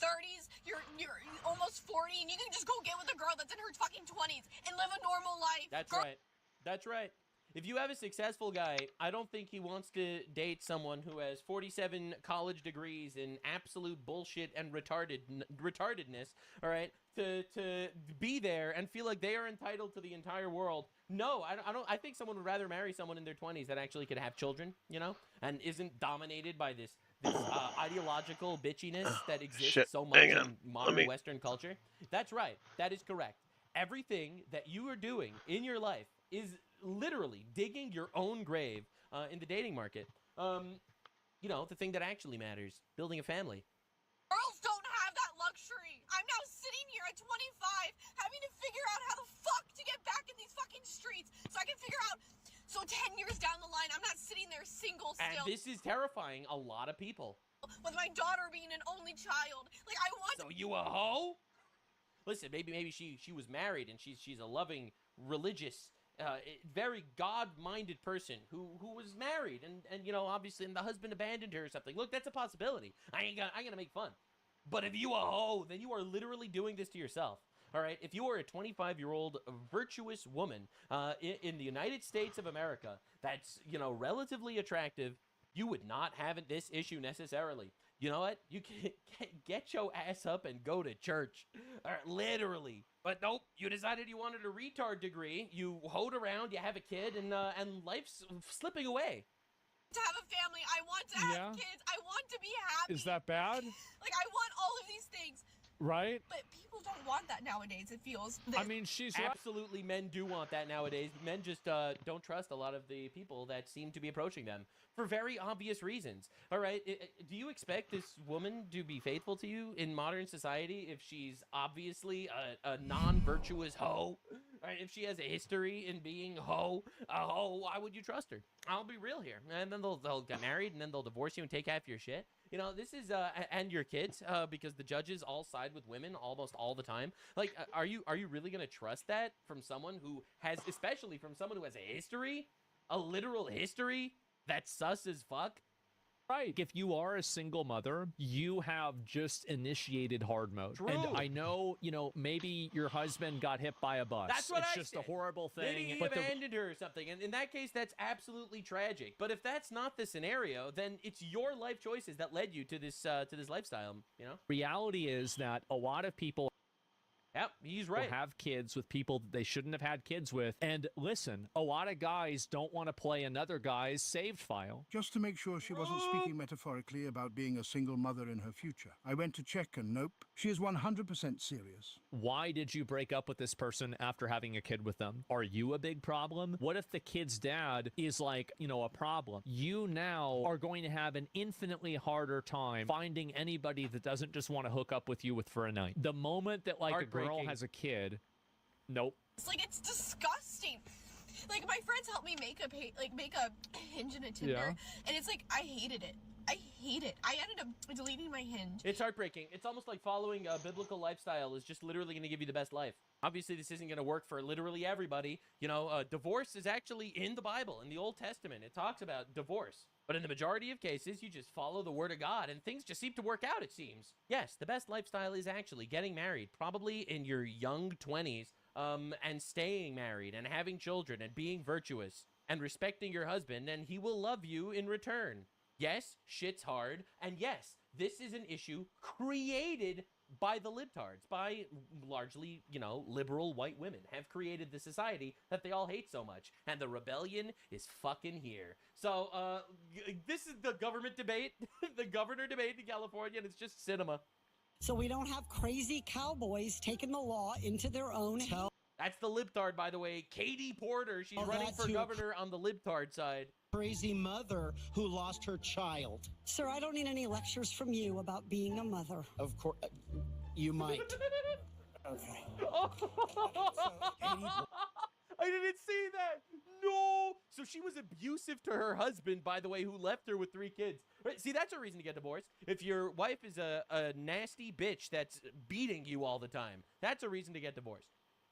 30s, you're almost 40, and you can just go get with a girl that's in her fucking 20s and live a normal life. That's right. That's right. If you have a successful guy, I don't think he wants to date someone who has 47 college degrees in absolute bullshit and retardedness, all right, to be there and feel like they are entitled to the entire world. No, I don't. I think someone would rather marry someone in their 20s that actually could have children, you know, and isn't dominated by this ideological bitchiness that exists so much in modern Western culture. That's right. That is correct. Everything that you are doing in your life is literally digging your own grave in the dating market. You know, the thing that actually matters, building a family. Girls don't have that luxury. I'm now sitting here at 25 having to figure out how the fuck to get back in these fucking streets so I can figure out, so 10 years down the line, I'm not sitting there single still. And this is terrifying a lot of people. With my daughter being an only child. Like, I want... So you a hoe? Listen, maybe she was married and she's a loving, religious, very God-minded person who was married and you know, obviously, and the husband abandoned her or something. Look, that's a possibility. I ain't gonna make fun. But if you a hoe, then you are literally doing this to yourself. All right, if you are a 25-year-old virtuous woman in the United States of America that's, you know, relatively attractive, you would not have this issue necessarily. You know what? You can get your ass up and go to church. Literally. But nope, you decided you wanted a retard degree. You hoed around, you have a kid, and life's slipping away. To have a family, I want to have kids, I want to be happy. Is that bad? Like, I want all of these things. Right? But people don't want that nowadays, it feels. I mean, she's absolutely, men do want that nowadays. Men just don't trust a lot of the people that seem to be approaching them for very obvious reasons. All right, do you expect this woman to be faithful to you in modern society if she's obviously a non-virtuous hoe? All right, if she has a history in being a hoe, why would you trust her? I'll be real here. And then they'll get married, and then they'll divorce you and take half your shit. You know, this is and your kids, because the judges all side with women almost all the time. Like, are you really gonna trust that from someone who has, especially from someone who has a history, a literal history that's sus as fuck? Right. If you are a single mother, you have just initiated hard mode. True. And I know, you know, maybe your husband got hit by a bus. That's what it's I just said. a horrible thing. Maybe he abandoned her or something. And in that case, that's absolutely tragic. But if that's not the scenario, then it's your life choices that led you to this lifestyle, you know? Reality is that a lot of people Yep, he's right. Have kids with people that they shouldn't have had kids with. And listen, a lot of guys don't want to play another guy's saved file. Just to make sure she wasn't speaking metaphorically about being a single mother in her future. I went to check and nope, she is 100% serious. Why did you break up with this person after having a kid with them? Are you a big problem? What if the kid's dad is like, you know, a problem? You now are going to have an infinitely harder time finding anybody that doesn't just want to hook up with you for a night. The moment that like a girl has a kid, nope. It's like, it's disgusting. Like, my friends helped me make a Hinge and a Tinder, and it's like, I hated it. I hate it. I ended up deleting my Hinge. It's heartbreaking. It's almost like following a biblical lifestyle is just literally going to give you the best life. Obviously, this isn't going to work for literally everybody. You know, divorce is actually in the Bible, in the Old Testament. It talks about divorce. But in the majority of cases, you just follow the word of God, and things just seem to work out, it seems. Yes, the best lifestyle is actually getting married, probably in your young 20s, and staying married, and having children, and being virtuous, and respecting your husband, and he will love you in return. Yes, shit's hard, and yes, this is an issue created by the libtards, by largely, you know, liberal white women, have created the society that they all hate so much, and the rebellion is fucking here. So, this is the government debate, the governor debate in California, and it's just cinema. So we don't have crazy cowboys taking the law into their own hands. That's the libtard, by the way. Katie Porter, she's running for governor on the libtard side. Crazy mother who lost her child. Sir, I don't need any lectures from you about being a mother. Of course, you might. Okay. I didn't see that. No. So she was abusive to her husband, by the way, who left her with 3 kids. Right? See, that's a reason to get divorced. If your wife is a nasty bitch that's beating you all the time, that's a reason to get divorced.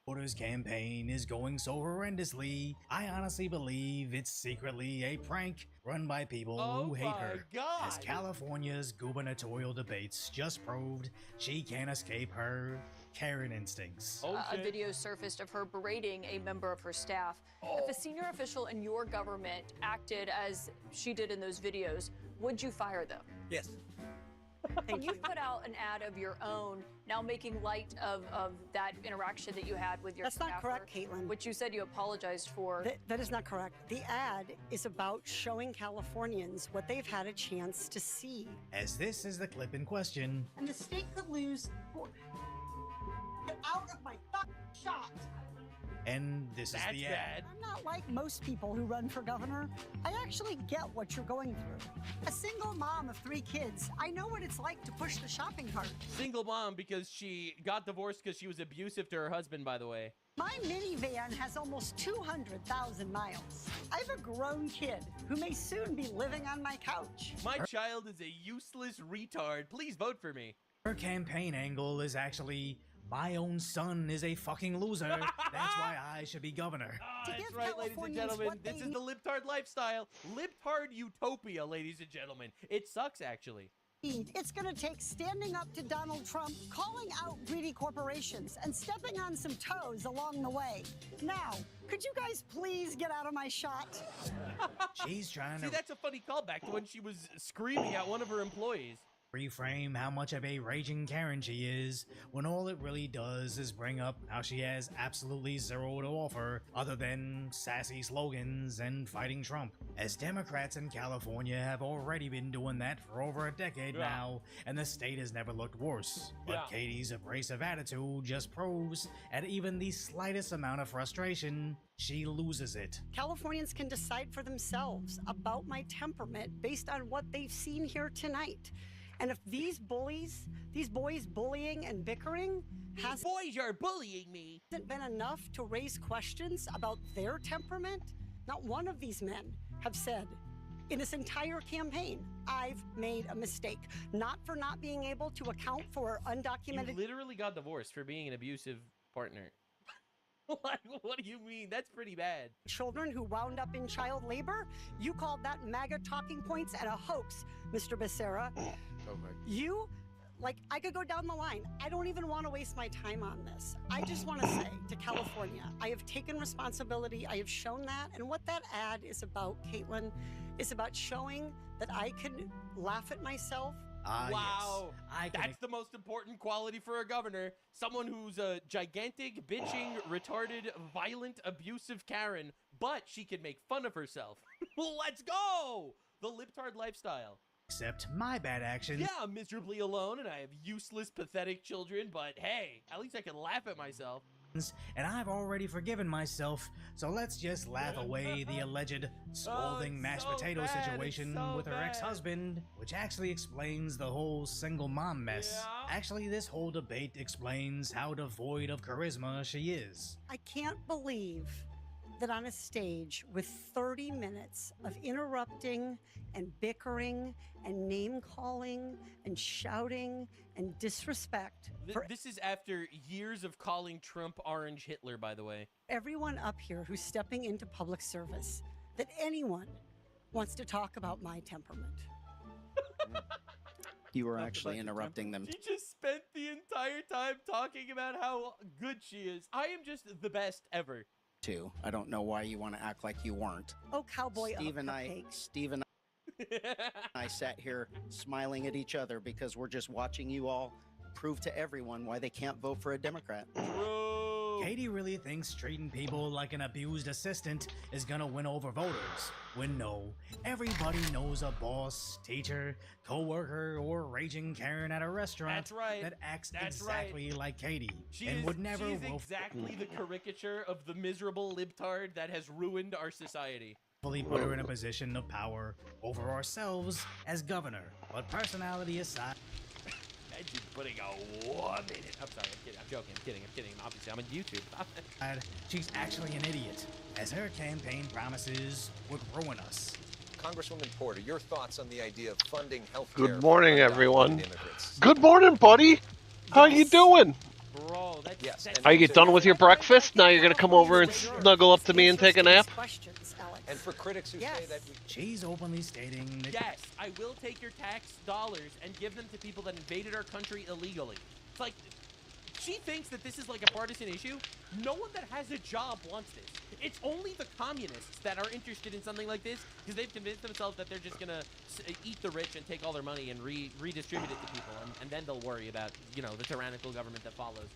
Voters campaign is going so horrendously, I honestly believe it's secretly a prank run by people who hate her. As California's gubernatorial debates just proved, she can't escape her Karen instincts. A video surfaced of her berating a member of her staff. If a senior official in your government acted as she did in those videos, would you fire them? Yes. And you've put out an ad of your own, now making light of that interaction that you had with your That's not staffer, correct, Caitlin. which you said you apologized for. That is not correct. The ad is about showing Californians what they've had a chance to see. As this is the clip in question. And the state could lose. Get out of my fucking shot! And this is the ad. I'm not like most people who run for governor. I actually get what you're going through. A single mom of 3 kids, I know what it's like to push the shopping cart. Single mom because she got divorced because she was abusive to her husband, by the way. My minivan has almost 200,000 miles. I have a grown kid who may soon be living on my couch. My child is a useless retard. Please vote for me. Her campaign angle is actually, my own son is a fucking loser. That's why I should be governor. That's right, ladies and gentlemen. This is the libtard lifestyle. Libtard utopia, ladies and gentlemen. It sucks, actually. It's going to take standing up to Donald Trump, calling out greedy corporations, and stepping on some toes along the way. Now, could you guys please get out of my shot? She's trying to... See, that's a funny callback to when she was screaming at one of her employees. Reframe how much of a raging Karen she is, when all it really does is bring up how she has absolutely zero to offer other than sassy slogans and fighting Trump. As Democrats in California have already been doing that for over a decade now, and the state has never looked worse. But Katie's abrasive attitude just proves, at even the slightest amount of frustration, she loses it. Californians can decide for themselves about my temperament based on what they've seen here tonight. And if these boys bullying and bickering boys are bullying me hasn't been enough to raise questions about their temperament, not one of these men have said in this entire campaign, I've made a mistake. Not for not being able to account for undocumented... You literally got divorced for being an abusive partner. What do you mean? That's pretty bad. Children who wound up in child labor? You called that MAGA talking points and a hoax, Mr. Becerra. You, I could go down the line. I don't even want to waste my time on this. I just want to say to California, I have taken responsibility. I have shown that. And what that ad is about, Caitlin, is about showing that I can laugh at myself. Wow, yes. That's the most important quality for a governor. Someone who's a gigantic, bitching, retarded, violent, abusive Karen, but she can make fun of herself. Let's go! The libtard lifestyle. Except my bad action. Yeah, I'm miserably alone and I have useless, pathetic children, but hey, at least I can laugh at myself. And I've already forgiven myself, so let's just laugh away the alleged scalding mashed potato situation with her ex-husband, which actually explains the whole single mom mess. Actually, this whole debate explains how devoid of charisma she is. I can't believe that on a stage with 30 minutes of interrupting and bickering and name-calling and shouting and disrespect. This is after years of calling Trump Orange Hitler, by the way. Everyone up here who's stepping into public service, that anyone wants to talk about my temperament. You were actually interrupting them. She just spent the entire time talking about how good she is. I am just the best ever. Too. I don't know why you want to act like you weren't. Oh, cowboy Steve and I sat here smiling at each other because we're just watching you all prove to everyone why they can't vote for a Democrat. Bro. Katie really thinks treating people like an abused assistant is gonna win over voters, when no, everybody knows a boss, teacher, co-worker, or raging Karen at a restaurant that acts exactly like Katie would never She's exactly the caricature of the miserable libtard that has ruined our society. Fully put her in a position of power over ourselves as governor, but personality aside. Imagine putting a woman in. I'm sorry, I'm kidding. I'm joking. I'm kidding. Obviously, I'm on YouTube. She's actually an idiot, as her campaign promises would ruin us. Congresswoman Porter, your thoughts on the idea of funding health care. Good morning, everyone. Good morning, buddy. How you doing? Bro, that's... Yes, that's and- Are you done with your breakfast? Now you're gonna come over and snuggle up to me and take a nap? Questions, Alex. And for critics who say Yes. that She's openly stating that Yes, I will take your tax dollars and give them to people that invaded our country illegally. It's like, she thinks that this is like a partisan issue. No one that has a job wants this. It's only the communists that are interested in something like this because they've convinced themselves that they're just gonna eat the rich and take all their money and redistribute it to people, and then they'll worry about, you know, the tyrannical government that follows.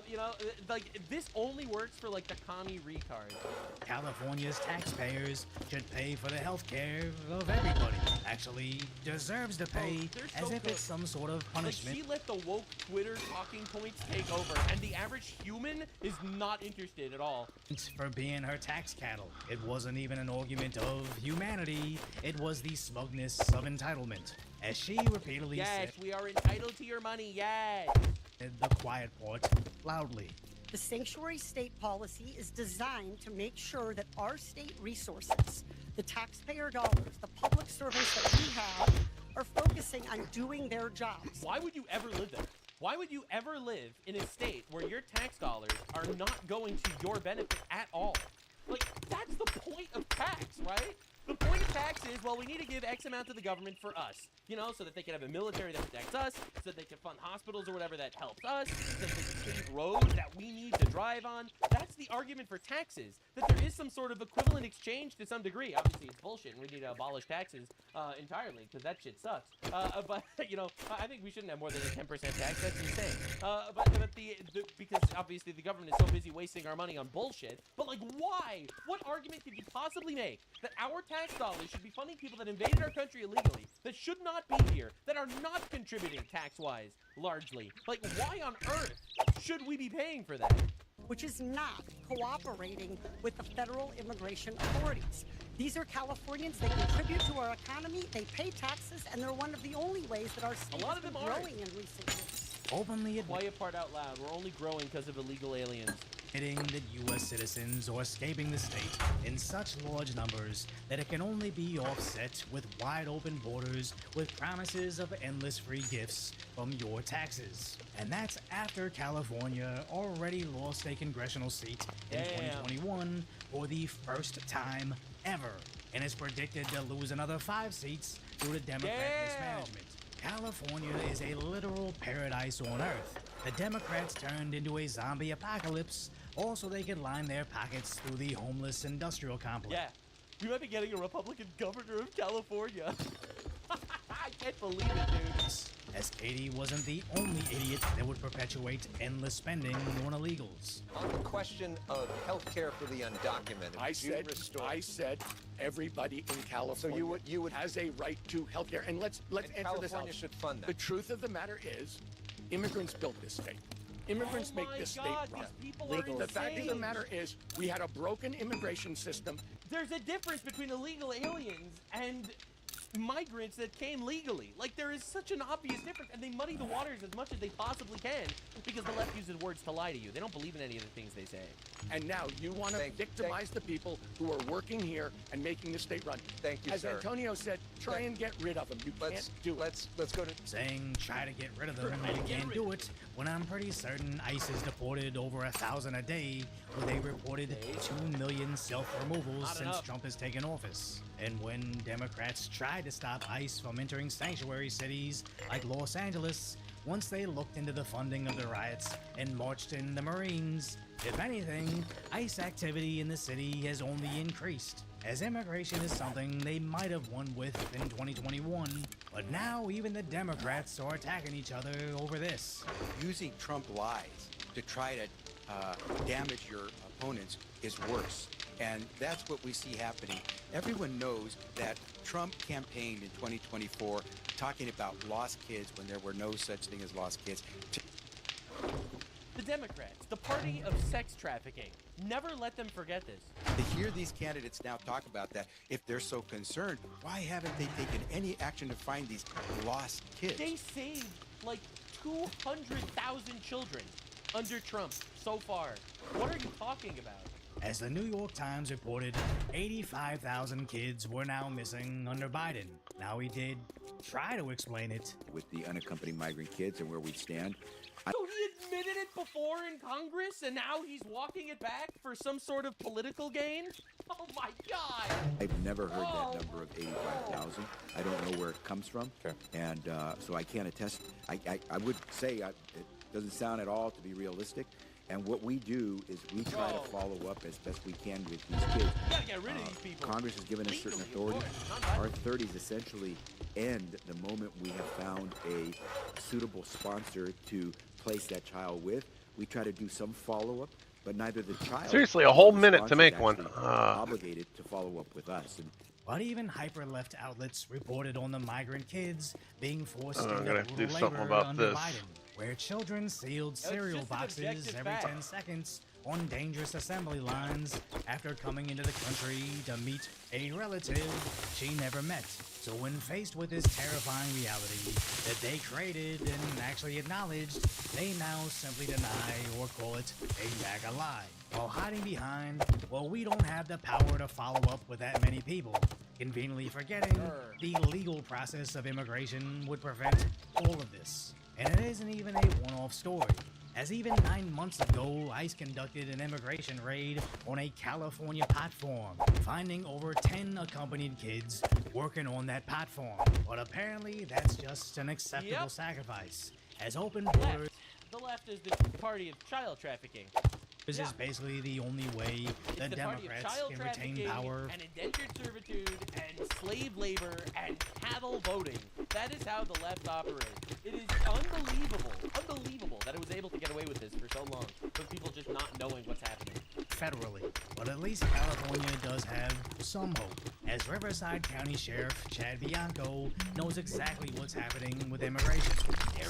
You know, like, this only works for like the commie retards. California's taxpayers should pay for the health care of everybody. Actually deserves to pay they're as so if good. it's some sort of Like, punishment. she let the woke Twitter talking points take over, and the average human is not interested at all. For being her tax cattle. It wasn't even an argument of humanity, it was the smugness of entitlement. As she repeatedly Yes, said we are entitled to your money, yes. the quiet part loudly. The sanctuary state policy is designed to make sure that our state resources, the taxpayer dollars, the public servants that we have, are focusing on doing their jobs. Why would you ever live there? Why would you ever live in a state where your tax dollars are not going to your benefit at all? Like, that's the point of tax, right? The point of tax is, well, we need to give X amount to the government for us, you know, so that they can have a military that protects us, so that they can fund hospitals or whatever that helps us, so that they can pave roads that we need to drive on. That's the argument for taxes, that there is some sort of equivalent exchange to some degree. Obviously, it's bullshit, and we need to abolish taxes entirely, because that shit sucks. But, you know, I think we shouldn't have more than a 10% tax. That's insane. But because obviously the government is so busy wasting our money on bullshit. But, like, why? What argument could you possibly make that our tax dollars should be funding people that invaded our country illegally, that should not be here, that are not contributing tax-wise, largely? Like, why on earth should we be paying for that? Which is not cooperating with the federal immigration authorities. These are Californians. They contribute to our economy. They pay taxes, and they're one of the only ways that our state lot has of been them are. growing in recent years. Openly Quiet part out loud. We're only growing because of illegal aliens. admitting that U.S. citizens are escaping the state in such large numbers that it can only be offset with wide open borders with promises of endless free gifts from your taxes. And that's after California already lost a congressional seat in 2021 for the first time ever, and is predicted to lose another 5 seats due to Democrat mismanagement. California is a literal paradise on earth. The Democrats turned into a zombie apocalypse, also they could line their pockets through the homeless industrial complex. Yeah, we might be getting a Republican governor of California. I can't believe it, dude. As Katie wasn't the only idiot that would perpetuate endless spending on illegals. On the question of health care for the undocumented, I said everybody in California so you would has a right to health care. And let's answer this California out. should fund that. The truth of the matter is, immigrants built this state. Immigrants make this state run. The fact of the matter is, we had a broken immigration system. There's a difference between illegal aliens and migrants that came legally. Like, there is such an obvious difference, and they muddy the waters as much as they possibly can because the left uses words to lie to you. They don't believe in any of the things they say. And now you want to victimize the people who are working here and making the state run. Thank you, As sir. Antonio said, try and get rid of them. You can't do it. Let's go to saying try to get rid of them and you can't do it when I'm pretty certain ICE has deported over 1,000 a day, where they reported 2 million self-removals since Trump has taken office. And when Democrats tried to stop ICE from entering sanctuary cities like Los Angeles, once they looked into the funding of the riots and marched in the Marines, if anything, ICE activity in the city has only increased, as immigration is something they might have won with in 2021, but now even the Democrats are attacking each other over this. Using Trump lies to try to damage your opponents is worse. And that's what we see happening. Everyone knows that Trump campaigned in 2024 talking about lost kids when there were no such thing as lost kids. The Democrats, the party of sex trafficking. Never let them forget this. To hear these candidates now talk about that, if they're so concerned, why haven't they taken any action to find these lost kids? They saved like 200,000 children under Trump so far. What are you talking about? As the New York Times reported, 85,000 kids were now missing under Biden. Now he did try to explain it. With the unaccompanied migrant kids and where we stand. So he admitted it before in Congress, and now he's walking it back for some sort of political gain? Oh my God! I've never heard that number of 85,000. I don't know where it comes from, and so I can't attest. I would say it doesn't sound at all to be realistic. And what we do is we try to follow up as best we can with these kids. You gotta get rid of these people. Congress has given us certain authority. Our authorities essentially end the moment we have found a suitable sponsor to place that child with. We try to do some follow-up, but neither the child... Seriously, a whole minute to make one. Obligated to follow up with us. And but even hyper-left outlets reported on the migrant kids being forced I'm into gonna have to do rural something labor about under this. Biden, where children sealed cereal boxes every 10 seconds on dangerous assembly lines after coming into the country to meet a relative she never met. So when faced with this terrifying reality that they created and actually acknowledged, they now simply deny or call it a MAGA lie, while hiding behind, well, we don't have the power to follow up with that many people, conveniently forgetting the legal process of immigration would prevent all of this. And it isn't even a one-off story, as even 9 months ago, ICE conducted an immigration raid on a California platform, finding over 10 accompanied kids working on that platform. But apparently, that's just an acceptable sacrifice, as open borders... The left is the party of child trafficking. This is basically the only way the Democrats can retain power. And indentured servitude and slave labor and cattle voting. That is how the left operates. It is unbelievable that it was able to get away with this for so long, with people just not knowing what's happening. Federally, but at least California does have some hope, as Riverside County Sheriff Chad Bianco knows exactly what's happening with immigration.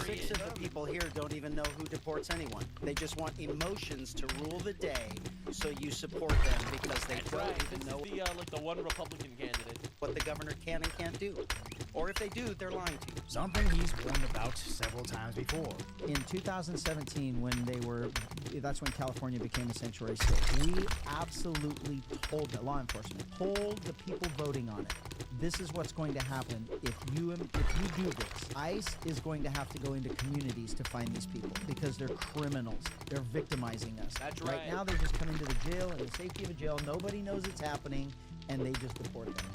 6 of the people here don't even know who deports anyone. They just want emotions to rule the day, so you support them because they don't even know like the one Republican candidate. What the governor can and can't do. Or if they do, they're lying to you. Something he's warned about several times before. In 2017, that's when California became a sanctuary state, we absolutely told the law enforcement, told the people voting on it, this is what's going to happen if you do this. ICE is going to have to go into communities to find these people because they're criminals. They're victimizing us. That's right. Now they just come into the jail in the safety of a jail. Nobody knows it's happening, and they just deport them.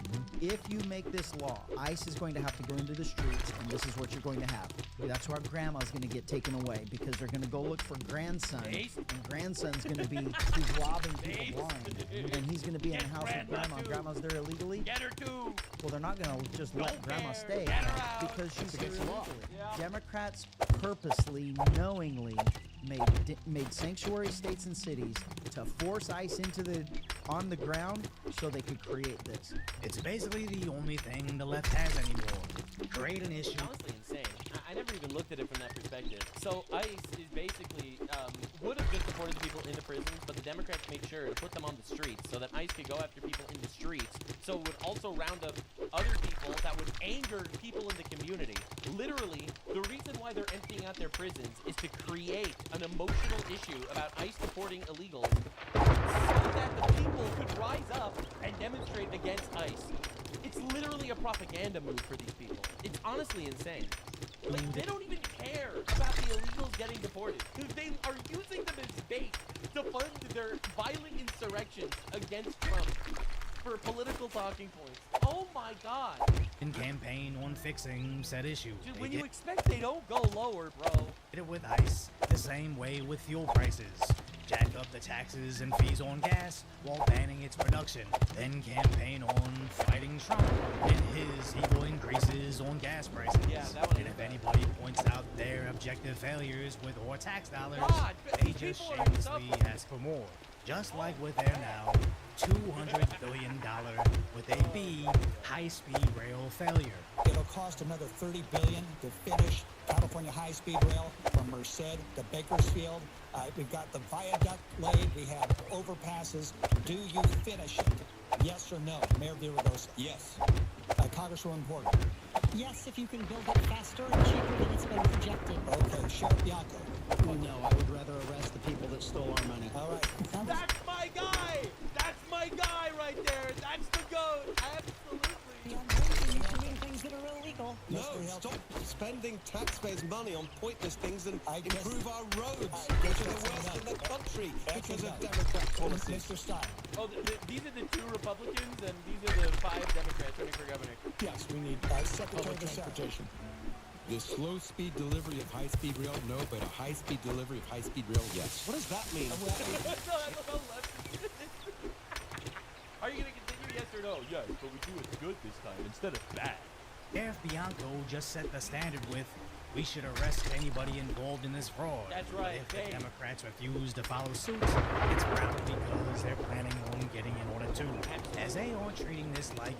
If you make this law, ICE is going to have to go into the streets, and this is what you're going to have. That's where grandma's going to get taken away because they're going to go look for grandson, and grandson's going to be he's robbing people blind, and he's going to be in the house with grandma. Grandma's there illegally. Get her too. Well, they're not going to just let grandma stay because she's here illegally. Democrats purposely, knowingly made sanctuary states and cities to force ICE on the ground so they could create this. It's basically the only thing the left has anymore. Create an issue. It's honestly insane. I never even looked at it from that perspective. So ICE is basically would have just deported the people in the prisons, but the Democrats made sure to put them on the streets so that ICE could go after people in the streets. So it would also round up other people that would anger people in the community. Literally, the reason why they're emptying out their prisons is to create an emotional issue about ICE deporting illegals so that the people could rise up and demonstrate against ICE. It's literally a propaganda move for these people. It's honestly insane. Like, they don't even care about the illegals getting deported. They are using them as bait to fund their violent insurrections against Trump for political talking points. Oh my God. In campaign on fixing said issue. Dude, when you expect they don't go lower, bro. Did it with ICE the same way with fuel prices. Jack up the taxes and fees on gas while banning its production. Then campaign on fighting Trump and his evil increases on gas prices. Yeah, that one. And if anybody points out their objective failures with more tax dollars, they just shamelessly ask for more. Just like with their now $200 billion with a B high-speed rail failure. It'll cost another $30 billion to finish California high-speed rail from Merced to Bakersfield. We've got the viaduct laid. We have overpasses. Do you finish it? Yes or no? Mayor Villalobos. Yes. Congresswoman Porter. Yes, if you can build it faster and cheaper than it's been projected. Okay, Sheriff Bianco. No, I would rather arrest the people that stole our money. All right. That's my guy! That's my guy right there! That's the GOAT! Absolutely! You're doing things that are illegal. No, stop spending taxpayers' money on pointless things and improve our roads, which are the worst in the country because of Democrat policies. Mr. Stein. Oh, these are the 2 Republicans, and these are the 5 Democrats running for governor. Yes, we need Secretary of Transportation. The slow-speed delivery of high-speed rail, no, but a high-speed delivery of high-speed rail, yes. What does that mean? Are you going to continue, yes or no? Yes, but we do it good this time instead of bad. Sheriff Bianco just set the standard with, we should arrest anybody involved in this fraud. That's right. If the Democrats refuse to follow suit, it's probably because they're planning on getting in on it too. As they are treating this like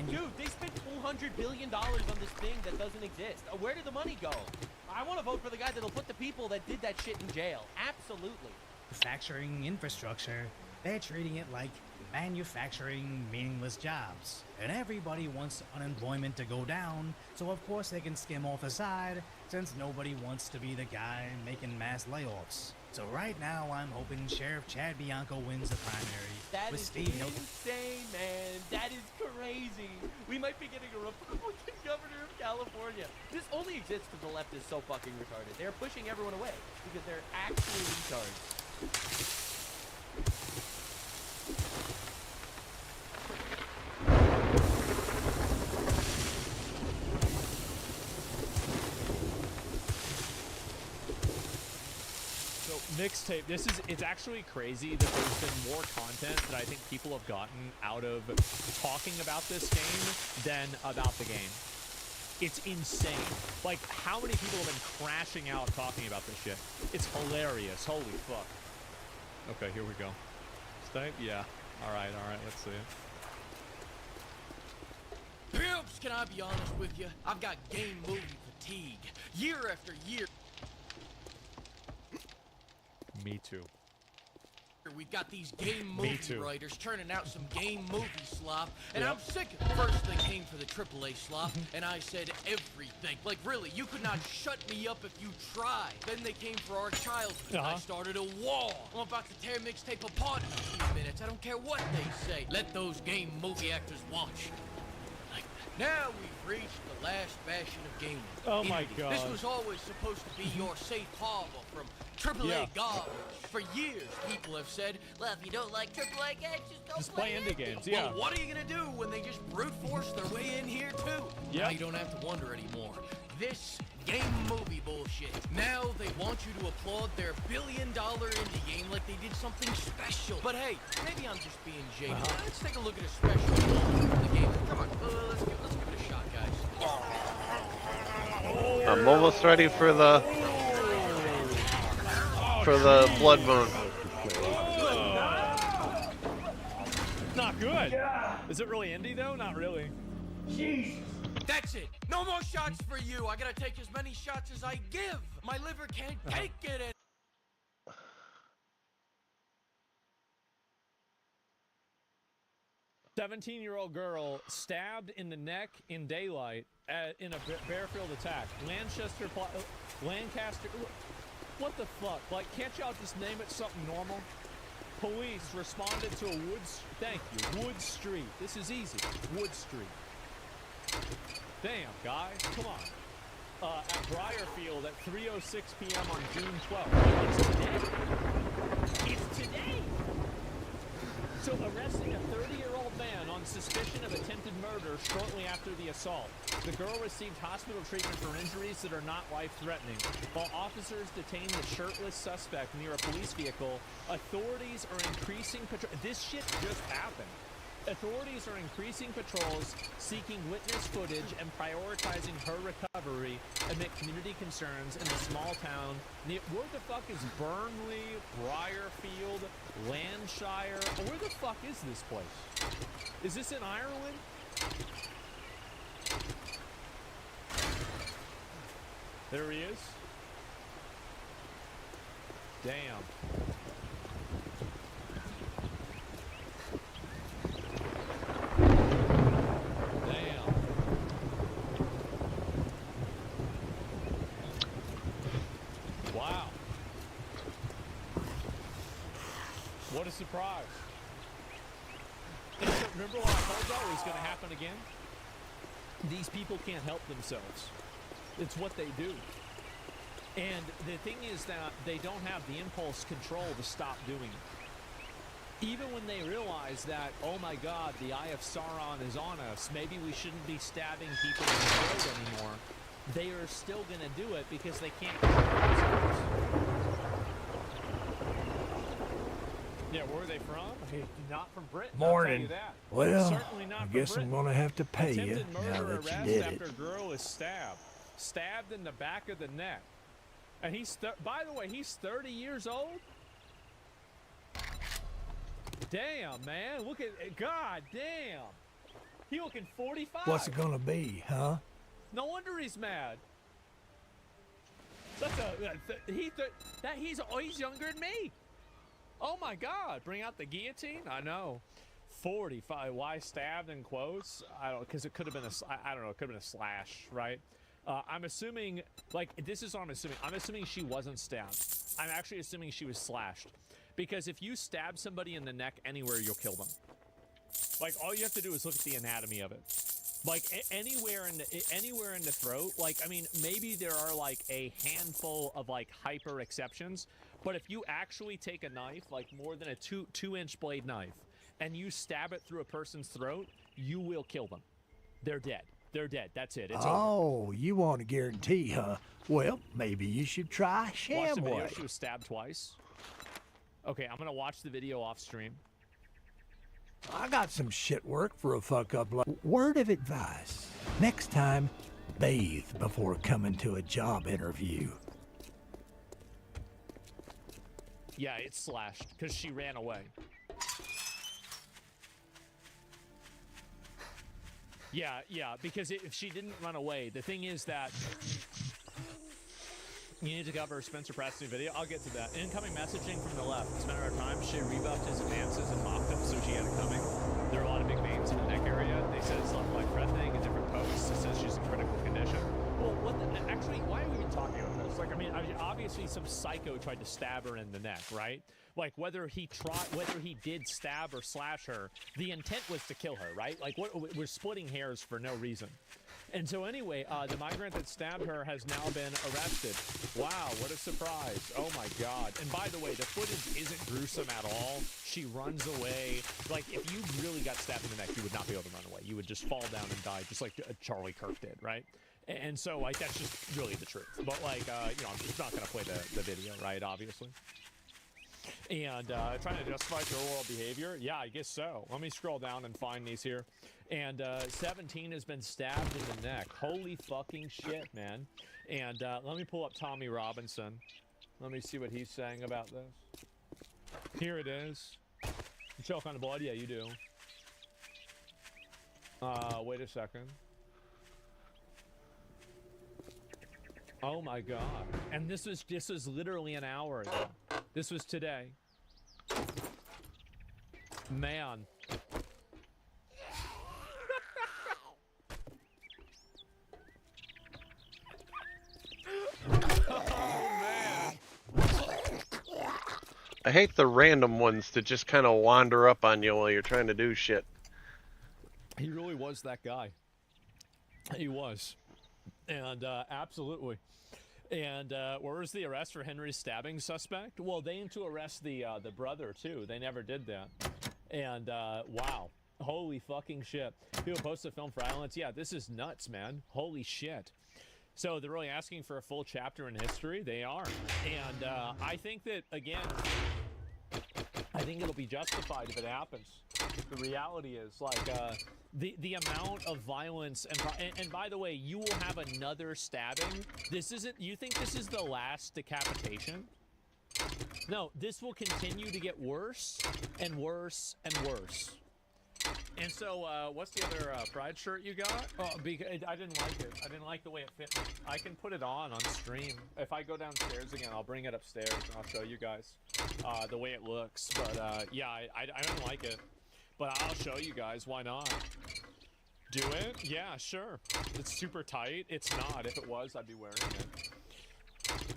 Dude, they spent $200 billion on this thing that doesn't exist. Where did the money go? I want to vote for the guy that'll put the people that did that shit in jail. Absolutely. manufacturing infrastructure. They're treating it like manufacturing meaningless jobs. And everybody wants unemployment to go down, so of course they can skim off the side, since nobody wants to be the guy making mass layoffs. So right now, I'm hoping Sheriff Chad Bianco wins the primary. That with is Steve Hilton. insane, man. That is crazy. We might be getting a Republican governor of California. This only exists because the left is so fucking retarded. They're pushing everyone away because they're actually retards. Mixtape. It's actually crazy that there's been more content that I think people have gotten out of talking about this game than about the game. It's insane. Like, how many people have been crashing out talking about this shit? It's hilarious. Holy fuck. Okay, here we go. Mixtape? Yeah. Alright, let's see it. Pimps, can I be honest with you? I've got game movie fatigue. Year after year. Me too. We've got these game movie writers turning out some game movie slop, and I'm sick of it. First they came for the AAA slop, and I said everything. Like, really, you could not shut me up if you tried. Then they came for our childhood, and I started a war. I'm about to tear Mixtape apart in a few minutes. I don't care what they say. Let those game movie actors watch. Now we've reached the last bastion of gaming. Oh my God. This was always supposed to be your safe harbor from AAA garbage. For years, people have said, well, if you don't like AAA games, just go play indie games, yeah. Well, what are you going to do when they just brute force their way in here, too? Yeah. Now you don't have to wonder anymore. This game movie bullshit. Now they want you to applaud their billion-dollar indie game like they did something special. But hey, maybe I'm just being jaded. Let's take a look at a special moment from the game. Come on, let's give it a shot, guys. I'm almost ready for the blood moon. Not good. Is it really indie though? Not really. Jeez. That's it. No more shots for you. I gotta take as many shots as I give. My liver can't take it. 17-year-old girl stabbed in the neck in daylight in a Bearfield attack. Lancaster. What the fuck? Like, can't y'all just name it something normal? Police responded to a Wood Street. This is easy. Wood Street. Damn, guys, come on. At Briarfield at 3:06 p.m. on June 12th. It's today. It's today. So arresting a 30-year-old man on suspicion of attempted murder shortly after the assault. The girl received hospital treatment for injuries that are not life-threatening. While officers detained the shirtless suspect near a police vehicle, authorities are increasing patrol. This shit just happened. Authorities are increasing patrols, seeking witness footage, and prioritizing her recovery amid community concerns in the small town. Where the fuck is Burnley, Briarfield, Landshire? Where the fuck is this place? Is this in Ireland? There he is. Damn. What a surprise. Remember what I told y'all was going to happen again? These people can't help themselves. It's what they do. And the thing is that they don't have the impulse control to stop doing it. Even when they realize that, oh my God, the Eye of Sauron is on us, maybe we shouldn't be stabbing people in the throat anymore, they are still going to do it because they can't control themselves. Yeah, where are they from? Hey, not from Britain. Morning. I'll tell you that. Well, Certainly not I from guess Britain. I'm gonna have to pay you Attempted now murder that you arrest did after it. a girl is stabbed in the back of the neck, and by the way, he's 30 years old. Damn, man, look at God damn. He looking 45. What's it gonna be, huh? No wonder he's mad. He's younger than me. Oh my God! Bring out the guillotine. I know. 45. Why stabbed in quotes? I don't. Because it could have been I don't know. It could have been a slash, right? I'm assuming. Like this is what I'm assuming. I'm assuming she wasn't stabbed. I'm actually assuming she was slashed. Because if you stab somebody in the neck anywhere, you'll kill them. Like all you have to do is look at the anatomy of it. Like anywhere in the throat. Like I mean, maybe there are like a handful of like hyper exceptions, but if you actually take a knife, like more than a two-inch blade knife, and you stab it through a person's throat, you will kill them. They're dead. They're dead. That's it. It's over. You want a guarantee, huh? Well, maybe you should try Watch the video. Shamway. She was stabbed twice. Okay, I'm gonna watch the video off stream. I got some shit work for a fuck up. Word of advice: next time, bathe before coming to a job interview. Yeah, it's slashed because she ran away. Yeah, because if she didn't run away, the thing is that you need to cover Spencer Pratt's new video. I'll get to that. Incoming messaging from the left. It's a matter of time. She rebuffed his advances and mocked him, so she had it coming. There are a lot of big veins in the neck area. They said it's left life threatening in different posts. It says she's in critical condition. Well, actually, why are we even talking about this? Like, I mean, obviously some psycho tried to stab her in the neck, right? Like, whether he did stab or slash her, the intent was to kill her, right? Like, we're splitting hairs for no reason. And so anyway, the migrant that stabbed her has now been arrested. Wow, what a surprise. Oh my God. And by the way, the footage isn't gruesome at all. She runs away. Like, if you really got stabbed in the neck, you would not be able to run away. You would just fall down and die, just like Charlie Kirk did, right? And so, like, that's just really the truth. But, like, you know, I'm just not going to play the video, right, obviously. And trying to justify real world behavior? Yeah, I guess so. Let me scroll down and find these here. And 17 has been stabbed in the neck. Holy fucking shit, man. And let me pull up Tommy Robinson. Let me see what he's saying about this. Here it is. You choke on the blood? Yeah, you do. Wait a second. Oh my God. And this was literally an hour ago. This was today. Man. I hate the random ones that just kind of wander up on you while you're trying to do shit. He really was that guy. He was. And absolutely. And where was the arrest for Henry's stabbing suspect? Well, they aimed to arrest the brother too. They never did that. And wow, holy fucking shit! People post the film for violence. Yeah, this is nuts, man. Holy shit. So they're really asking for a full chapter in history. They are, and I think that again, I think it'll be justified if it happens. The reality is like. The amount of violence and by the way, you will have another stabbing. This isn't. You think this is the last decapitation? No, this will continue to get worse and worse and worse. And so, what's the other Pride shirt you got? Oh, because I didn't like it. I didn't like the way it fit me. I can put it on stream. If I go downstairs again, I'll bring it upstairs and I'll show you guys the way it looks. But yeah, I don't like it. But I'll show you guys, why not? Do it? Yeah, sure. It's super tight. It's not. If it was, I'd be wearing it.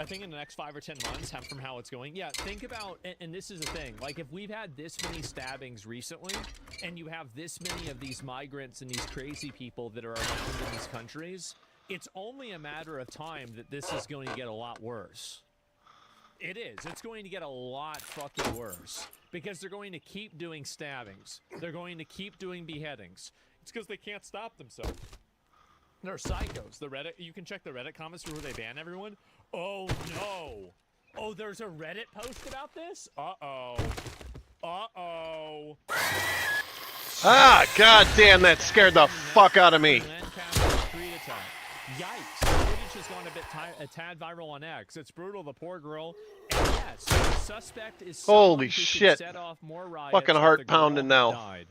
I think in the next 5 or 10 months, from how it's going. Yeah, think about, and this is the thing, like if we've had this many stabbings recently, and you have this many of these migrants and these crazy people that are around in these countries, it's only a matter of time that this is going to get a lot worse. It is. It's going to get a lot fucking worse. Because they're going to keep doing stabbings. They're going to keep doing beheadings. It's because they can't stop themselves. They're psychos. The Reddit, you can check the Reddit comments where they ban everyone. Oh no. Oh, there's a Reddit post about this? Uh-oh. Uh-oh. Ah, god damn, that scared the fuck out of me. Yikes. Footage has gone a tad viral on X. It's brutal, the poor girl. And yes, the suspect is holy who shit. set off more riots Fucking heart pounding now. Died.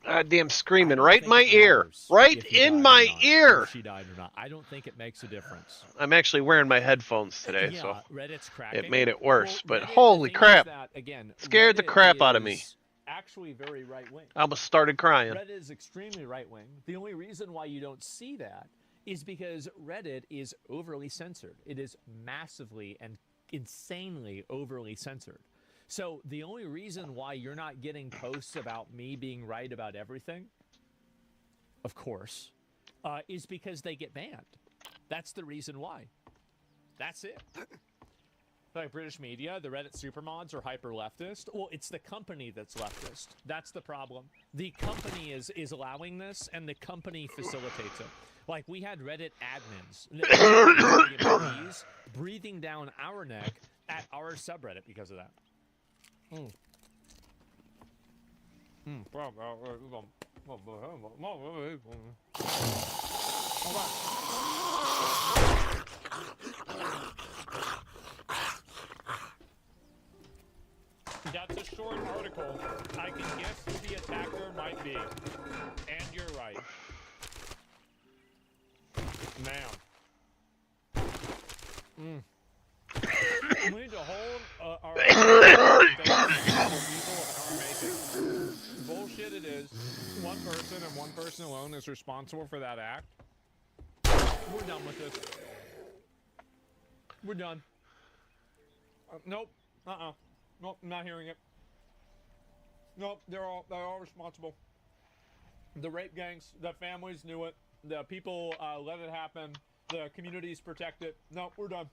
Goddamn screaming right in my ear. Right in my ear. If she died or not. I don't think it makes a difference. I'm actually wearing my headphones today, Yeah, so Reddit's cracking. it made it worse. Well, but Reddit, holy the thing crap. is that, again, Scared the Reddit crap out of me. is actually very right-wing. I almost started crying. Reddit is extremely right-wing. The only reason why you don't see that is because Reddit is overly censored. It is massively and insanely overly censored. So the only reason why you're not getting posts about me being right about everything, of course, is because they get banned. That's the reason why. That's it. Like British media, the Reddit supermods are hyper-leftist. Well, it's the company that's leftist. That's the problem. The company is allowing this, and the company facilitates it. Like, we had Reddit admins employees breathing down our neck at our subreddit because of that. That's a short article. I can guess who the attacker might be. And you're right. Ma'am. We need to hold our people of our making. Bullshit it is. One person and one person alone is responsible for that act. We're done with this. We're done. Nope. Nope, I'm not hearing it. Nope, they're all responsible. The rape gangs, the families knew it. The people let it happen. The communities protect it. Nope, we're done.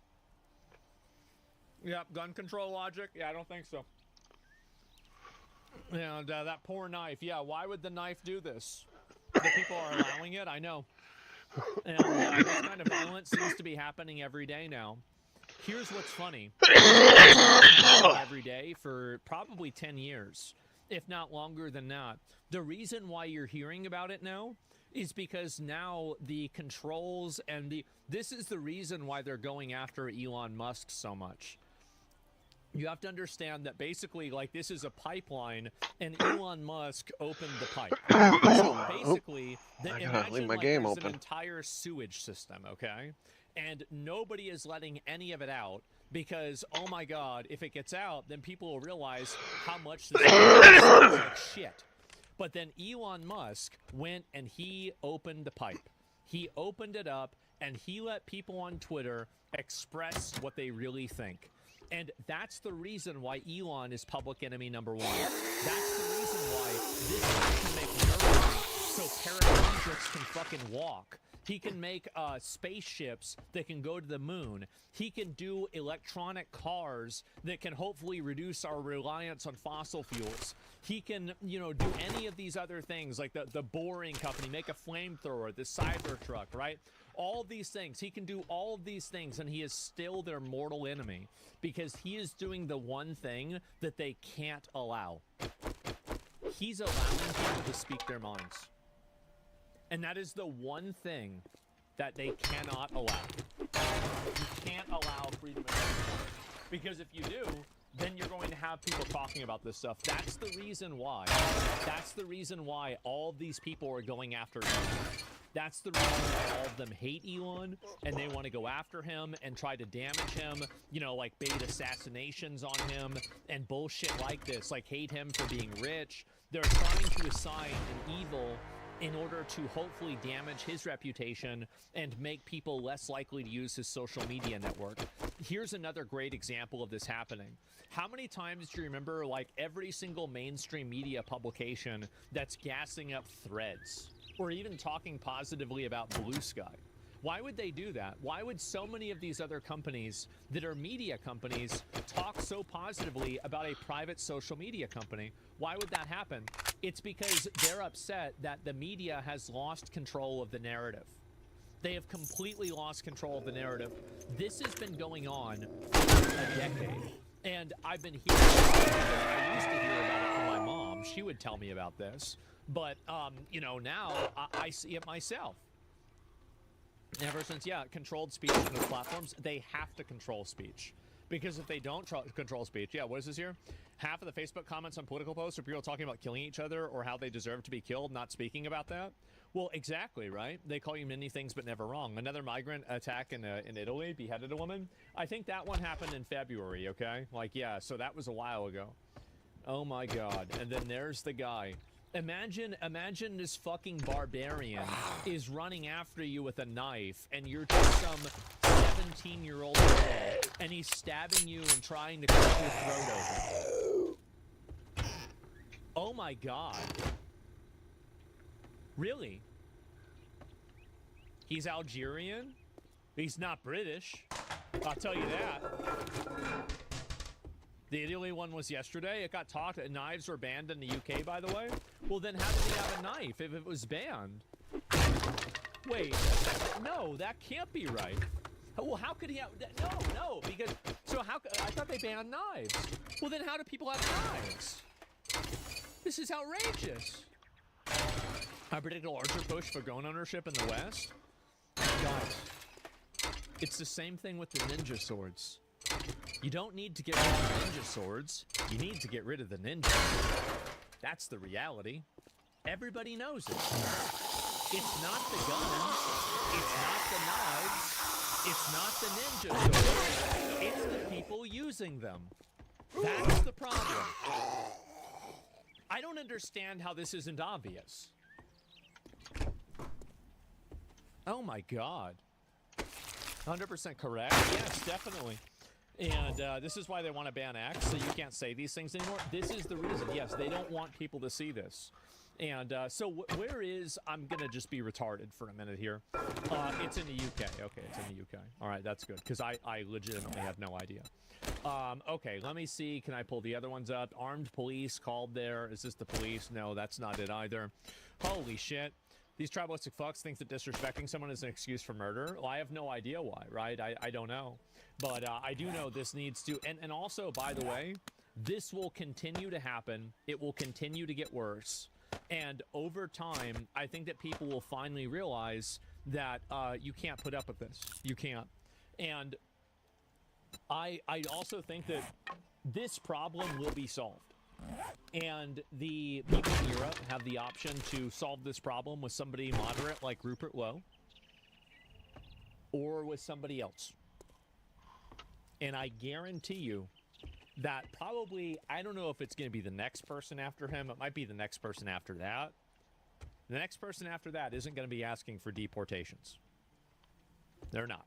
Yep, gun control logic? Yeah, I don't think so. And that poor knife. Yeah, why would the knife do this? The people are allowing it? I know. And this kind of violence seems to be happening every day now. Here's what's funny. Every day for probably 10 years, if not longer than that. The reason why you're hearing about it now is because now the controls and this is the reason why they're going after Elon Musk so much. You have to understand that basically, like, this is a pipeline, and Elon Musk opened the pipe. So basically, imagine like there's an entire sewage system, okay? And nobody is letting any of it out because, oh my God, if it gets out, then people will realize how much this is like shit. But then Elon Musk went and he opened the pipe. He opened it up, and he let people on Twitter express what they really think. And that's the reason why Elon is public enemy #1. That's the reason why this guy can make Mercury so paraplegics can fucking walk. He can make spaceships that can go to the moon. He can do electronic cars that can hopefully reduce our reliance on fossil fuels. He can, do any of these other things, like the Boring Company, make a flamethrower, the Cybertruck, right? All these things. He can do all of these things, and he is still their mortal enemy because he is doing the one thing that they can't allow. He's allowing people to speak their minds. And that is the one thing that they cannot allow. You can't allow freedom of speech. Because if you do, then you're going to have people talking about this stuff. That's the reason why. That's the reason why all of these people are going after Elon. That's the reason why all of them hate Elon, and they want to go after him and try to damage him, like bait assassinations on him and bullshit like this, like hate him for being rich. They're trying to assign an evil in order to hopefully damage his reputation and make people less likely to use his social media network. here's another great example of this happening. How many times do you remember, like, every single mainstream media publication that's gassing up Threads or even talking positively about Blue Sky? Why would they do that? Why would so many of these other companies that are media companies talk so positively about a private social media company? Why would that happen? It's because they're upset that the media has lost control of the narrative. They have completely lost control of the narrative. This has been going on for a decade. And I've been hearing about it. I used to hear about it from my mom. She would tell me about this. But, you know, now I see it myself. Ever since, yeah, controlled speech on those platforms, they have to control speech. Because if they don't control speech, yeah, what is this here? Half of the Facebook comments on political posts are people talking about killing each other or how they deserve to be killed, not speaking about that. Well, exactly, right? They call you many things but never wrong. Another migrant attack in Italy beheaded a woman. I think that one happened in February, okay? Like, yeah, so that was a while ago. Oh my God. And then there's the guy. Imagine this fucking barbarian is running after you with a knife and you're just some 17-year-old girl and he's stabbing you and trying to cut your throat open. Oh my God. Really? He's Algerian? He's not British. I'll tell you that. The Italy one was yesterday. It got talked. Knives were banned in the UK, by the way. Well, then how did he have a knife if it was banned? Wait, no, that can't be right. Well, how could he have... No, because... So how... I thought they banned knives. Well, then how do people have knives? This is outrageous. I predict a larger push for gun ownership in the West. Guys, it's the same thing with the ninja swords. You don't need to get rid of the ninja swords. You need to get rid of the ninjas. That's the reality. Everybody knows it. It's not the guns. It's not the knives. It's not the ninja swords. It's the people using them. That's the problem. I don't understand how this isn't obvious. Oh my God. 100% correct. Yes, definitely. And this is why they want to ban X, so you can't say these things anymore. This is the reason. Yes, they don't want people to see this. And so where is... I'm going to just be retarded for a minute here. It's in the UK. Okay, it's in the UK. All right, that's good, because I legitimately have no idea. Okay, let me see. Can I pull the other ones up? Armed police called there. Is this the police? No, that's not it either. Holy shit. These tribalistic fucks think that disrespecting someone is an excuse for murder. Well, I have no idea why, right? I don't know. But I do know this needs to... And also, by the way, this will continue to happen. It will continue to get worse. And over time, I think that people will finally realize that you can't put up with this. You can't. And I also think that this problem will be solved. And the people in Europe have the option to solve this problem with somebody moderate like Rupert Lowe or with somebody else. And I guarantee you that probably, I don't know if it's going to be the next person after him. It might be the next person after that. The next person after that isn't going to be asking for deportations. They're not.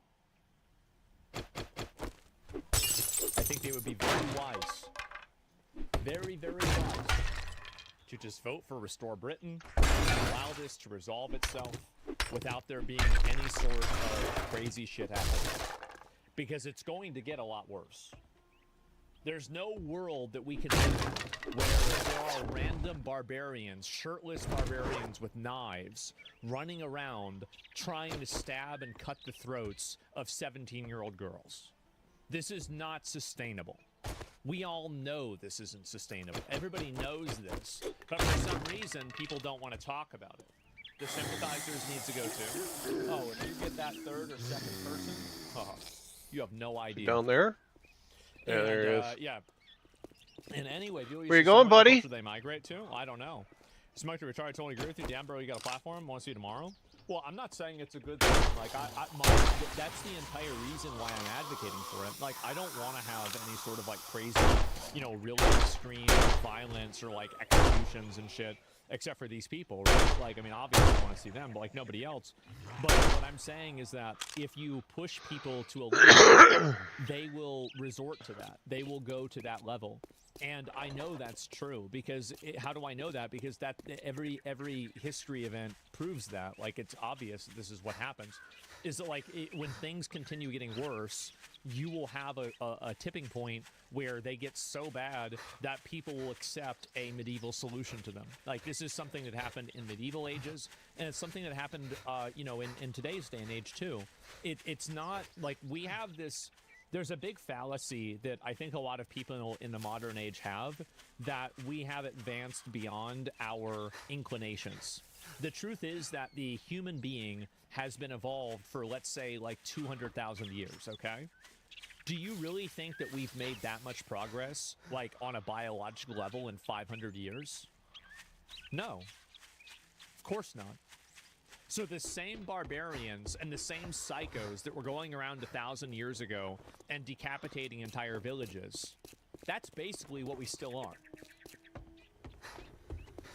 I think they would be very wise. Very, very wise to just vote for Restore Britain and allow this to resolve itself without there being any sort of crazy shit happening. Because it's going to get a lot worse. There's no world that we can live in where there are random barbarians, shirtless barbarians with knives, running around trying to stab and cut the throats of 17-year-old girls. This is not sustainable. We all know this isn't sustainable. Everybody knows this. But for some reason, people don't want to talk about it. The sympathizers need to go too. Oh, if you get that third or second person, you have no idea. Down there? Yeah, and, there it is. Yeah. And anyway, where you going, buddy? They migrate to? I don't know. Smoke to retire. I totally agree with you. Damn, bro, you got a platform. Want to see you tomorrow? Well, I'm not saying it's a good thing. Like, that's the entire reason why I'm advocating for it. Like, I don't want to have any sort of, like, crazy you know, really extreme violence or like executions and shit, except for these people, right? Like, I mean, obviously I want to see them, but like nobody else. But what I'm saying is that if you push people to a limit, they will resort to that. They will go to that level. And I know that's true because how do I know that? Because that every history event proves that. Like, it's obvious that this is what happens. Is that like when things continue getting worse, you will have a tipping point where they get so bad that people will accept a medieval solution to them. Like, this is something that happened in medieval ages, and it's something that happened, you know, in today's day and age too. It's not like we have this. There's a big fallacy that I think a lot of people in the modern age have, that we have advanced beyond our inclinations. The truth is that the human being has been evolved for, let's say, like 200,000 years, okay? Do you really think that we've made that much progress, like on a biological level in 500 years? No. Of course not. So the same barbarians and the same psychos that were going around 1,000 years ago and decapitating entire villages, that's basically what we still are.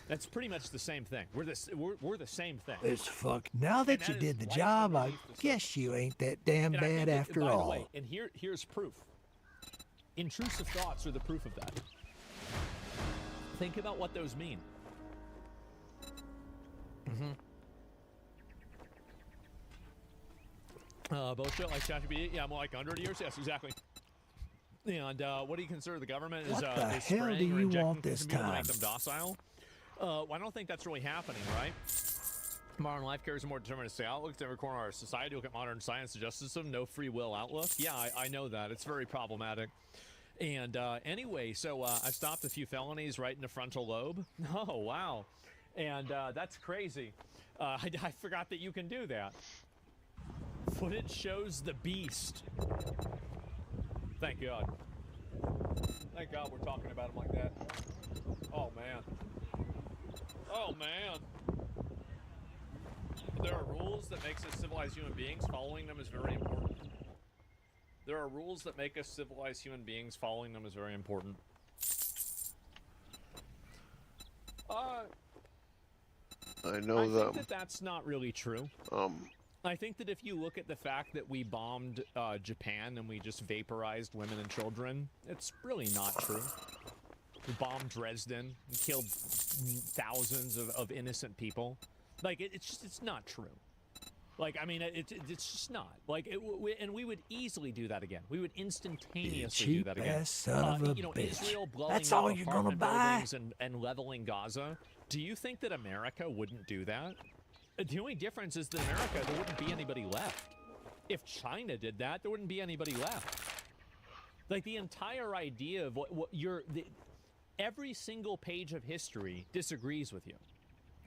That's pretty much the same thing. We're the same thing. It's fuck. Now that you did the job, I guess you ain't that damn bad after all. By the way, and here's proof. Intrusive thoughts are the proof of that. Think about what those mean. Bullshit like ChatGPT? Yeah, more like 100 years? Yes, exactly. And what do you consider the government is What the hell spraying do or you injecting want things this in people to time? make them docile? Well, I don't think that's really happening, right? Modern life carries a more deterministic outlook to every corner of our society. Look at modern science and justice system, no free will outlook. Yeah, I know that. It's very problematic. And anyway, so I stopped a few felonies right in the frontal lobe. Oh, wow. And that's crazy. I forgot that you can do that. Footage shows the beast. Thank God. Thank God we're talking about him like that. Oh, man. Oh, man. There are rules that make us civilized human beings. Following them is very important. There are rules that make us civilized human beings. Following them is very important. I know I think that that's not really true. I think that if you look at the fact that we bombed Japan and we just vaporized women and children, it's really not true. We bombed Dresden and killed thousands of innocent people. Like, it's not true. Like, I mean, it's just not. Like, and we would easily do that again. We would instantaneously do that again. Cheap-ass son of a you know, bitch. Israel blowing That's up all you're gonna apartment buy? buildings and leveling Gaza. Do you think that America wouldn't do that? The only difference is that America, there wouldn't be anybody left. If China did that, there wouldn't be anybody left. Like, the entire idea of every single page of history disagrees with you.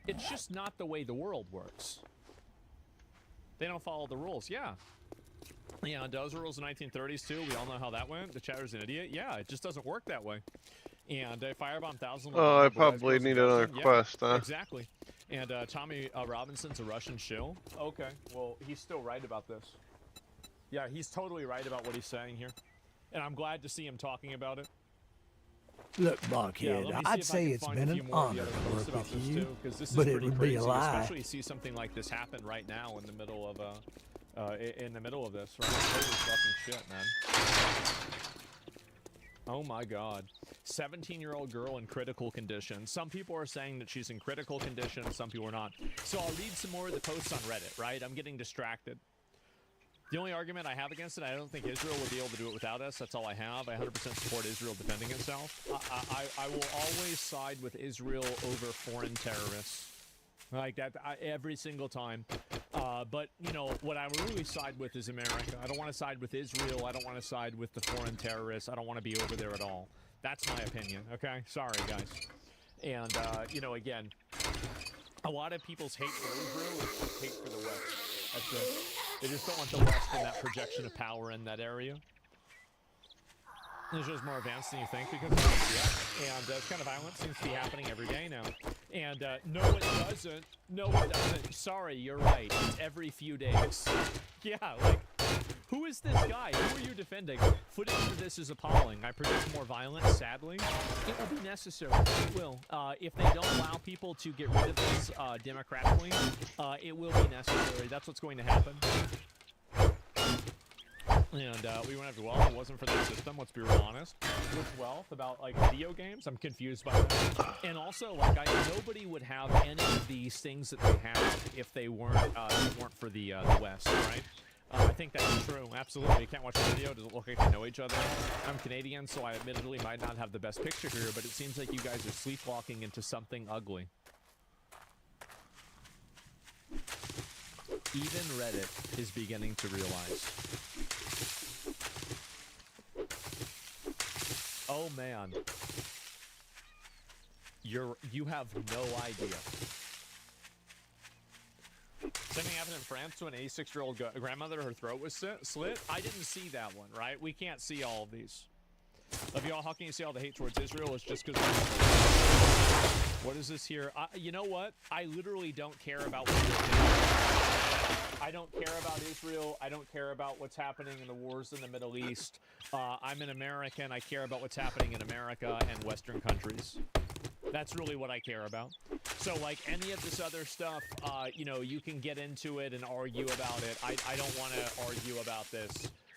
It's just not the way the world works. They don't follow the rules. Yeah. Yeah, and those rules in the 1930s too. We all know how that went. The chatter's an idiot. Yeah, it just doesn't work that way. And firebomb thousands. Oh, I probably need another quest, huh? Exactly. And Tommy Robinson's a Russian shill. Okay, well, he's still right about this. Yeah, he's totally right about what he's saying here. And I'm glad to see him talking about it. Look, Blockhead, I'd say it's been an honor to work with you, but it would be a lie. Especially see something like this happen right now in the middle of this. Right? Holy fucking shit, man. Oh my God. 17-year-old girl in critical condition. Some people are saying that she's in critical condition, some people are not. So I'll read some more of the posts on Reddit, right? I'm getting distracted. The only argument I have against it, I don't think Israel would be able to do it without us. That's all I have. I 100% support Israel defending itself. I will always side with Israel over foreign terrorists. Like that, every single time. But, you know, what I really side with is America. I don't want to side with Israel. I don't want to side with the foreign terrorists. I don't want to be over there at all. That's my opinion, okay? Sorry, guys. And, you know, again, a lot of people's hate for Israel is just hate for the West. That's it. They just don't want the West in that projection of power in that area. Israel's more advanced than you think because of it, yeah. And this kind of violence seems to be happening every day now. And no, it doesn't. No, it doesn't. Sorry, you're right. It's every few days. Yeah, like, Who is this guy? Who are you defending? Footage for this is appalling. I predict more violence, sadly. It will be necessary. It will. If they don't allow people to get rid of this democratically, it will be necessary. That's what's going to happen. And we wouldn't have to wealth if it wasn't for the system, let's be real honest. With wealth about, like, video games, I'm confused by that. And also, like, nobody would have any of these things that they have if they weren't for the West, right? I think that's true, absolutely. You can't watch a video, does it look like they know each other? I'm Canadian, so I admittedly might not have the best picture here, but it seems like you guys are sleepwalking into something ugly. Even Reddit is beginning to realize. Oh man. You have no idea. Same thing happened in France to an 86-year-old grandmother. Her throat was slit. I didn't see that one, right? We can't see all of these. Of y'all, how can you see all the hate towards Israel? It's just because. What is this here? You know what? I literally don't care about what you're doing. I don't care about Israel. I don't care about what's happening in the wars in the Middle East. I'm an American. I care about what's happening in America and Western countries. That's really what I care about. So, like, any of this other stuff, you know, you can get into it and argue about it. I don't want to argue about this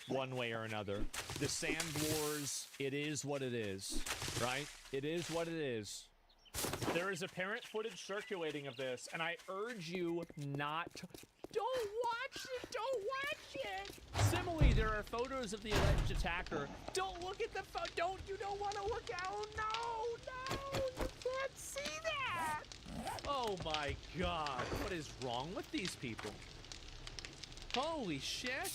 one way or another. The sand wars, it is what it is, right? It is what it is. There is apparent footage circulating of this, and I urge you not to... Don't watch it! Don't watch it! Similarly, there are photos of the alleged attacker. Don't look at the photo. You don't want to look at... Oh, no! You can't see that! Oh, my God. What is wrong with these people? Holy shit.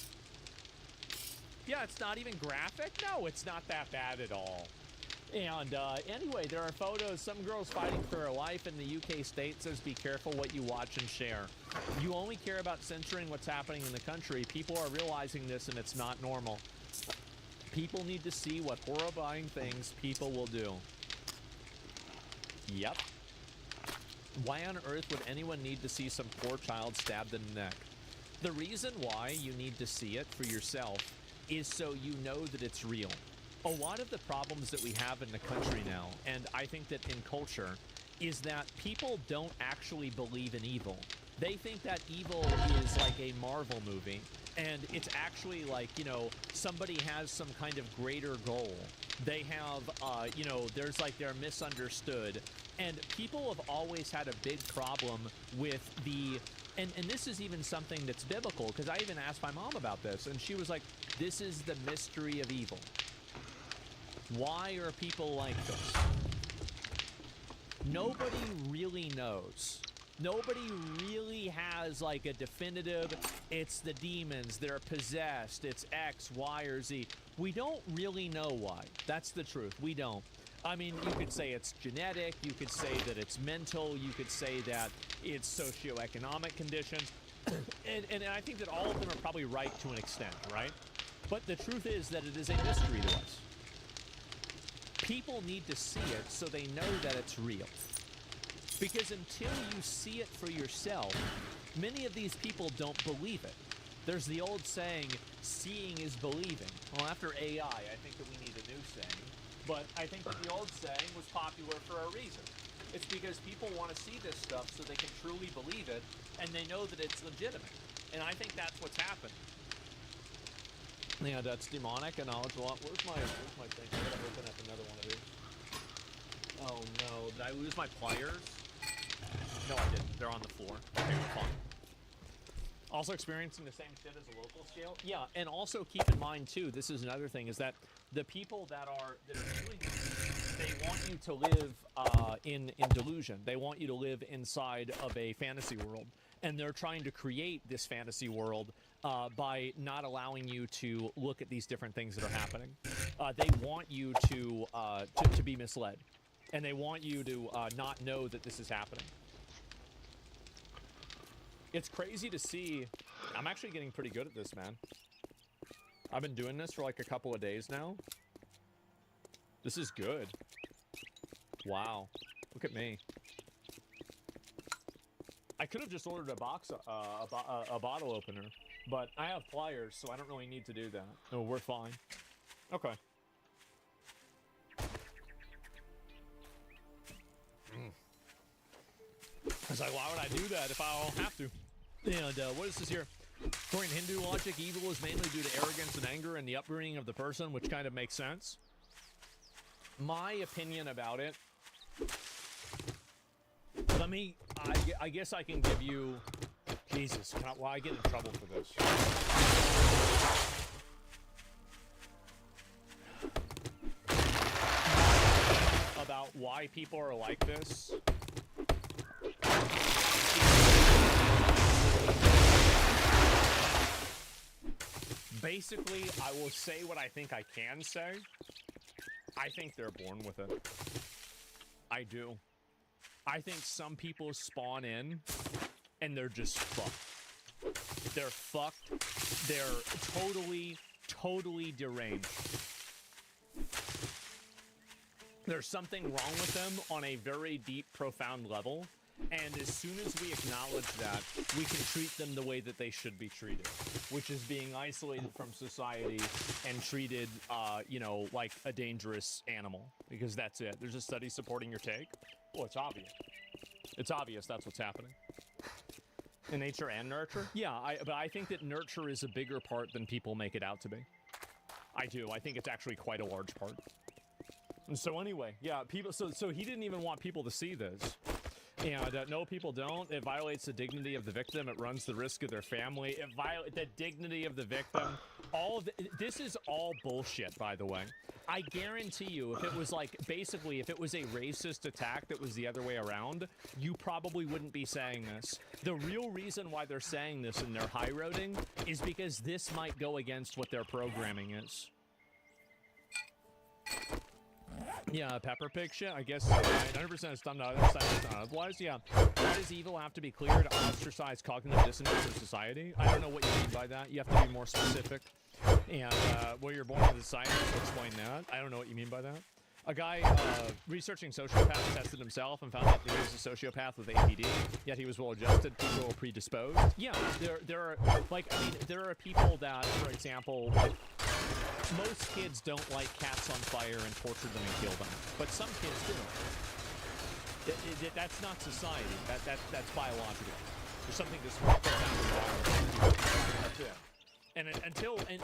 Yeah, it's not even graphic? No, it's not that bad at all. And anyway, there are photos. Some girl's fighting for her life in the UK state says be careful what you watch and share. You only care about censoring what's happening in the country. People are realizing this and it's not normal. People need to see what horrifying things people will do. Yep. Why on earth would anyone need to see some poor child stabbed in the neck? The reason why you need to see it for yourself is so you know that it's real. A lot of the problems that we have in the country now, and I think that in culture, is that people don't actually believe in evil. They think that evil is like a Marvel movie, and it's actually like, you know, somebody has some kind of greater goal. They have, you know, there's like, they're misunderstood. And people have always had a big problem with the, and this is even something that's biblical, because I even asked my mom about this, and she was like, this is the mystery of evil. Why are people like this? Nobody really knows. Nobody really has like a definitive, it's the demons, they're possessed, it's X, Y, or Z. We don't really know why. That's the truth. We don't. I mean, you could say it's genetic, you could say that it's mental, you could say that it's socioeconomic conditions, and I think that all of them are probably right to an extent, right? But the truth is that it is a mystery to us. People need to see it so they know that it's real. Because until you see it for yourself, many of these people don't believe it. There's the old saying, seeing is believing. Well, after AI, I think that we need a new saying. But I think that the old saying was popular for a reason. It's because people want to see this stuff so they can truly believe it, and they know that it's legitimate. And I think that's what's happened. Yeah, that's demonic and knowledge a lot. Where's my thing? I gotta open up another one of these. Oh no, did I lose my pliers? No, I didn't. They're on the floor. Okay, we're fine. Also experiencing the same shit as a local scale? Yeah, and also keep in mind too, this is another thing, is that the people that are doing this, they want you to live in delusion. They want you to live inside of a fantasy world. And they're trying to create this fantasy world by not allowing you to look at these different things that are happening. They want you to be misled. And they want you to not know that this is happening. It's crazy to see. I'm actually getting pretty good at this, man. I've been doing this for like a couple of days now. This is good. Wow. Look at me. I could have just ordered a bottle opener. But I have pliers, so I don't really need to do that. Oh, we're fine. Okay. I was like, why would I do that if I don't have to? And what is this here? According to Hindu logic, evil is mainly due to arrogance and anger and the upbringing of the person, which kind of makes sense. My opinion about it. I guess I can give you. Jesus, well, I get in trouble for this. About why people are like this. Basically, I will say what I think I can say. I think they're born with it. I do. I think some people spawn in and they're just fucked. They're fucked. They're totally deranged. There's something wrong with them on a very deep, profound level. And as soon as we acknowledge that, we can treat them the way that they should be treated, which is being isolated from society and treated, you know, like a dangerous animal, because that's it. There's a study supporting your take. Well, it's obvious. It's obvious that's what's happening. In nature and nurture? Yeah, but I think that nurture is a bigger part than people make it out to be. I do. I think it's actually quite a large part. And so anyway, yeah, people. So he didn't even want people to see this. And no, people don't. It violates the dignity of the victim. It runs the risk of their family. It violates the dignity of the victim. This is all bullshit, by the way. I guarantee you, if it was like, basically, if it was a racist attack that was the other way around, you probably wouldn't be saying this. The real reason why they're saying this and they're high-roading is because this might go against what their programming is. Yeah, Pepper Pig shit, I guess 100% is dumb to understand otherwise. Yeah, why does evil have to be clear to ostracize cognitive dissonance in society? I don't know what you mean by that. You have to be more specific. And well, you're born into society, so explain that. I don't know what you mean by that. A guy researching sociopaths tested himself and found out that he was a sociopath with APD, yet he was well-adjusted. People were predisposed. Yeah, there are, like, I mean, there are people that, for example, like, most kids don't light cats on fire and torture them and kill them, but some kids do. That's not society. That's biological. There's something that's profoundly violent. That's it. And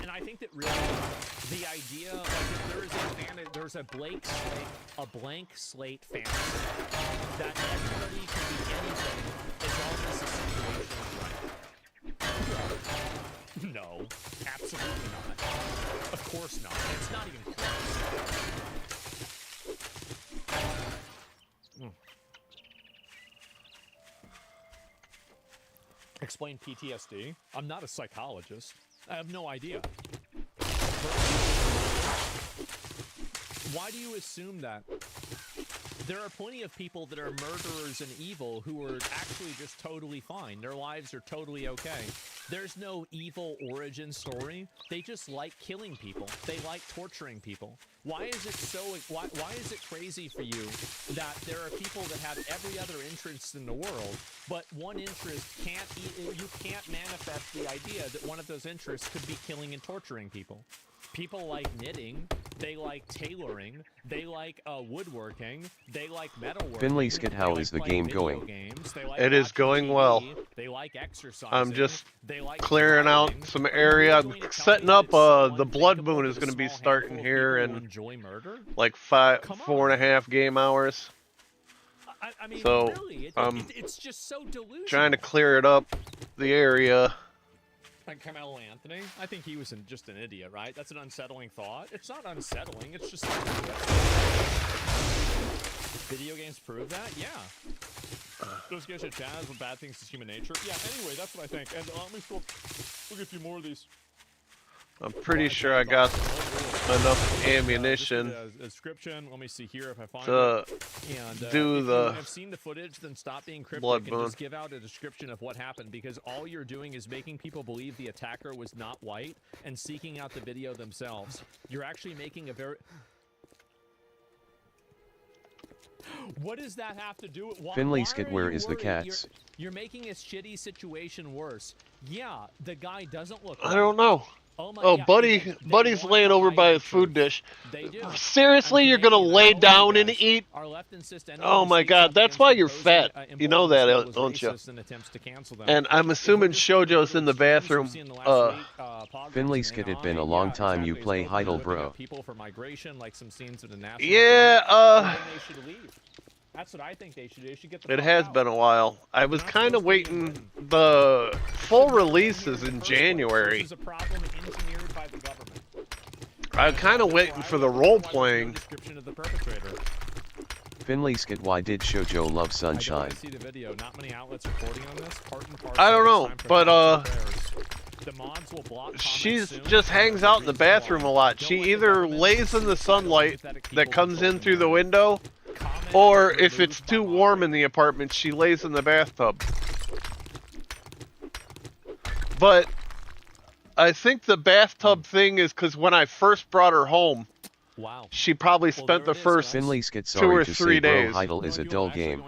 I think that really the idea, like, there's a blank slate fantasy that everybody can be anything as long as the situation is right. No, absolutely not. Of course not. It's not even close. Explain PTSD? I'm not a psychologist. I have no idea. Why do you assume that? There are plenty of people that are murderers and evil who are actually just totally fine. Their lives are totally okay. There's no evil origin story. They just like killing people. They like torturing people. Why is it so? Why is it crazy for you that there are people that have every other interest in the world, but one interest you can't manifest the idea that one of those interests could be killing and torturing people? People like knitting, they like tailoring, they like woodworking, they like metalworking. Finley Skid, how is the game going? Games, they like it is going TV, well. They like exercising. I'm just like clearing out some area. I'm setting up the Blood Moon is going to be starting here in like 4.5 game hours. I mean, so really, it's just so delusional. Trying to clear it up, the area. Like Carmelo Anthony, I think he was just an idiot, right? That's an unsettling thought. It's not unsettling, it's just... Video games prove that? Yeah. Those guys at Chaz with bad things is human nature. Yeah, anyway, that's what I think. And let me still... We'll get a few more of these. I'm pretty sure I got enough ammunition description. Let me see here if I find to it. do if the you have seen the footage, then stop being cryptic Blood and Moon. just give out a description of what happened, because all you're doing is making people believe the attacker was not white and seeking out the video themselves. You're actually making a very... What does that have to do with... Finley Skid, where is the cats? You're making a shitty situation worse. Yeah, the guy doesn't look. I don't know. Oh, yeah, Buddy's laying over by his food dish. They do. Seriously, you're gonna lay down and eat? Oh my God, that's why you're fat. You know that, don't you? And I'm assuming Shoujo's in the bathroom. Finley Skid, it been a long time you play Heidel, bro. Yeah, That's what I think they should do. They should get the it has been a while. I was kind of waiting. The full release is in January. I'm kind of waiting for the role-playing. Finley Skid, why did Shoujo love Sunshine? I don't know, but she just hangs out in the bathroom a lot. She either lays in the sunlight that comes in through the window, or if it's too warm in the apartment, she lays in the bathtub. But I think the bathtub thing is because when I first brought her home, she probably spent the first 2 or 3 days. Heidel is a dull game.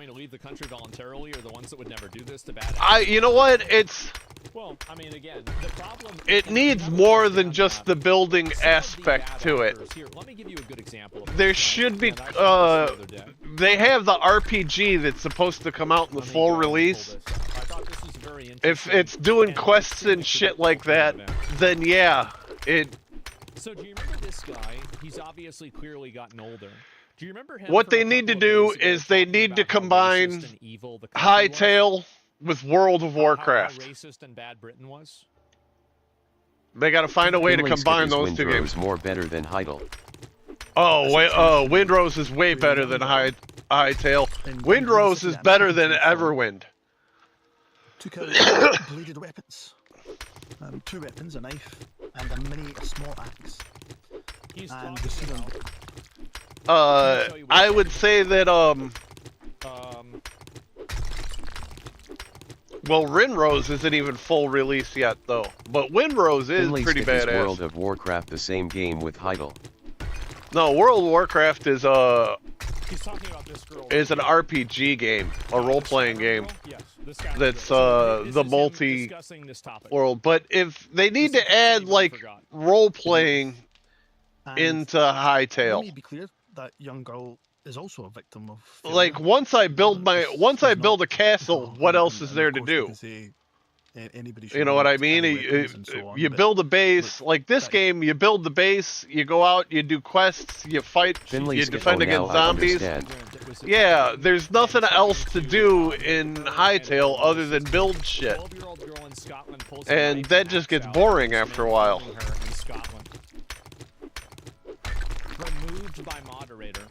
You know what? Well, I mean, again, the problem. It needs more than just the building aspect to it. Here, let me give you a good example. There should be. They have the RPG that's supposed to come out in the full release. If it's doing quests and shit like that, then yeah, it. So do you remember this guy? He's obviously clearly gotten older. Do you remember him? What they need to do is they need to combine Hightail with World of Warcraft. How racist and bad Britain was? They got to find a way to combine those two games. More better than Heidel. Oh, Windrose is way better than Hightail. Windrose is better than Everwind. Took out bladed weapons. 2 weapons, a knife, and a small axe. And the serum. I would say that well, Rinrose isn't even full release yet, though. But Windrose is pretty badass. Is World of Warcraft the same game with Heidel? No, World of Warcraft is He's talking about this girl. Is an RPG game, a role-playing game. Yes, that's the multi-world. But if they need to add like role-playing into Hightail. Let me be clear, that young girl is also a victim of failure. Like once I build a castle, what else is there to do? You know what I mean? You build a base, like this game, you build the base, you go out, you do quests, you fight, you defend against zombies. Yeah, there's nothing else to do in Hightail other than build shit. And that just gets boring after a while. Removed by moderator.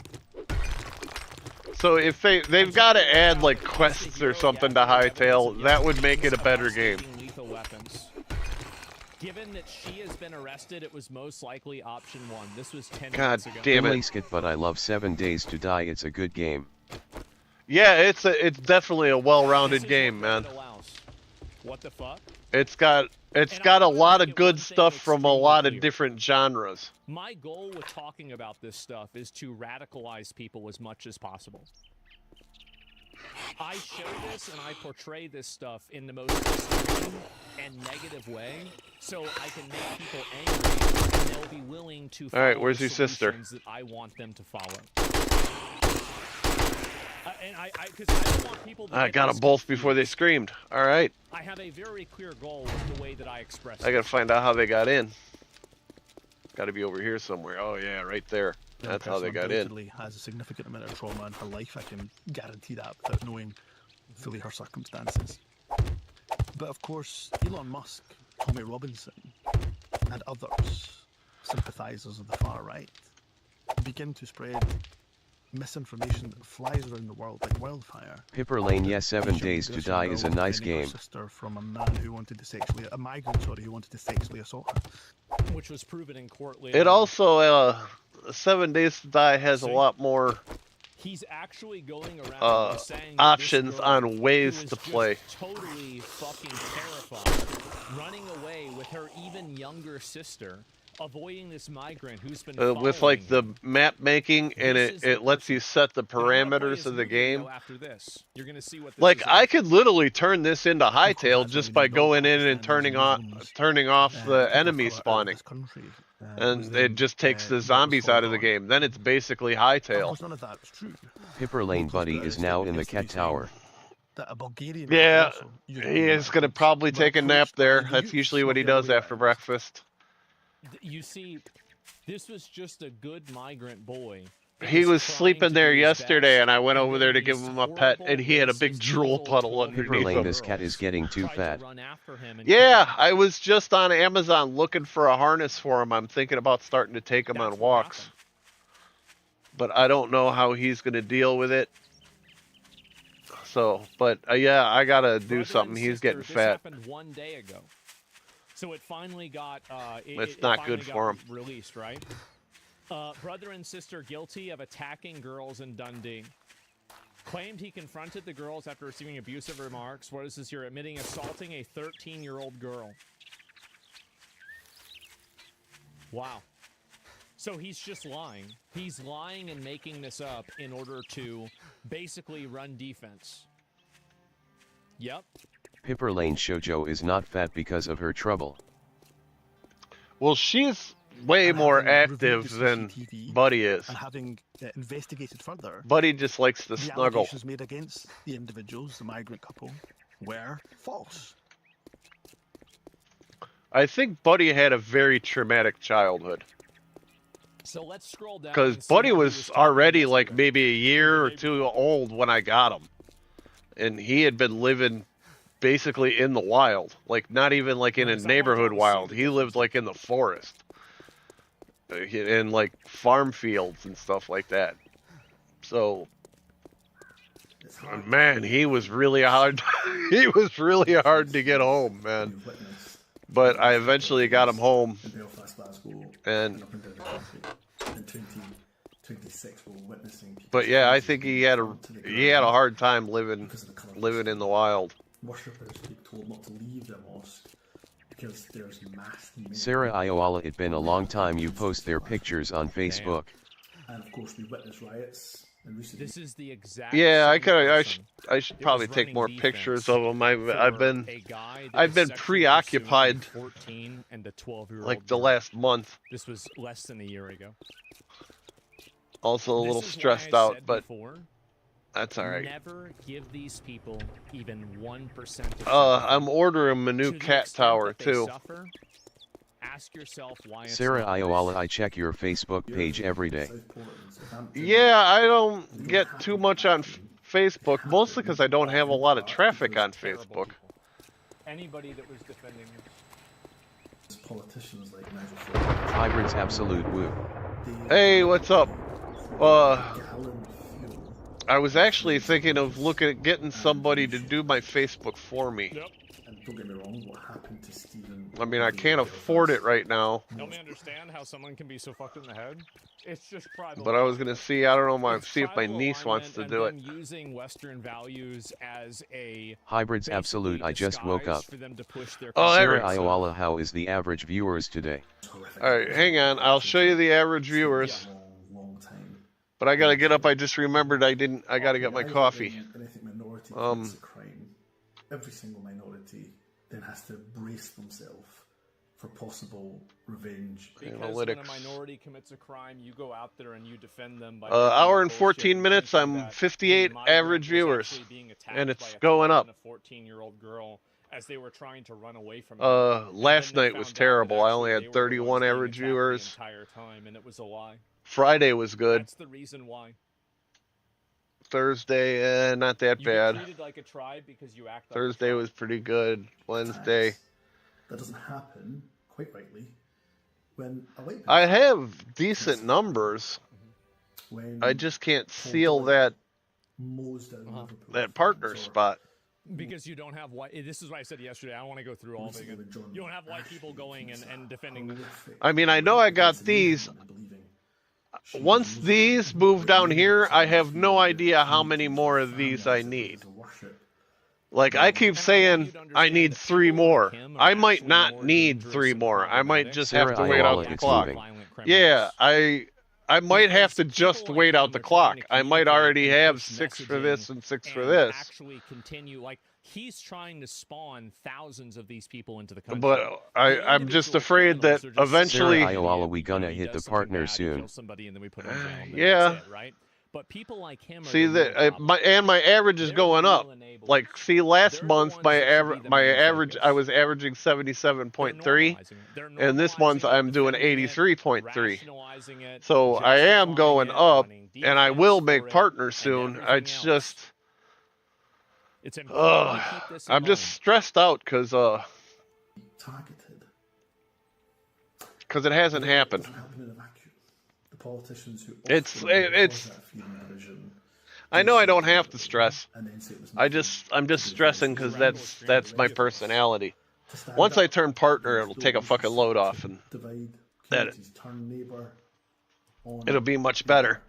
So if they've got to add like quests or something to Hightail, that would make it a better game. Lethal weapons. Given that she has been arrested, it was most likely option 1. This was 10 God minutes ago. damn it! But I love 7 Days to Die. It's a good game. Yeah, it's definitely a well-rounded game, man. What the fuck? It's got a lot of good stuff from a lot of different genres. My goal with talking about this stuff is to radicalize people as much as possible. I show this and I portray this stuff in the most extreme and negative way, so I can make people angry and they'll be willing to follow. All right, where's your sister? That I want them to follow. Because I don't want people to I got them both before they screamed. All right. I have a very clear goal with the way that I express it. I gotta find out how they got in. Got to be over here somewhere. Oh yeah, right there. That's how they got in. Has a significant amount of trauma in her life. I can guarantee that without knowing fully her circumstances. But of course, Elon Musk, Tommy Robinson, and others, sympathizers of the far right, begin to spread misinformation that flies around the world like wildfire. Pipper Lane, yes, 7 Days to Die is a nice game. Sister from a man who wanted to a migrant, sorry, who wanted to sexually assault her, which was proven in court later. It also 7 Days to Die has a lot more. He's actually going around saying options on ways to play. Totally fucking terrified, running away with her even younger sister. avoiding this migrant who's been with like the map making, and it lets you set the parameters of the game. After this, you're gonna see what this Like is I could literally turn this into hightail just by going in and turning off the enemy spawning, and it just takes the zombies out of the game. Then it's basically hightail. Pipper Lane Buddy is now in the cat tower. Yeah, he is gonna probably take a nap there. That's usually what he does after breakfast. You see, this was just a good migrant boy. He was sleeping there yesterday, and I went over there to give him a pet, and he had a big drool puddle underneath Pipper Lane, him. this cat is getting too fat. Yeah, I was just on Amazon looking for a harness for him. I'm thinking about starting to take him on walks. But I don't know how he's going to deal with it. So, but yeah, I got to do something. He's getting fat. This happened 1 day ago. So it finally got It's not good for him. Released, right? Brother and sister guilty of attacking girls in Dundee. Claimed he confronted the girls after receiving abusive remarks. What is this here? Admitting assaulting a 13-year-old girl. Wow. So he's just lying. He's lying and making this up in order to basically run defense. Yep. Pipper Lane Shoujo is not fat because of her trouble. Well, she's way more active than Buddy is. And having investigated further, Buddy just likes to the snuggle. allegations made against the individuals, the migrant couple, were false. I think Buddy had a very traumatic childhood. So let's scroll down. Because Buddy was already like maybe a year or two old when I got him. And he had been living basically in the wild. Like not even like in a neighborhood wild. He lived like in the forest. In like farm fields and stuff like that. So, man, he was really hard. He was really hard to get home, man. But I eventually got him home. And but yeah, I think he had a hard time living in the wild. Worshippers keep told not to leave their mosque because there's mass. Sarah Ioala, it been a long time you post their pictures on Facebook. And of course we witness riots in recent. This is the exact. Yeah, I should probably take more pictures of him. I've been preoccupied like the last month. This was less than a year ago. Also a little stressed out, but that's all right. Never give these people even 1% of I'm ordering him a new cat tower too. Ask yourself why. Sarah Ioala, I check your Facebook page every day. Yeah, I don't get too much on Facebook, mostly because I don't have a lot of traffic on Facebook. Anybody that was defending you. Politicians like Hybrids absolute woo. Hey, what's up? I was actually thinking of getting somebody to do my Facebook for me. Yep. And don't get me wrong, what happened to Stephen? I mean, I can't afford it right now. Help me understand how someone can be so fucked in the head. It's just private. But I was gonna see. I don't know. See if my niece wants to do it. Using Western values as a Hybrids absolute. I just woke up. Oh, Sarah Ioala, how is the average viewers today? All right, hang on. I'll show you the average viewers. But I gotta get up. I just remembered I gotta get my coffee. Every single minority then has to brace themselves for possible revenge. Because Analytics. when a minority commits a crime, you go out there and you defend them by hour and 14 minutes. I'm 58 average viewers, and it's going up. A 14-year-old girl as they were trying to run away from last night was terrible. I only had 31 average viewers. The entire time, and it was a lie. Friday was good. That's the reason why. Thursday, not that bad. Treated like a tribe because you act like Thursday was pretty good. Wednesday. That doesn't happen, quite rightly, when a white I have decent numbers. I just can't seal that partner spot. Because you don't have white. This is what I said yesterday. I don't want to go through all of it. You don't have white people going and defending them. I mean, I know I got these. Once these move down here, I have no idea how many more of these I need. Like, I keep saying I need 3 more. I might not need 3 more. I might just have to wait out the clock. Yeah, I might have to just wait out the clock. I might already have 6 for this and 6 for this. Actually continue, like, he's trying to spawn thousands of these people into the country. But I'm just afraid that eventually... Sarah Ioala, we gonna hit the partner soon. Yeah. But people like him see that my average is going up. Like, see, last month my average I was averaging 77.3, and this month I'm doing 83.3. So I am going up, and I will make partners soon. It's just, I'm just stressed out because it hasn't happened. Politicians who it's I know I don't have to stress. I'm just stressing because that's my personality. Once I turn partner, it'll take a fucking load off, and it'll be much better.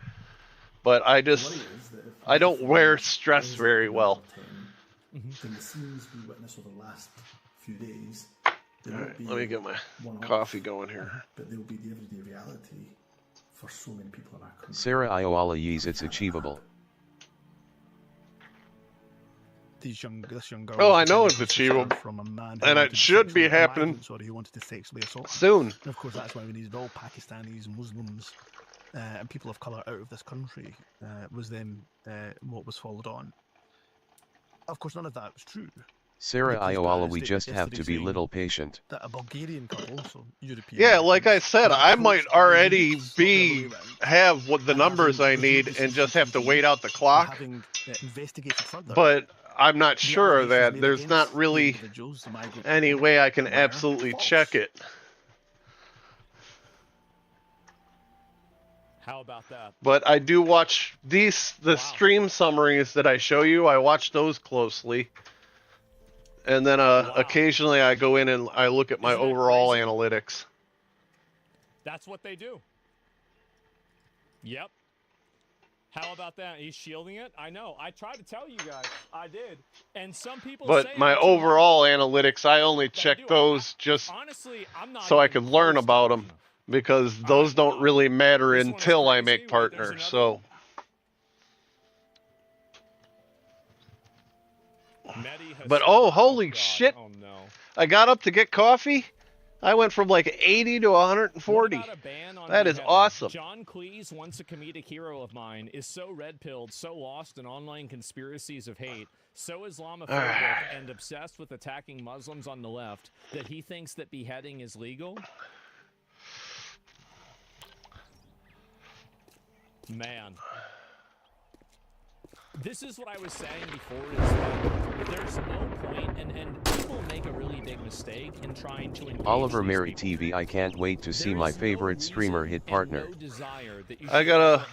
But I don't wear stress very well. The scenes we witnessed over the last few days. All right, let me get my coffee going here. But they will be the everyday reality for so many people in our country. Sarah Ioala Yees, it's achievable. This young girl. Oh, I know it's achievable, and it should be happening who wanted to sexually assault soon. And of course, that's why we needed all Pakistanis, Muslims, and people of colour out of this country. Was then what was followed on. Of course, none of that was true. Sarah Ioala, we just have to be little patient. That a Bulgarian couple, so European. Yeah, like I said, I might already have what the numbers I need and just have to wait out the clock. But I'm not sure of that. There's not really any way I can absolutely check it. How about that? But I do watch the stream summaries that I show you. I watch those closely. And then occasionally I go in and I look at my overall analytics. That's what they do. Yep. How about that? He's shielding it? I know. I tried to tell you guys. I did. And some people say... But my overall analytics, I only check those just so I can learn about them. Because those don't really matter until I make partners, so... But oh, holy shit! Oh, no. I got up to get coffee. I went from like 80 to 140. That is awesome. John Cleese, once a comedic hero of mine, is so red-pilled, so lost in online conspiracies of hate, so Islamophobic and obsessed with attacking Muslims on the left that he thinks that beheading is legal. Man. This is what I was saying before, is that there's no point, and people make a really big mistake in trying to engage Oliver Mary TV, I can't wait to see my favorite streamer hit partner. I gotta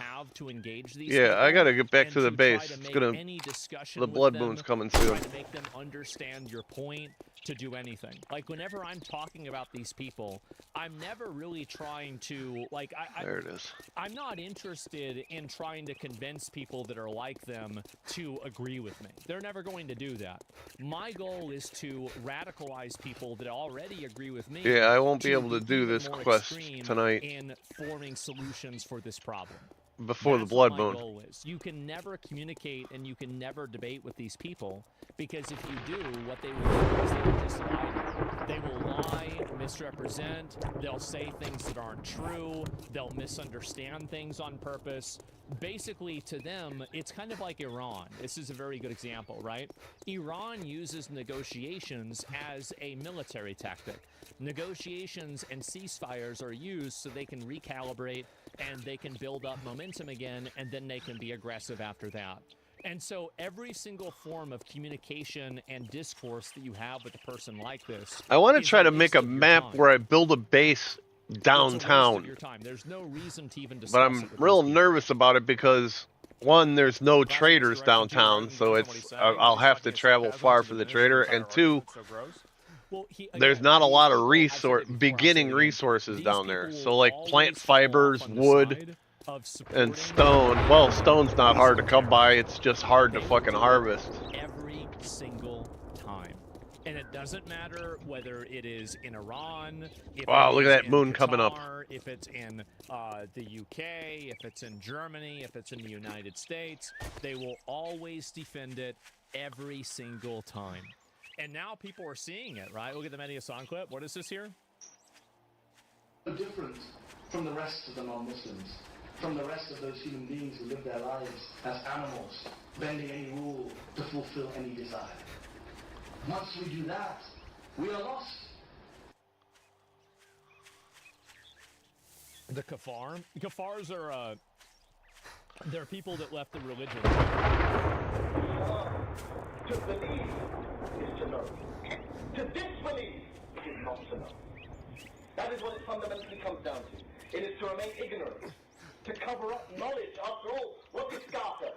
get back to the base. It's gonna, the blood moon's coming soon. To make them understand your point, to do anything. Like, whenever I'm talking about these people, I'm never really trying to, like, there it is. I'm not interested in trying to convince people that are like them to agree with me. They're never going to do that. My goal is to radicalize people that already agree with me. Yeah, I won't be able to do this quest tonight. In forming solutions for this problem. Before the blood moon. Goal is. You can never communicate and you can never debate with these people, because if you do, what they will do is they will just lie. They will lie, misrepresent, they'll say things that aren't true, they'll misunderstand things on purpose. Basically, to them, it's kind of like Iran. This is a very good example, right? Iran uses negotiations as a military tactic. Negotiations and ceasefires are used so they can recalibrate and they can build up momentum again, and then they can be aggressive after that. And so every single form of communication and discourse that you have with a person like this... I want to try to make a map where I build a base downtown. There's no reason to even discuss but I'm real nervous about it because, one, there's no traders downtown, so I'll have to travel far for the trader, and two, there's not a lot of beginning resources down there. So like plant fibers, wood, and stone. Well, stone's not hard to come by, it's just hard to fucking harvest. single time. And it doesn't matter whether it is in Iran, if Wow, it look is at that in moon coming up. Qatar, if it's in the UK, if it's in Germany, if it's in the United States, they will always defend it every single time. And now people are seeing it, right? Look at the Media song clip. What is this here? Different from the rest of the non-Muslims, from the rest of those human beings who live their lives as animals, bending any rule to fulfill any desire. Once we do that, we are lost. The Kafars are, they're people that left the religion. To believe is to know. To disbelieve is not to know. That is what it fundamentally comes down to. It is to remain ignorant, to cover up knowledge. After all, what is Scarter?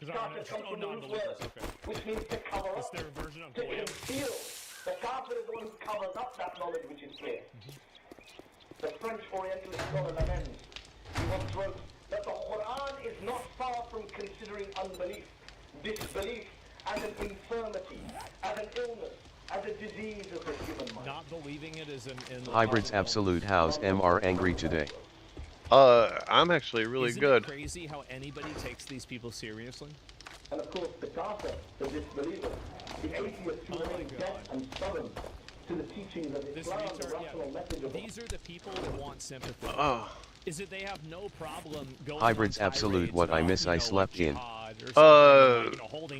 Scarter comes from the root word, which means to cover up, It's their version of to Goyim. conceal. The Kafir is the one who covers up that knowledge which is clear. The French Orientalist scholar Lamens, he once wrote that the Quran is not far from considering unbelief, disbelief, as an infirmity, as an illness, as a disease of the human mind. Not believing it is in the Hybrids Absolute. How's MR angry today? I'm actually really Isn't good. it crazy how anybody takes these people seriously? And of course, the Kafir, the disbeliever, the atheist who remain deaf and stubborn to the teachings of Islam, the rational message of These are the people that want sympathy. Is it they have no problem going Hybrids on Absolute. tirades What I about, miss I slept in.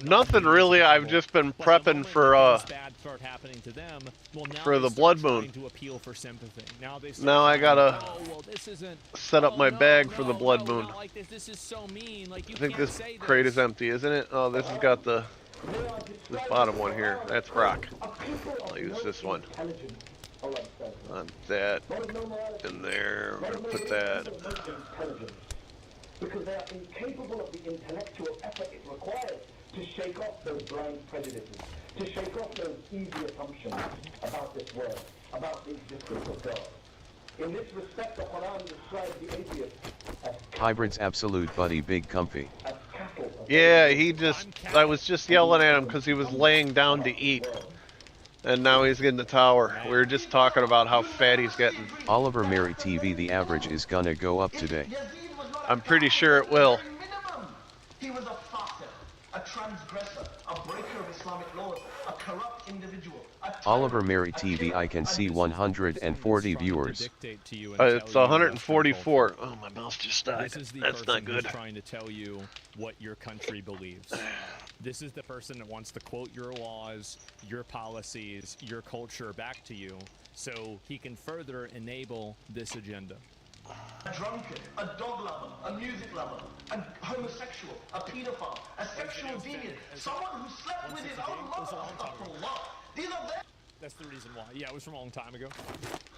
Nothing really. I've just been prepping for bad start happening to them. Well, now for they the start blood moon. trying to appeal for sympathy. Now they start Now I saying, gotta "Oh, well, this isn't, set up my bag for the blood moon. not like this. This is so mean. Like you I think can't this say crate this." is empty, isn't it? Oh, this has got this bottom one here. That's rock. I'll use this one. On that, in there. We're gonna put that. because they are incapable of the intellectual effort it requires to shake off those blind prejudices, to shake off those easy assumptions about this world, about the existence of God. In this respect, the Quran describes the atheist as Hybrids Absolute. Buddy Big Comfy. Yeah, I was just yelling at him because he was laying down to eat. And now he's in the tower. We were just talking about how fat he's getting. Oliver Mary TV. The average is gonna go up today. I'm pretty sure it will. he was a fasik, a transgressor, a breaker of Islamic laws, a corrupt individual. Oliver Mary TV. I can see 140 viewers. It's 144. Oh, my mouse just died. This is the That's not person who's good. trying to tell you what your country believes. This is the person that wants to quote your laws, your policies, your culture back to you, so he can further enable this agenda. A drunkard, a dog lover, a music lover, a homosexual, a pedophile, a sexual deviant, someone who slept with his own mother. These are their... That's the reason why. Yeah, it was from a long time ago.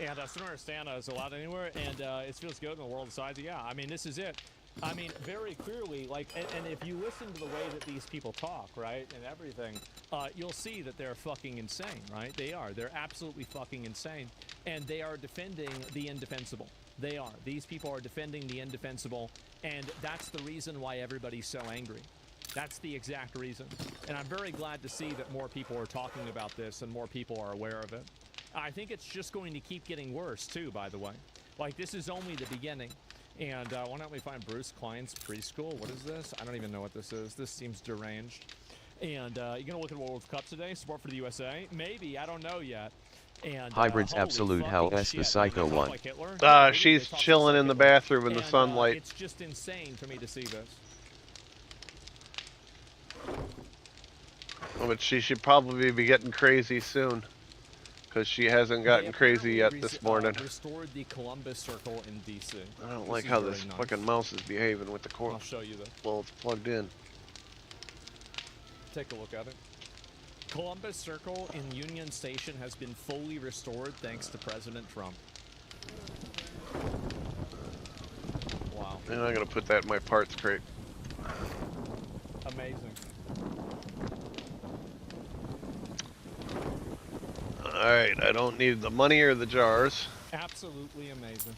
And Sonora Stana is allowed anywhere, and it feels good in the world size. Yeah, I mean, this is it. I mean, very clearly, like, and if you listen to the way that these people talk, right, and everything, you'll see that they're fucking insane, right? They are. They're absolutely fucking insane. And they are defending the indefensible. They are. These people are defending the indefensible, and that's the reason why everybody's so angry. That's the exact reason. And I'm very glad to see that more people are talking about this and more people are aware of it. I think it's just going to keep getting worse, too, by the way. Like, this is only the beginning. And why don't we find Bruce Klein's preschool? What is this? I don't even know what this is. This seems deranged. And you're going to look at World Cup today? Support for the USA? Maybe. I don't know yet. And Hybrids Absolute. How S the Psycho one? She's chilling in the bathroom in the sunlight. It's just insane for me to see this. Oh, but she should probably be getting crazy soon. Because she hasn't gotten crazy yet this morning. Restored the Columbus Circle in DC. I don't like how this fucking mouse is behaving with the cord. I'll show you this. Well, it's plugged in. Take a look at it. Columbus Circle in Union Station has been fully restored thanks to President Trump. Wow. And I'm going to put that in my parts crate. Amazing. Alright, I don't need the money or the jars. Absolutely amazing.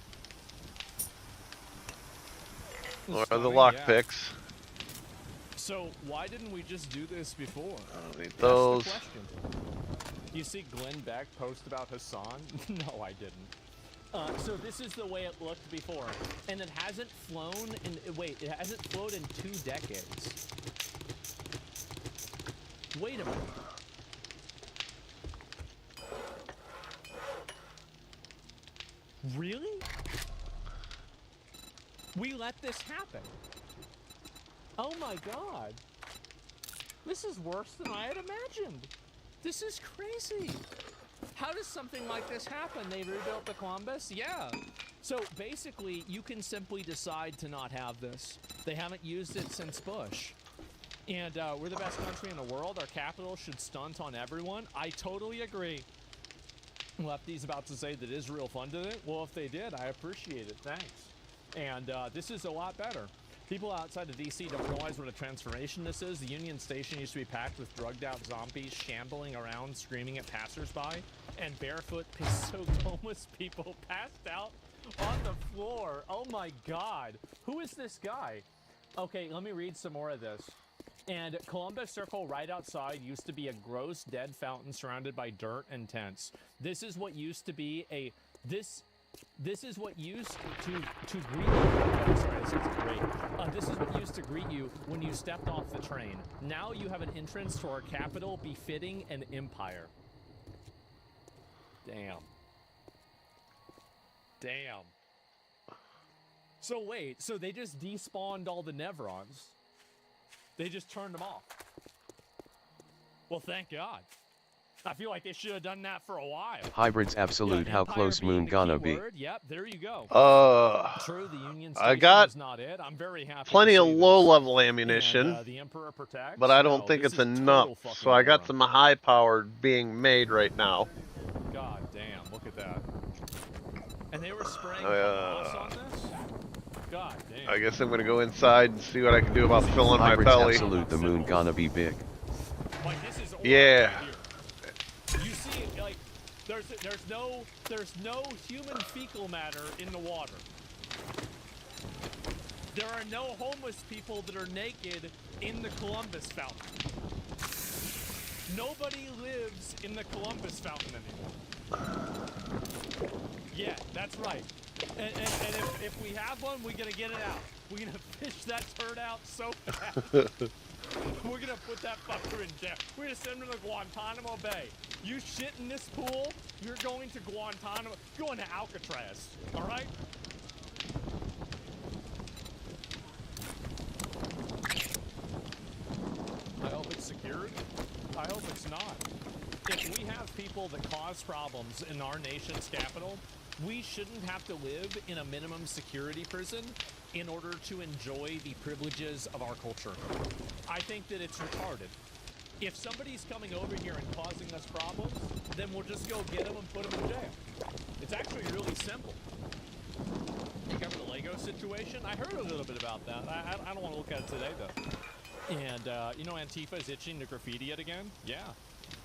Or the lockpicks. So why didn't we just do this before? I don't need That's those. the question. You see Glenn Beck post about Hassan? No, I didn't. So this is the way it looked before, and it hasn't flown in. Wait, it hasn't flown in 2 decades. Wait a minute. Really? We let this happen. Oh my god. This is worse than I had imagined. This is crazy. How does something like this happen? They rebuilt the Columbus? Yeah. So basically, you can simply decide to not have this. They haven't used it since Bush. And we're the best country in the world. Our capital should stunt on everyone. I totally agree. Lefty's about to say that Israel funded it. Well, if they did, I appreciate it. Thanks. And this is a lot better. People outside of DC don't realize what a transformation this is. The Union Station used to be packed with drugged-out zombies shambling around, screaming at passersby, and barefoot, soaked homeless people passed out on the floor. Oh my god. Who is this guy? Okay, let me read some more of this. And Columbus Circle right outside used to be a gross dead fountain surrounded by dirt and tents. This is what used to be a... This is what used to greet you. Oh, sorry, this is great. This is what used to greet you when you stepped off the train. Now you have an entrance to our capital befitting an empire. Damn. Damn. So wait, so they just despawned all the Nevrons. They just turned them off. Well, thank God. I feel like they should have done that for a while. Hybrids absolute. How close moon gonna be? Yep, there you go. True, the Union I got is not it. I'm very happy plenty to of see low-level ammunition, and, the Emperor protects. but I don't No, think this it's is total enough. fucking So I got war. some high-powered being made right now. God damn, look at that. And they were spraying Hamas on this? God damn. I guess I'm gonna go inside and see what I can do about filling my Hybrids belly. absolute. The moon gonna be big. Like, this is Yeah. You see, like, there's no human fecal matter in the water. There are no homeless people that are naked in the Columbus fountain. Nobody lives in the Columbus fountain anymore. Yeah, that's right. And if we have one, we're gonna get it out. We're gonna fish that turd out so fast. We're gonna put that fucker in jail. We're gonna send him to Guantanamo Bay. You shit in this pool, you're going to Guantanamo, you're going to Alcatraz, all right? I hope it's secured. I hope it's not. If we have people that cause problems in our nation's capital, we shouldn't have to live in a minimum security prison in order to enjoy the privileges of our culture. I think that it's retarded. If somebody's coming over here and causing us problems, then we'll just go get them and put them in jail. It's actually really simple. You cover the Lego situation? I heard a little bit about that. I don't want to look at it today, though. And, you know, Antifa is itching to graffiti it again? Yeah.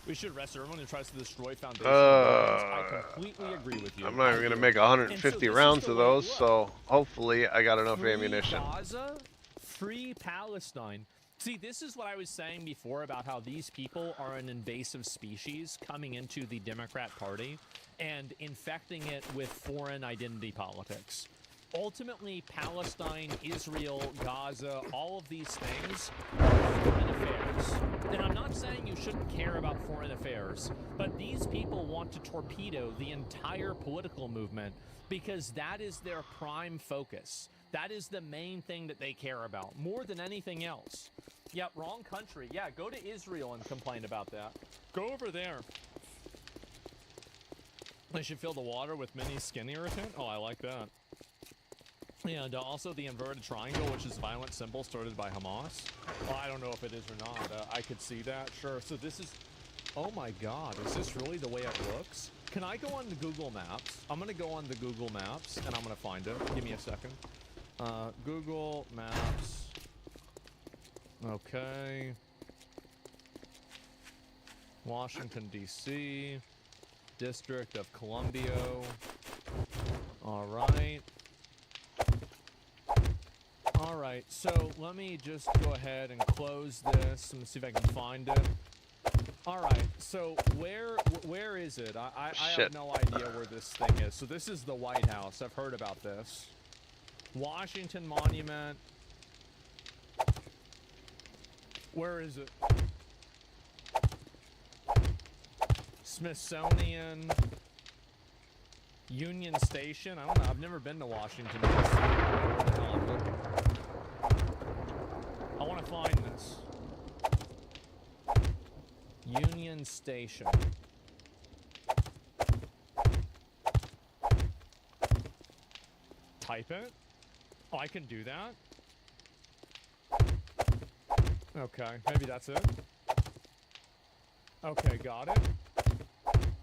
We should arrest everyone who tries to destroy foundations. I completely agree with you. I'm not even gonna make 150 rounds of those, so hopefully I got enough ammunition. Gaza, free Palestine. See, this is what I was saying before about how these people are an invasive species coming into the Democrat Party and infecting it with foreign identity politics. Ultimately, Palestine, Israel, Gaza, all of these things are foreign affairs. And I'm not saying you shouldn't care about foreign affairs, but these people want to torpedo the entire political movement because that is their prime focus. That is the main thing that they care about, more than anything else. Yeah, wrong country. Yeah, go to Israel and complain about that. Go over there. They should fill the water with mini skin irritant. Oh, I like that. And also the inverted triangle, which is a violent symbol started by Hamas. Well, I don't know if it is or not. I could see that, sure. So this is... Oh my god, is this really the way it looks? Can I go on the Google Maps? I'm going to go on the Google Maps, and I'm going to find it. Give me a second. Google Maps. Okay. Washington, D.C. District of Columbia. All right. All right, so let me just go ahead and close this and see if I can find it. All right, so where is it? I have no idea where this thing is. So this is the White House. I've heard about this. Washington Monument. Where is it? Smithsonian. Union Station. I don't know. I've never been to Washington, D.C. Where the hell I'm looking. I want to find this. Union Station. Type it? Oh, I can do that? Okay, maybe that's it. Okay, got it.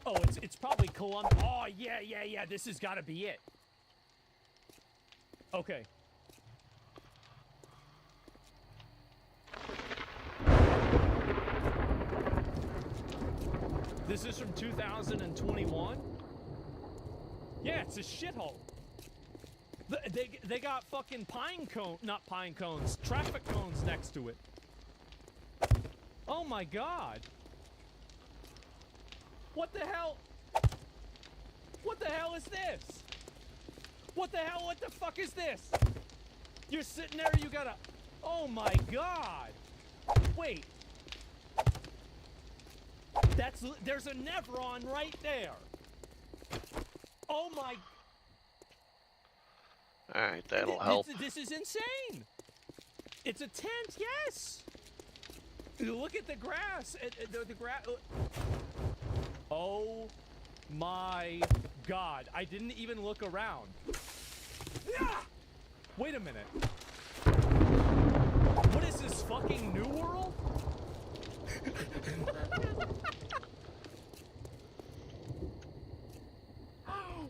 Oh, it's probably Columbia. Oh, yeah. This has got to be it. Okay. This is from 2021? Yeah, it's a shithole. They got fucking not pine cones, traffic cones next to it. Oh my god. What the hell? What the hell is this? What the hell? What the fuck is this? You're sitting there, you gotta... Oh my god. Wait. There's a Nevron right there. Oh my... Alright, that'll help. This is insane. It's a tent, yes. Look at the grass. The grass... Oh my god. I didn't even look around. Ah! Wait a minute. What is this, fucking New World?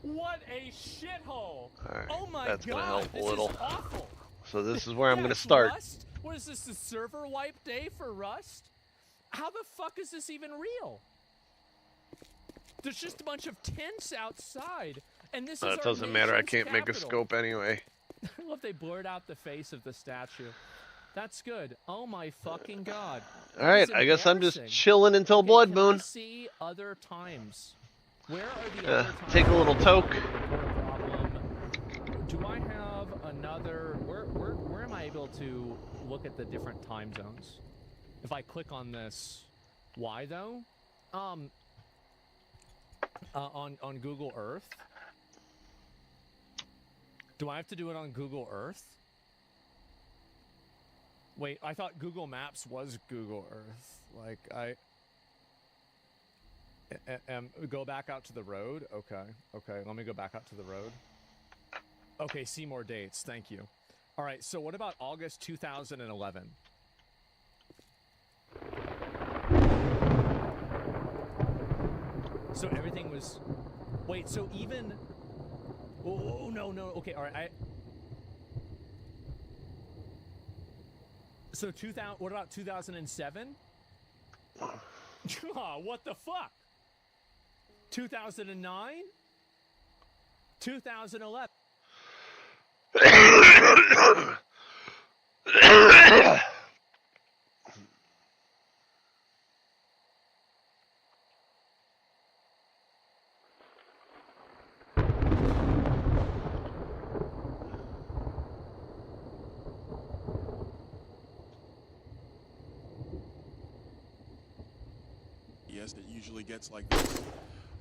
What a shithole. Alright, oh my that's god, gonna help a this little. Is awful. So this is where I'm gonna It's start. Rust? What is this, the server wipe day for Rust? How the fuck is this even real? There's just a bunch of tents outside, and this is It doesn't matter, I can't make a capital. scope anyway. I love they blurred out the face of the statue. That's good. Oh my fucking god. Alright, I guess I'm just chilling until Blood Can I Moon. see other times? Where are the other times? Take a little toke. Do I have another... Where am I able to look at the different time zones? If I click on this... Why, though? On Google Earth? Do I have to do it on Google Earth? Wait, I thought Google Maps was Google Earth. Like, go back out to the road? Okay, let me go back out to the road. Okay, see more dates, thank you. Alright, so what about August 2011? So everything was... Wait, so even... Oh, no, okay, alright, So 2000... What about 2007? Oh, what the fuck? 2009? 2011. Yes, it usually gets like this.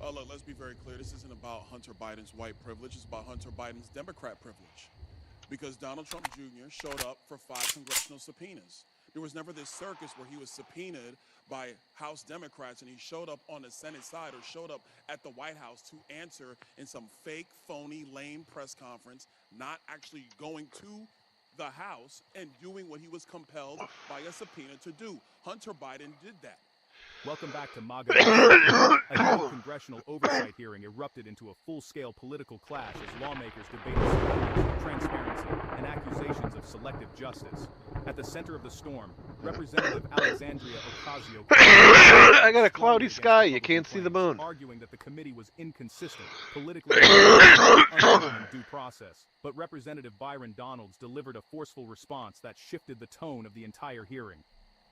Look, let's be very clear. This isn't about Hunter Biden's white privilege. It's about Hunter Biden's Democrat privilege. Because Donald Trump Jr. showed up for 5 congressional subpoenas. There was never this circus where he was subpoenaed by House Democrats and he showed up on the Senate side or showed up at the White House to answer in some fake, phony, lame press conference, not actually going to the House and doing what he was compelled by a subpoena to do. Hunter Biden did that. Welcome back to MAGA. A heated congressional oversight hearing erupted into a full-scale political clash as lawmakers debated surveillance, transparency, and accusations of selective justice. At the center of the storm, Representative Alexandria Ocasio I got a cloudy sky. You can't see the moon. Arguing that the committee was inconsistent, politically undermining due process. But Representative Byron Donalds delivered a forceful response that shifted the tone of the entire hearing.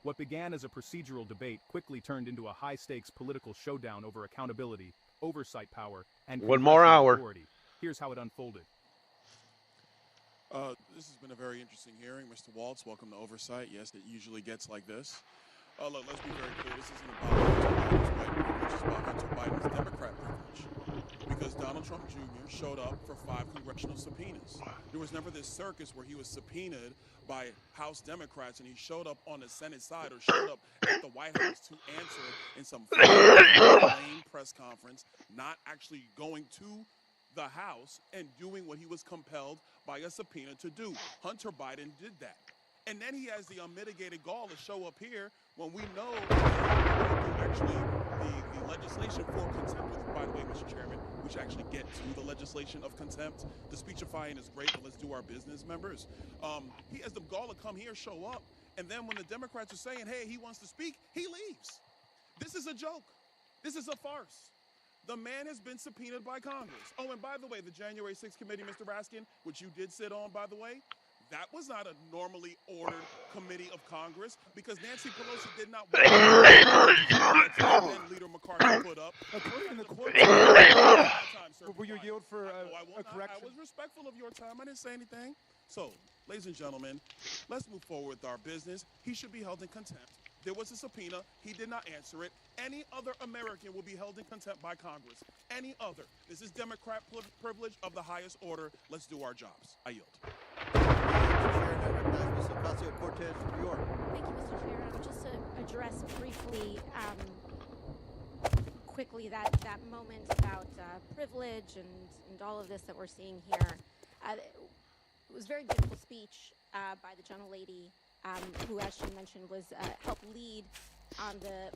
What began as a procedural debate quickly turned into a high-stakes political showdown over accountability, oversight power, and one more hour. Authority. Here's how it unfolded. This has been a very interesting hearing. Mr. Waltz, welcome to Oversight. Yes, it usually gets like this. Look, let's be very clear. This isn't about Hunter Biden's white privilege. It's about Hunter Biden's Democrat privilege. Because Donald Trump Jr. showed up for 5 congressional subpoenas. There was never this circus where he was subpoenaed by House Democrats and he showed up on the Senate side or showed up at the White House to answer in some lame press conference, not actually going to the House and doing what he was compelled by a subpoena to do. Hunter Biden did that. And then he has the unmitigated gall to show up here when we know actually the legislation for contempt. By the way, Mr. Chairman, we should actually get to the legislation of contempt. The speechifying is great, but let's do our business, members. He has the gall to come here, show up, and then when the Democrats are saying, hey, he wants to speak, he leaves. This is a joke. This is a farce. The man has been subpoenaed by Congress. Oh, and by the way, the January 6th committee, Mr. Raskin, which you did sit on, by the way, that was not a normally ordered committee of Congress because Nancy Pelosi did not want that Leader McCarthy put up. Will you yield for a correction? I was respectful of your time. I didn't say anything. So, ladies and gentlemen, let's move forward with our business. He should be held in contempt. There was a subpoena. He did not answer it. Any other American will be held in contempt by Congress. Any other. This is Democrat privilege of the highest order. Let's do our jobs. I yield. Thank you, Mr. Chair. I would just address briefly, quickly, that moment about privilege and all of this that we're seeing here. It was a very beautiful speech by the gentlelady, who, as she mentioned, was helped lead on the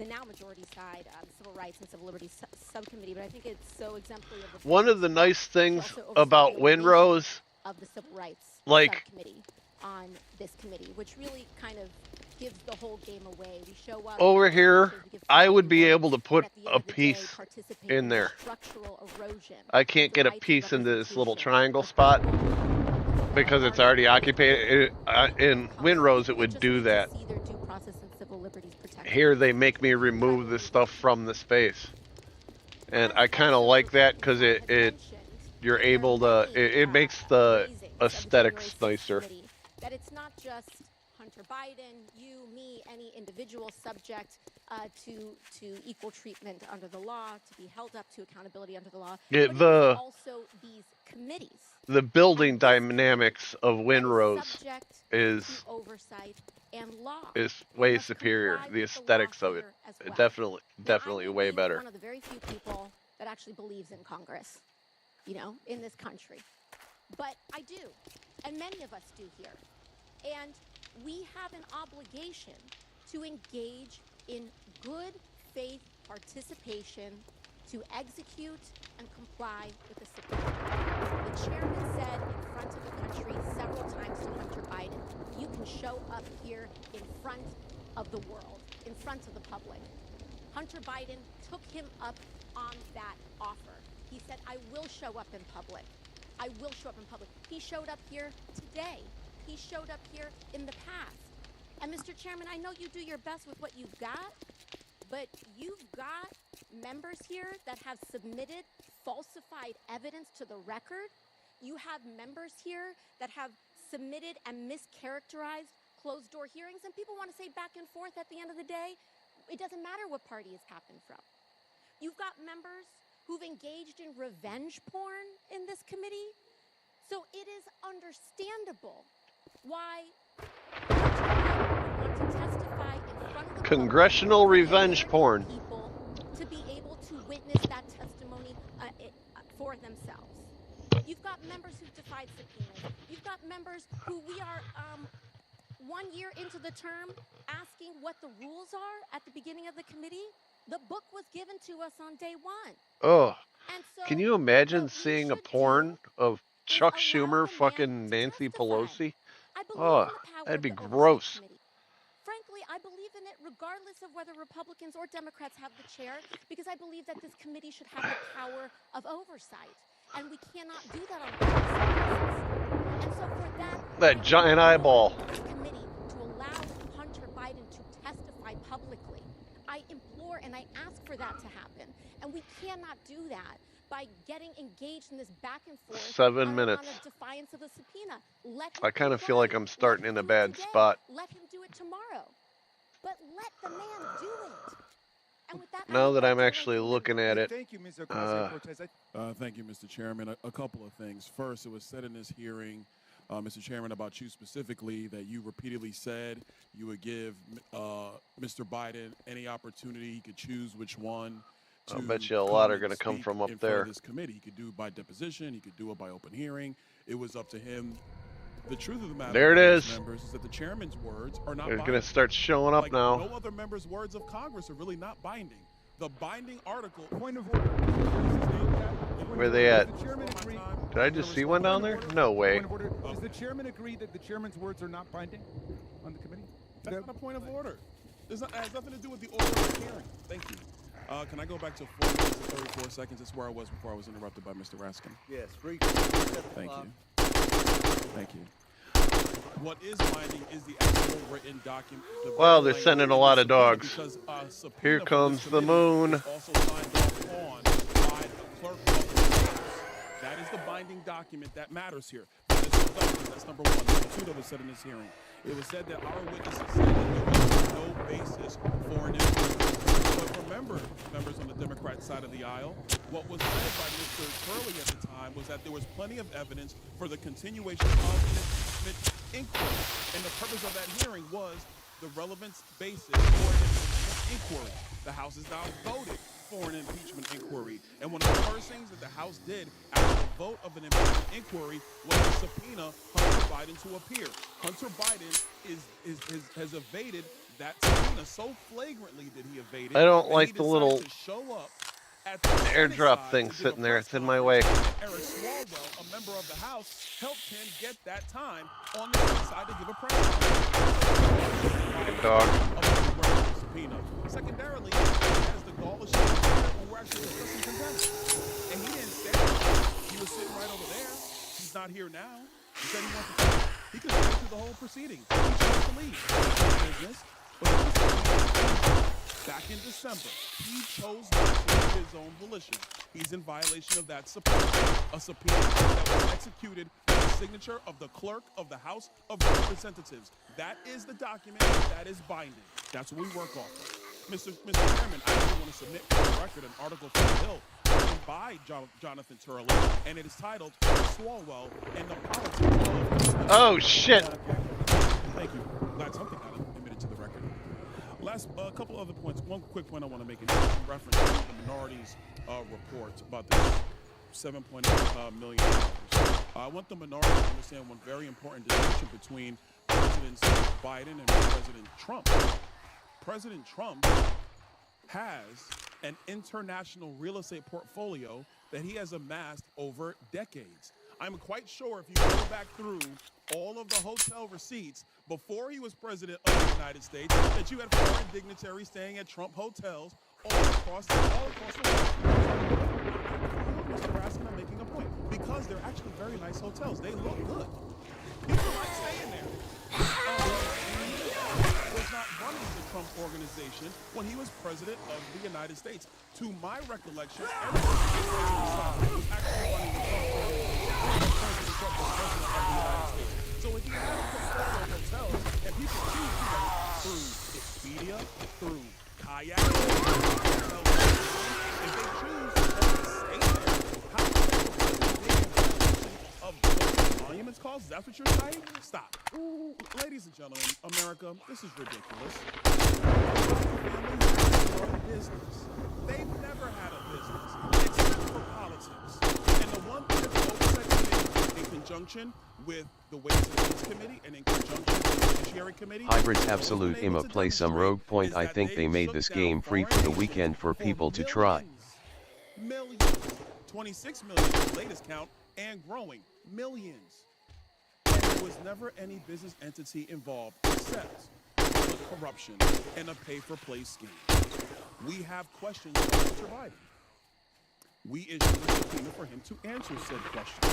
now majority side, the Civil Rights and Civil Liberties Subcommittee. But I think it's so exemplary of the one of the nice things about Windrose of the Civil Rights Subcommittee on this committee, which really kind of gives the whole game away. We show up over here. I would be able to put a piece in there. I can't get a piece into this little triangle spot because it's already occupied. In Windrose, it would do that. Here, they make me remove this stuff from the space, and I kind of like that because you're able to. It makes the aesthetics nicer. That it's not just Hunter Biden, you, me, any individual subject to equal treatment under the law, to be held up to accountability under the law. But also these committees. The building dynamics of Windrose is way superior. The aesthetics of it, definitely way better. One of the very few people that actually believes in Congress, in this country. But I do, and many of us do here. And we have an obligation to engage in good faith participation to execute and comply with the subpoena. The chairman said in front of the country several times to Hunter Biden, you can show up here in front of the world, in front of the public. Hunter Biden took him up on that offer. He said, I will show up in public. I will show up in public. He showed up here today. He showed up here in the past. And Mr. Chairman, I know you do your best with what you've got, but you've got members here that have submitted falsified evidence to the record. You have members here that have submitted and mischaracterized closed-door hearings, and people want to say back and forth at the end of the day. It doesn't matter what party it's happened from. You've got members who've engaged in revenge porn in this committee. So it is understandable why want to testify in front of the congressional revenge porn. People to be able to witness that testimony for themselves. You've got members who've defied subpoenas. You've got members who we are 1 year into the term asking what the rules are at the beginning of the committee. The book was given to us on day one. Oh, And so can you imagine seeing a porn of Chuck Schumer fucking Nancy Pelosi? Oh, that'd be gross. Frankly, I believe in it regardless of whether Republicans or Democrats have the chair, because I believe that this committee should have the power of oversight. And we cannot do that on a partisan basis. And so for That giant eyeball. this committee to allow Hunter Biden to testify publicly. I implore and I ask for that to happen. And we cannot do that by getting engaged in this back and forth 7 on minutes. a defiance of the subpoena. Let him I kind of feel like I'm starting in a do it bad today. spot. Let him do it tomorrow. But let the man do it. And with that, Now that I'm actually looking at it. Thank you, Mr. Thank you, Mr. Chairman. A couple of things. First, it was said in this hearing, Mr. Chairman, about you specifically, that you repeatedly said you would give Mr. Biden any opportunity. He could choose which one. I bet you a lot are going to come from up there. This committee, he could do it by deposition. He could do it by open hearing. It was up to him. The truth of the matter, there it is. Members, is that the chairman's words are not They're binding. going to start showing up Like, now. No other members' words of Congress are really not binding. The binding article. Point of Where are they at? Did I just see one down there? No way. Does the chairman agree that the chairman's words are not binding on the committee? That's not a point of order. It has nothing to do with the order of the hearing. Thank you. Can I go back to 4 minutes and 34 seconds? That's where I was before I was interrupted by Mr. Raskin. Yes, free. Thank you. Thank you. What is binding is the actual written document. Wow, they're sending a lot of dogs. Here comes the moon. Also signed off on by the clerk of the House. That is the binding document that matters here. That is the document. That's number one. Number two, that was said in this hearing. It was said that our witnesses said that there was no basis for an impeachment. But remember, members on the Democrat side of the aisle, what was said by Mr. Turley at the time was that there was plenty of evidence for the continuation of an impeachment inquiry. And the purpose of that hearing was the relevance basis for an impeachment inquiry. The House has now voted for an impeachment inquiry. And one of the first things that the House did after the vote of an impeachment inquiry was to subpoena Hunter Biden to appear. Hunter Biden has evaded that subpoena so flagrantly did he evade it. I don't like the little to show up airdrop thing sitting there. It's in my way. Eric Swalwell, a member of the House, helped him get that time on the side to give a press Good dog. subpoena. Secondarily, he has the gall to show when we're actually discussing contempt. And he didn't stay. He was sitting right over there. He's not here now. He said he wants to talk. He could stay through the whole proceeding. He chose to leave. Business. But back in December, he chose not to of his own volition. He's in violation of that subpoena. A subpoena that was executed with the signature of the clerk of the House of Representatives. That is the document that is binding. That's what we work off of. Mr. Chairman, I actually want to submit for the record an article from the Hill written by Jonathan Turley, and it is titled Swalwell and the Politics of... Oh, shit. Thank you. Glad something got admitted to the record. Last, a couple other points. One quick point I want to make is in reference to the minorities' report about the $7.8 million. I want the minority to understand one very important distinction between President Biden and President Trump. President Trump has an international real estate portfolio that he has amassed over decades. I'm quite sure if you go back through all of the hotel receipts before he was president of the United States, that you had foreign dignitaries staying at Trump hotels all across the world. Mr. Raskin, I'm making a point. Because they're actually very nice hotels. They look good. People like staying there. Was not running the Trump organization when he was president of the United States. To my recollection, everyone was actually running the Trump organization when President Trump was president of the United States. So if you have portfolio hotels and people choose to rent through Expedia, through Kayak, if they choose to stay there, how can they of monuments costs? Is that what you're saying? Stop. Ladies and gentlemen, America, this is ridiculous. Business. They've never had a business except for politics. And the one thing that the oversight committee, in conjunction conjunction with the Ways and Means Committee and in conjunction with the Judiciary Committee. Hybrids Absolute Imma play some Rogue Point. I think they made this game free for the weekend for people to try. Millions. 26 million is the latest count and growing. Millions. And there was never any business entity involved except public corruption and a pay-for-play scheme. We have questions for Mr. Biden. We issued a subpoena for him to answer said questions.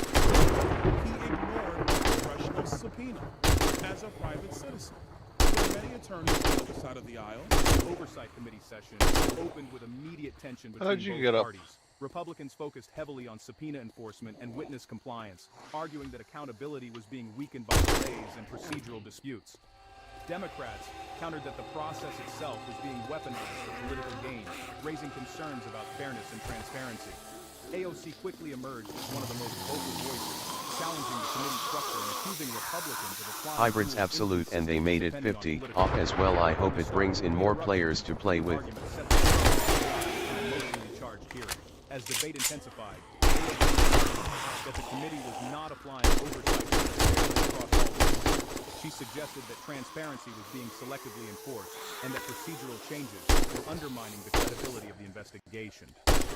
He ignored the congressional subpoena as a private citizen. For many attorneys on the other side of the aisle, the Oversight Committee session opened with immediate tension between both parties. Republicans focused heavily on subpoena enforcement and witness compliance, arguing that accountability was being weakened by delays and procedural disputes. Democrats countered that the process itself was being weaponized for political gain, raising concerns about fairness and transparency. AOC quickly emerged as one of the most vocal voices, challenging the committee structure and accusing Republicans of applying Hybrids Absolute, and they made it 50 off as well. I hope it brings in more players to play with. As debate intensified, that the committee was not applying oversight across all levels. She suggested that transparency was being selectively enforced and that procedural changes were undermining the credibility of the investigation.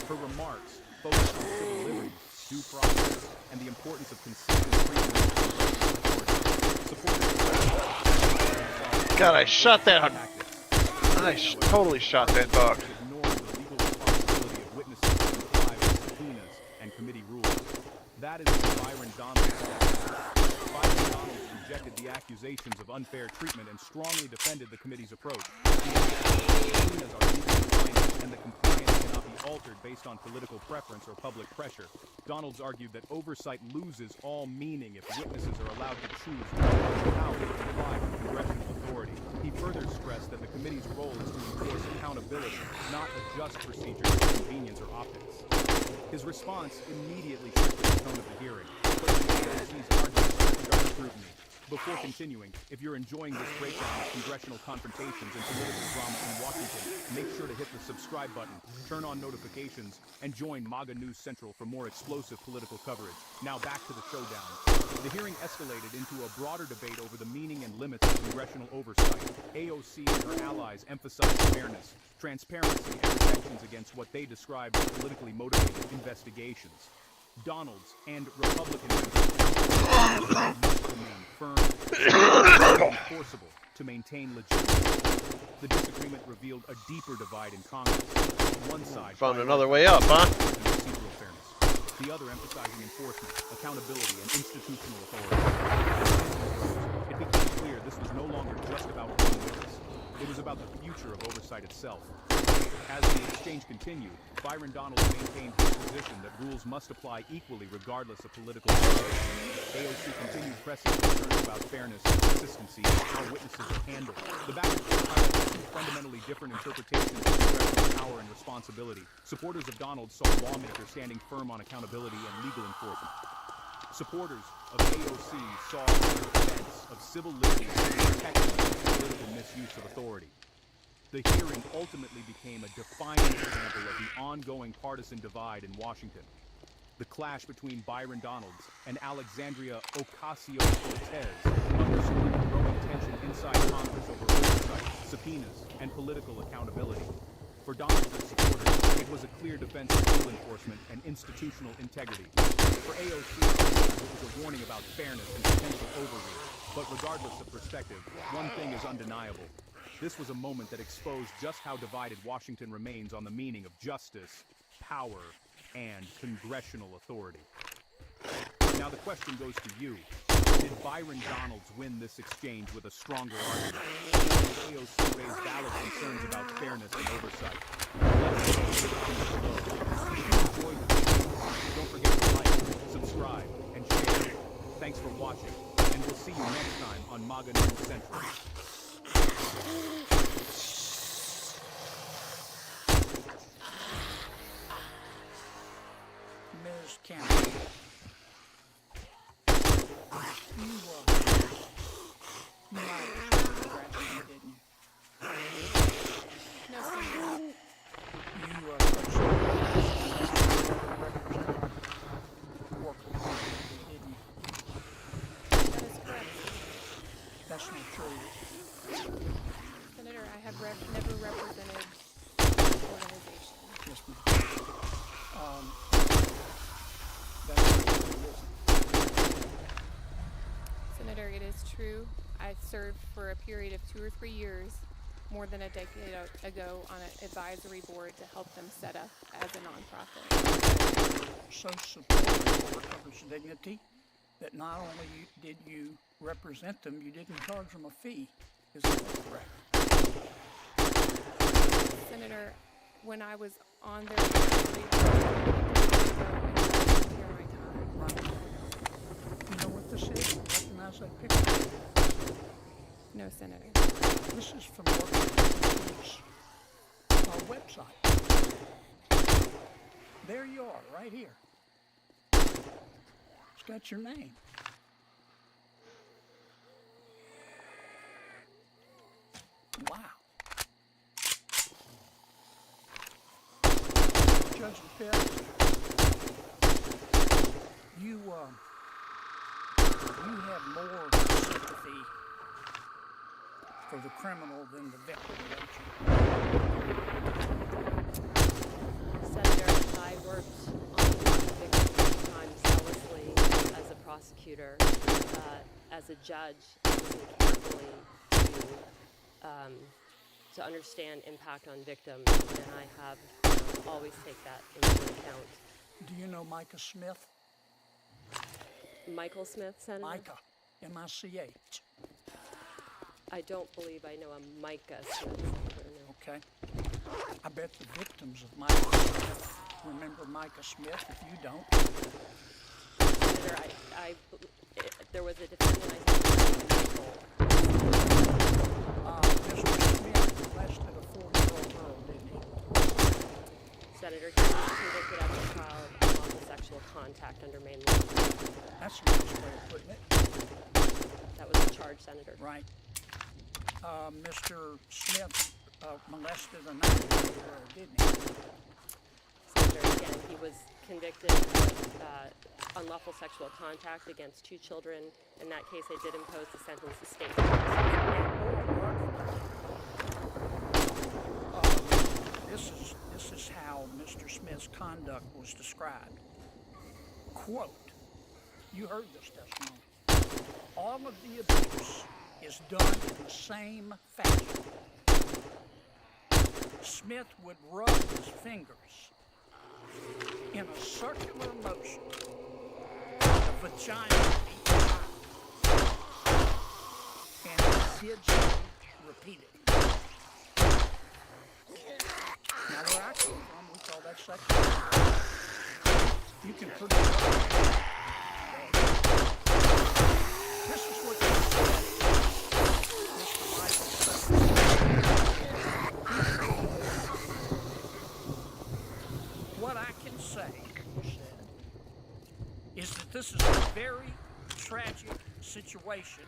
Her remarks focused on civil liberties, due process, and the importance of consistent treatment of supporters. God, I shot that. I totally shot that dog. That is when Byron Donalds rejected the accusations of unfair treatment and strongly defended the committee's approach. Subpoenas are legally binding, and the compliance cannot be altered based on political preference or public pressure. Donalds argued that oversight loses all meaning if witnesses are allowed to choose how to comply with congressional authority. He further stressed that the committee's role is to enforce accountability, not adjust procedures for convenience or optics. His response immediately shifted the tone of the hearing, placing AOC's arguments under sharp scrutiny. Before continuing, if you're enjoying this breakdown of congressional confrontations and political drama in Washington, make sure to hit the subscribe button, turn on notifications, and join MAGA News Central for more explosive political coverage. Now back to the showdown. The hearing escalated into a broader debate over the meaning and limits of congressional oversight. AOC and her allies emphasized fairness, transparency, and protections against what they described as politically motivated investigations. Donalds and Republican must remain firm and enforceable to maintain legitimacy. The disagreement revealed a deeper divide in Congress. One side found another way up, huh? Procedural fairness. The other emphasizing enforcement, accountability, and institutional authority. It became clear this was no longer just about one witness. It was about the future of oversight itself. As the exchange continued, Byron Donalds maintained his position that rules must apply equally regardless of political affiliation. AOC continued pressing concerns about fairness and consistency and how witnesses are handled. The back and forth highlighted two fundamentally different interpretations of congressional power and responsibility. Supporters of Donalds saw lawmakers standing firm on accountability and legal enforcement. Supporters of AOC saw the defense of civil liberties and protection against political misuse of authority. The hearing ultimately became a defining example of the ongoing partisan divide in Washington. The clash between Byron Donalds and Alexandria Ocasio-Cortez underscored the growing tension inside Congress over oversight, subpoenas, and political accountability. For Donalds' supporters, it was a clear defense of legal enforcement and institutional integrity. For AOC, it was a warning about fairness and potential overreach. But regardless of perspective, one thing is undeniable. This was a moment that exposed just how divided Washington remains on the meaning of justice, power, and congressional authority. Now the question goes to you. Did Byron Donalds win this exchange with a stronger argument? Or did AOC raise valid concerns about fairness and oversight? Let us know in the comments below. If you enjoyed the video, don't forget to like, subscribe, and share. Thanks for watching, and we'll see you next time on MAGA News Central. Ms. Campbell, you might have didn't you? No, sir. You didn't you? true. I served for a period of 2 or 3 years, more than a decade ago, on an advisory board to help them set up as a nonprofit. So supportive of Workers' Dignity that not only did you represent them, you didn't charge them a fee. Is that correct? Senator, when I was on their advisory board, You know what this is? You recognize that picture? no, Senator. This is from Workers' website. There you are, right here. It's got your name. Wow. Judge Pitt, you have more sympathy for the criminal than the victim, don't you? Senator, I worked on the victim time zealously as a prosecutor, as a judge, listening carefully to understand impact on victims, and I have always take that into account. Do you know Micah Smith? Michael Smith, Senator? Micah, M-I-C-H. I don't believe I know a Micah Smith, Senator, no. Okay. I bet the victims of Micah Smith remember Micah Smith. If you don't, Senator, there was a defendant I think Michael. Mr. Smith molested a 4-year-old girl, didn't he? Senator, he was convicted as a child of unlawful sexual contact under Maine law. That's a nice way of putting it. That was the charge, Senator. Right. Mr. Smith molested a 9-year-old girl, didn't he? Senator, again, he was convicted of unlawful sexual contact against 2 children. In that case, I did impose the sentence of state. This is how Mr. Smith's conduct was described. Quote, you heard this testimony. All of the abuse is done in the same fashion. Smith would rub his fingers in a circular motion. The vagina and he did so repeatedly. Now where I come from, we call that sexual. You can put it up. This is what you said. What I can say, he said, is that this is a very tragic situation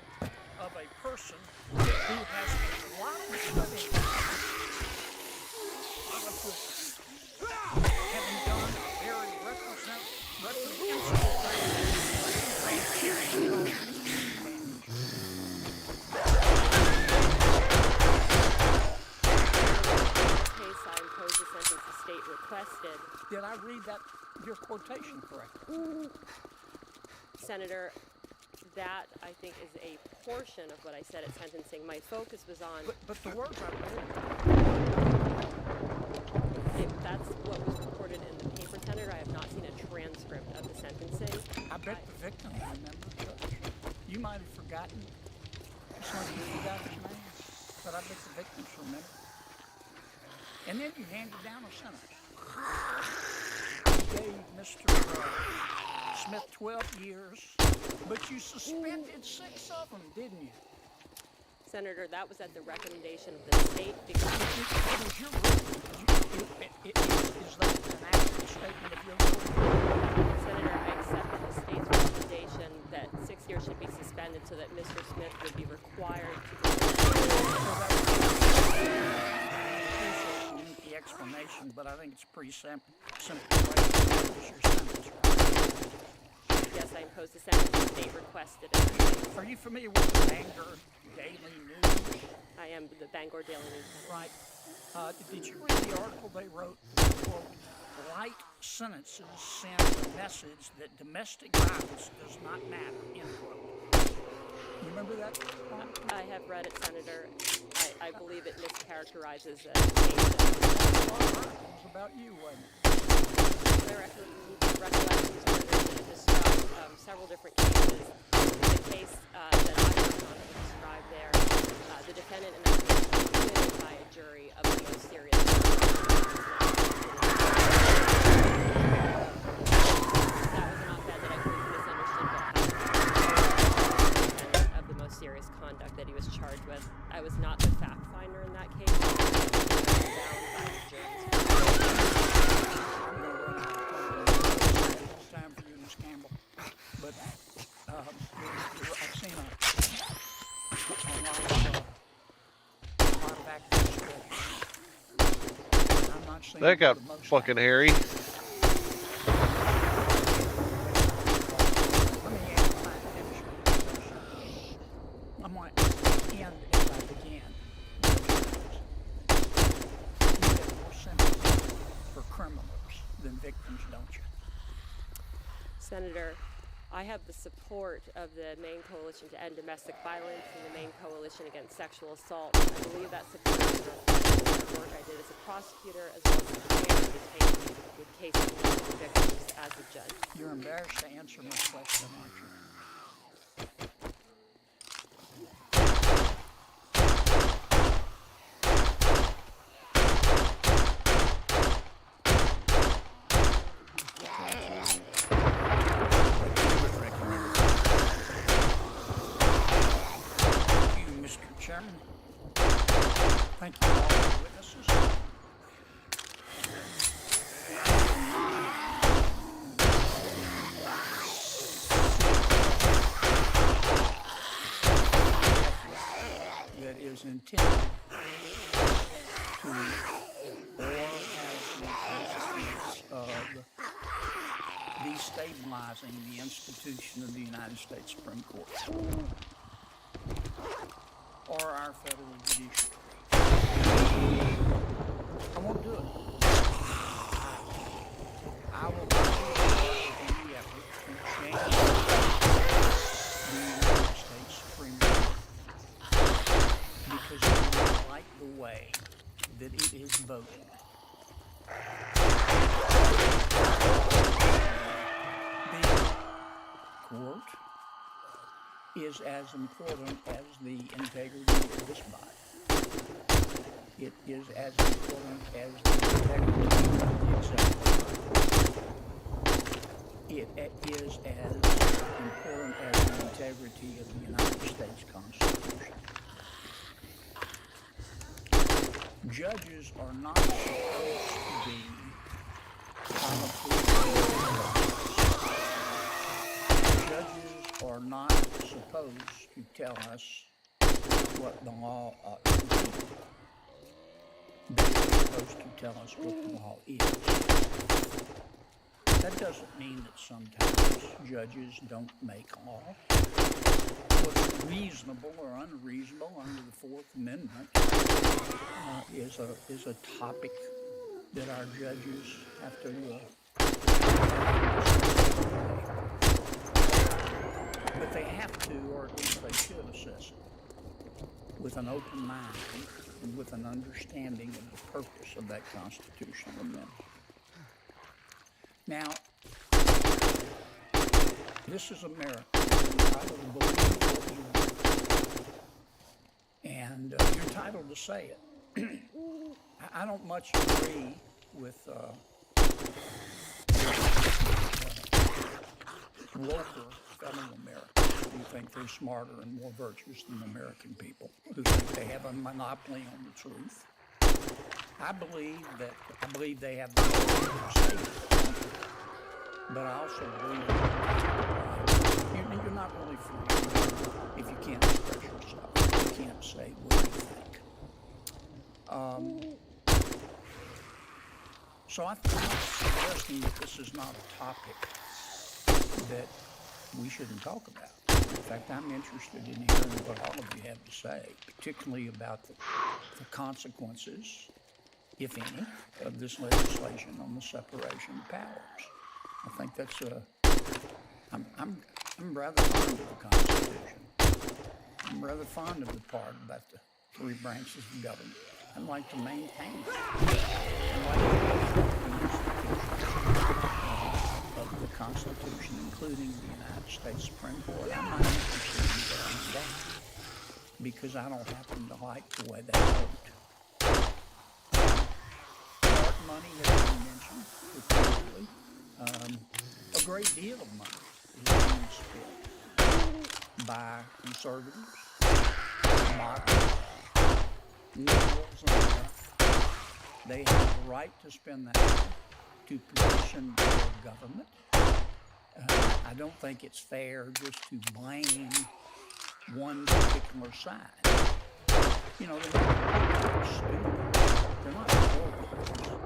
of a person who has a lot of study, having done a very reprehensible Case I imposed the sentence the state requested. Did I read that, your quotation correctly? Senator, that I think is a portion of what I said at sentencing. My focus was on. But the words I read. If that's what was reported in the paper, Senator, I have not seen a transcript of the sentencing. I bet the victim remember, Judge. You might have forgotten some of you guys' names, but I bet the victims remember. And then you handed down a sentence. You gave Mr. Smith 12 years, but you suspended 6 of them, didn't you? Senator, that was at the recommendation of the state because is your is that an accurate statement of your ruling? Senator, I accepted the state's recommendation that 6 years should be suspended so that Mr. Smith would be required the explanation, but I think it's pretty simple. Your sentence, right? Yes, I imposed the sentence the state requested it. Are you familiar with the Bangor Daily News? I am the Bangor Daily News. Right. Did you read the article they wrote? Quote, light sentences send a message that domestic violence does not matter, end quote. You remember that? I have read it, Senator. I believe it mischaracterizes the It was about you, wasn't it? my recollection, Senator, is that it describes several different cases. The case that I worked on that was described there, the defendant in that case was acquitted by a jury of the most serious serious conduct that he was charged with. I was not the fact finder in that case. I was bound by the jury's Time for you, Miss Campbell. But I've seen a lot of activists. I'm not saying That got fucking hairy. I might end as I began. You get more sympathy for criminals than victims, don't you? Senator, I have the support of the Maine Coalition to End Domestic Violence and the Maine Coalition Against Sexual Assault. I believe that support is reflected in the work I did as a prosecutor as well as the care I take with cases of victims as a judge. You're embarrassed to answer my question, aren't you? Chairman, thank you all the witnesses. That is intended to or as the consequence of destabilizing the institution of the United States Supreme Court. Or our federal judiciary. I won't do it. I will not do any effort to change the United States Supreme Court because I do not like the way that it is voted. The court is as important as the integrity of this body. It is as important as the integrity of the executive. It is as important as the integrity of the United States Constitution. Judges are not supposed to be Judges are not supposed to tell us what the law ought to be. They're supposed to tell us what the law is. That doesn't mean that sometimes judges don't make law. What's reasonable or unreasonable under the Fourth Amendment is a topic that our judges have to but they have to, or at least they should assess it with an open mind and with an understanding of the purpose of that constitutional amendment. Now, this is America. You're entitled to believe what you want. And you're entitled to say it. I don't much agree with local fellow Americans who think they're smarter and more virtuous than American people, who think they have a monopoly on the truth. I believe they have the ability to say it, but I also believe that you're not really free if you can't express yourself. You can't say what you think. So I'm not suggesting that this is not a topic that we shouldn't talk about. In fact, I'm interested in hearing what all of you have to say, particularly about the consequences, if any, of this legislation on the separation of powers. I think that's I'm rather fond of the Constitution. I'm rather fond of the part about the three branches of government. I'd like to maintain it. I'd like of the Constitution, including the United States Supreme Court. I'm not interested in going back because I don't happen to like the way they vote. Dark money has been mentioned repeatedly. A great deal of money is being spent by conservatives, moderates, liberals, and left. They have the right to spend that money to petition their government. I don't think it's fair just to blame one particular side. You know, they're stupid. They're not morons.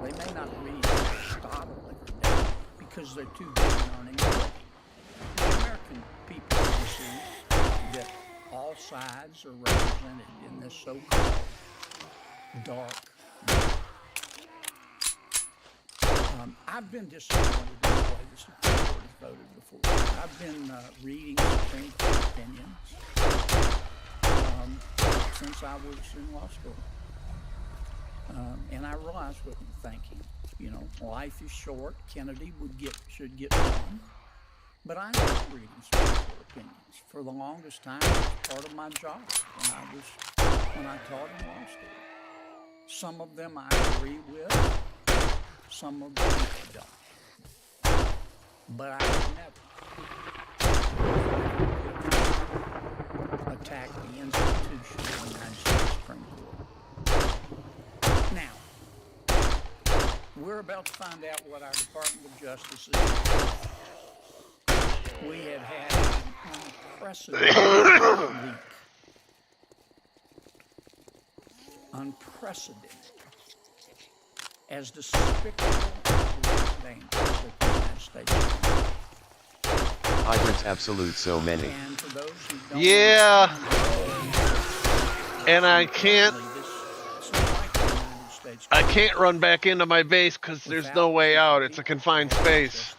They may not read Aristotle every day because they're too busy earning money. The American people can see that all sides are represented in this so-called dark matter. I've been disappointed in the way the Supreme Court has voted before. I've been reading Supreme Court opinions since I was in law school. And I realize what you're thinking. You know, life is short. Kennedy should get one. But I am reading Supreme Court opinions. For the longest time, it was part of my job when I taught in law school. Some of them I agree with. Some of them I don't. But I would never attack the institution of the United States Supreme Court. Now, we're about to find out what our Department of Justice is. We have had an unprecedented week. Unprecedented. As despicable as it is dangerous at the United States. Hydrants absolute so many. And for those who don't Yeah. And I can't run back into my base because there's no way out. It's a confined space.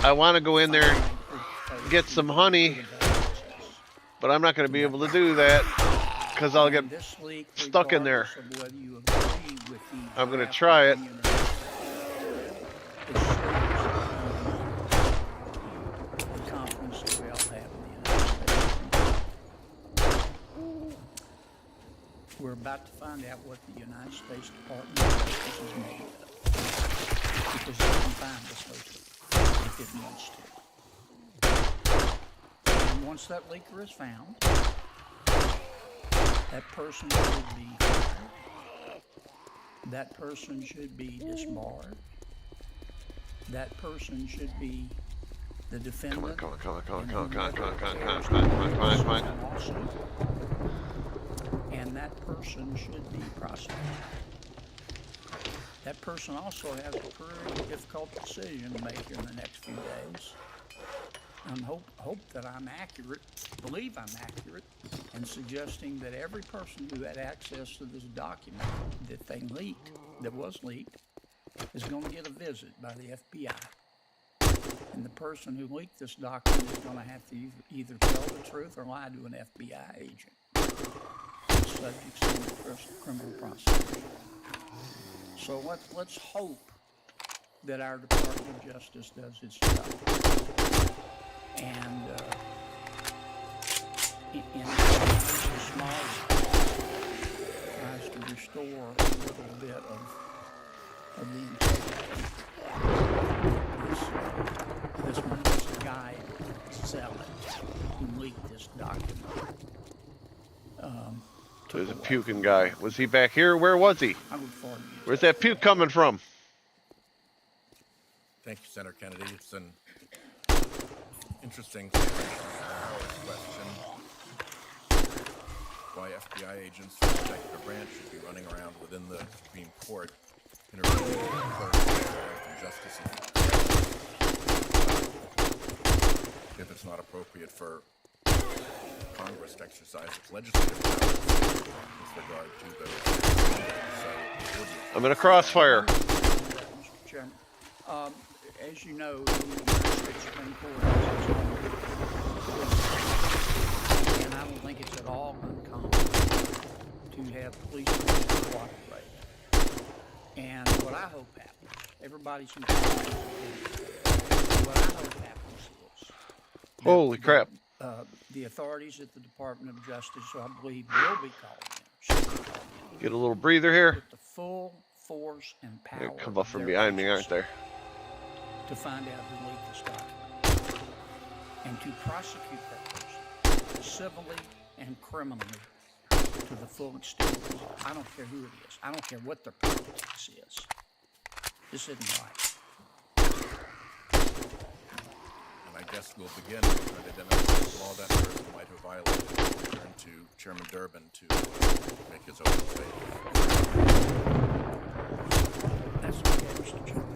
I want to go in there and get some honey, but I'm not going to be able to do that because I'll get stuck in there. I'm going to try it. We're about to find out what the United States Department of Justice is made of. Because it can find us those if it needs to. And once that leaker is found, that person should be fired. That person should be disbarred. That person should be the defendant. Come on. And that person should be prosecuted. That person also has a pretty difficult decision to make in the next few days. And hope that I'm accurate, believe I'm accurate, in suggesting that every person who had access to this document that was leaked, is going to get a visit by the FBI. And the person who leaked this document is going to have to either tell the truth or lie to an FBI agent. It's subject to criminal prosecution. So let's hope that our Department of Justice does its job. And in a small tries to restore a little bit of the integrity. This guy Zealot who leaked this document. There's a puking guy. Was he back here? Where was he? Where's that puke coming from? Thank you, Senator Kennedy. It's an interesting question. Why FBI agents from the executive branch should be running around within the Supreme Court interviewing and justices. If it's not appropriate for Congress to exercise its legislative powers with regard to those. I'm in a crossfire. Mr. Chairman, as you know, the United States Supreme Court has its own think it's at all uncommon to have police cooperate. And what I hope happens, everybody's entitled to what I hope happens is Holy crap. The authorities at the Department of Justice, who I believe will be called in, should be called in, Get a little breather here. with the full force and They power come up of from their behind me, aren't agency they? to find out who leaked this document and to prosecute that person civilly and criminally to the full extent of the law. I don't care who it is. I don't care what their politics is. This isn't right. And I guess we'll begin with trying to identify the law that person might have violated. Turn to Chairman Durbin to make his own statement. That's okay, Mr. Chairman.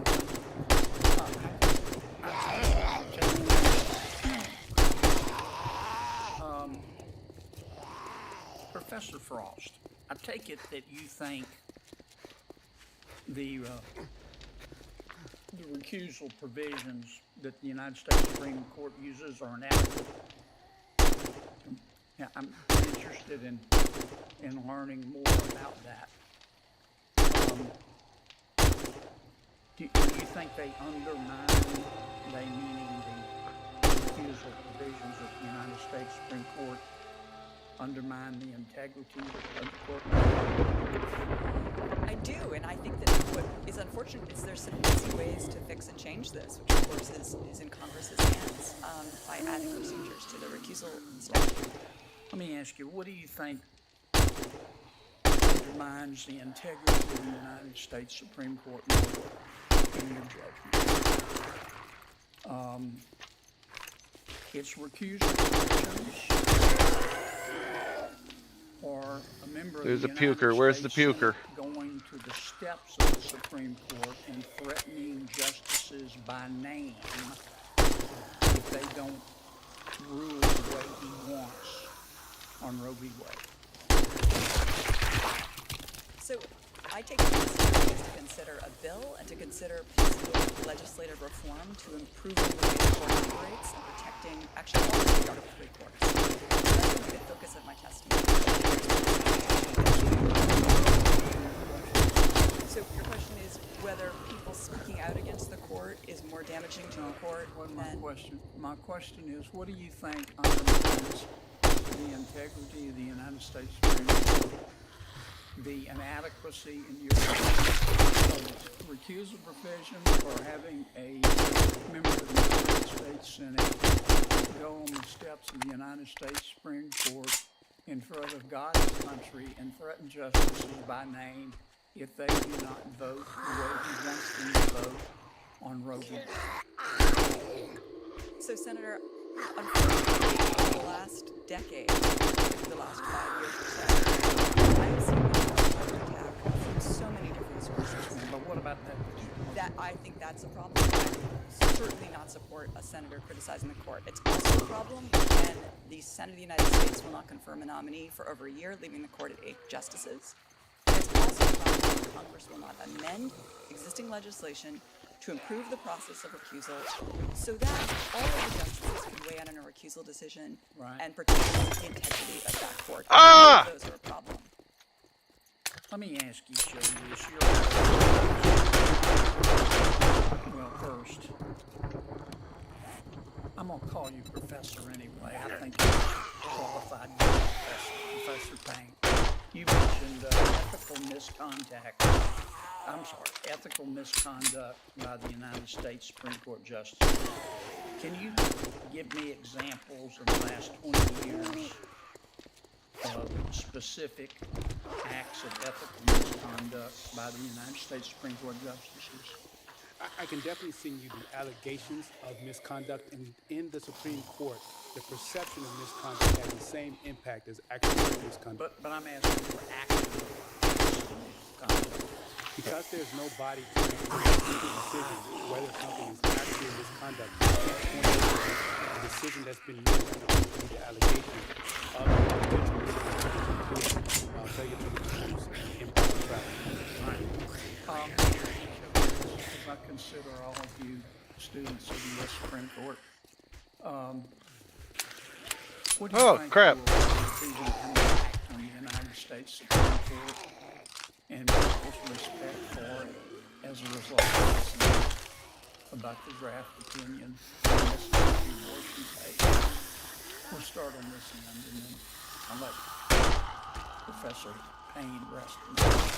Professor Frost, I take it that you think the recusal provisions that the United States Supreme Court uses are inadequate. Yeah, I'm interested in learning more about that. Do you think they undermine, meaning the recusal provisions of the United States Supreme Court, undermine the integrity of the court? I do, and I think that what is unfortunate is there's some easy ways to fix and change this, which of course is in Congress's hands by adding procedures to the recusal statute. Let me ask you, what do you think undermines the integrity of the United States Supreme Court in your judgment? Its recusal provisions, or a member There's of a the United puker. Where's the States puker? Senate going to the steps of the Supreme Court and threatening justices by name if they don't rule the way he wants on Roe v. Wade? So I take it as to consider a bill and to consider possible legislative reform to improve the way the court operates and protecting actually all of the Article III courts. So that's going to be the focus of my testimony. So your question is whether people speaking out against the court is more damaging to the court than... My question is, what do you think undermines the integrity of the United States Supreme Court? The inadequacy in your recusal provisions, or having a member of the United States Senate go on the steps of the United States Supreme Court in front of God's country and threaten justices by name if they do not vote the way he wants them to vote on Roe v. Wade? So, Senator, unfortunately, over the last decade, the last 5 years or so, I have seen attack from so many different sources. But what about that? That I think that's a problem. I certainly not support a senator criticizing the court. It's also a problem when the Senate of the United States will not confirm a nominee for over a year, leaving the court at 8 justices. And it's also a problem when Congress will not amend existing legislation to improve the process of recusal so that all of the justices can weigh in on a recusal decision and protect the integrity of that court. Those are a problem. Let me ask each of you this. Well, first, I'm going to call you Professor anyway. I think you're qualified Professor Payne. You mentioned ethical misconduct by the United States Supreme Court Justice. Can you give me examples of the last 20 years of specific acts of ethical misconduct by the United States Supreme Court Justices? I can definitely send you the allegations of misconduct in the Supreme Court. The perception of misconduct has the same impact as actual misconduct. But I'm asking for actual misconduct. Because there's no body to make a decision whether something is actual misconduct, the decision that's been made can only be the allegation of potential misconduct, including failure to recuse improper travel. As I consider all of you students of the U.S. Supreme Court, What do you Oh, think crap. will the impact on the United States Supreme Court and people's respect for it as a result of this about the draft opinion on the Mississippi abortion case? We'll start on this end, and then I'll let Professor Payne rest in peace.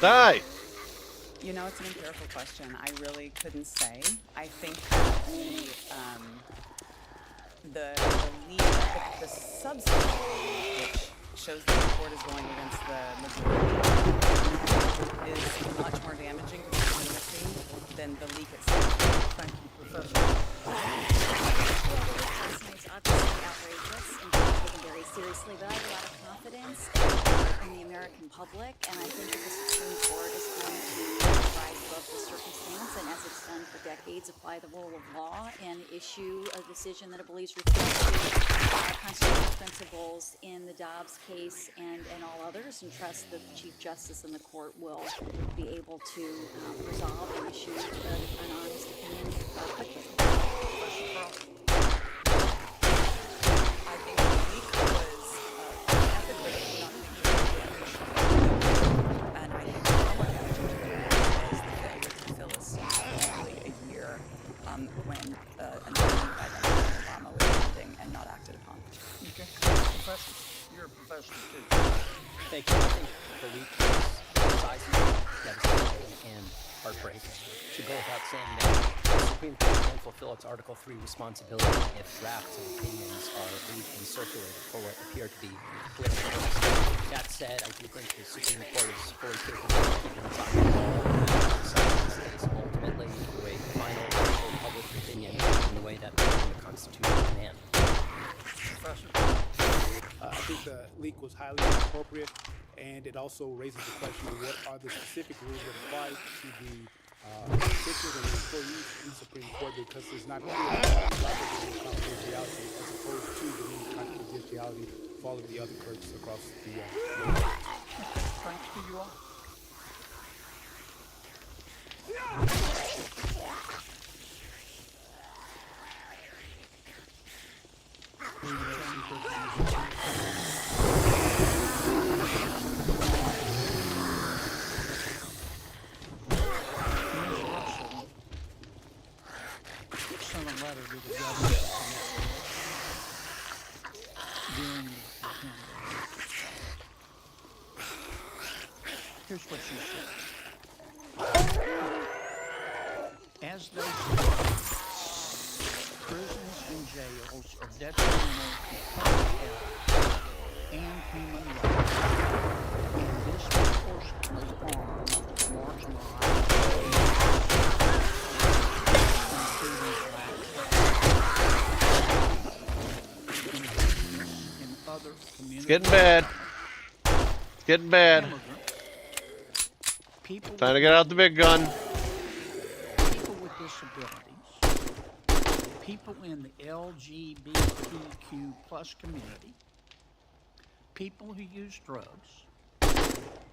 Die! You know, it's an empirical question. I really couldn't say. I think that the substance, which shows that the court is going against the majority, is much more damaging to the democracy than the leak itself. Thank you, Professor. It's obviously outrageous and being taken very seriously, but I have a lot of confidence in the American public, and I think that the Supreme Court is going to rise above the circumstance, and as it's done for decades, apply the rule of law and issue a decision that it believes reflects the constitutional principles in the Dobbs case and all others, and trust that the Chief Justice and the court will be able to resolve and issue an honest opinion quickly. I think the leak was ethically not and I think what happened is the failure to fulfill this nearly a year when an amendment by President Obama was pending and not acted upon. Okay. Professor, you're a professor too. Thank you. I think the leak was seismic, devastating, and heartbreaking. It should go without saying that the Supreme Court can fulfill its Article 3 responsibility if drafts of opinions are leaked and circulated for what appear to be political purposes. That said, I do think the Supreme Court is fully capable of keeping its eye on the ball and deciding this case ultimately through a final published opinion in the way that the Constitution demands. I think the leak was highly inappropriate, and it also raises the question of what are the specific rules that apply to the officials and the employees in the Supreme Court, because there's not clear confidentiality as opposed to the confidentiality for all of the other clerks across the Thanks to you all. Sent a letter to the governor during the pandemic. Here's what she said. As they say, prisons and jails are detrimental to public health and human rights, and disproportionately harm marginalized It's getting bad. It's getting bad. Time to get out the big gun. People with disabilities, people in the LGBTQ plus community, people who use drugs,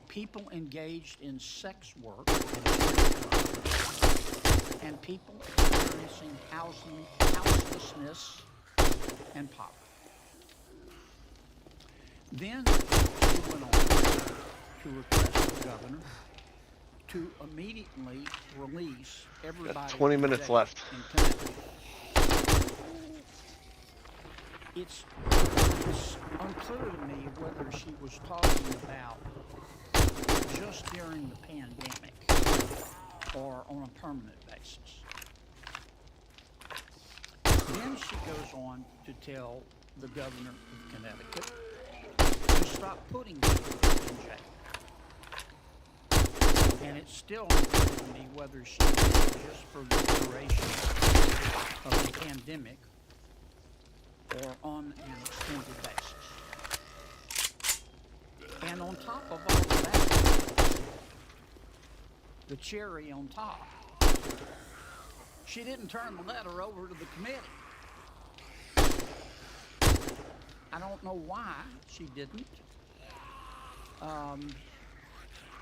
people engaged in sex work, and people experiencing houselessness and poverty. Then she went on to request the governor to immediately release everybody. Got 20 minutes left. It's unclear to me whether she was talking about just during the pandemic or on a permanent basis. Then she goes on to tell the governor of Connecticut to stop putting people in jail. And it's still unclear to me whether she did it just for the duration of the pandemic or on an extended basis. And on top of all of that, the cherry on top, she didn't turn the letter over to the committee. I don't know why she didn't.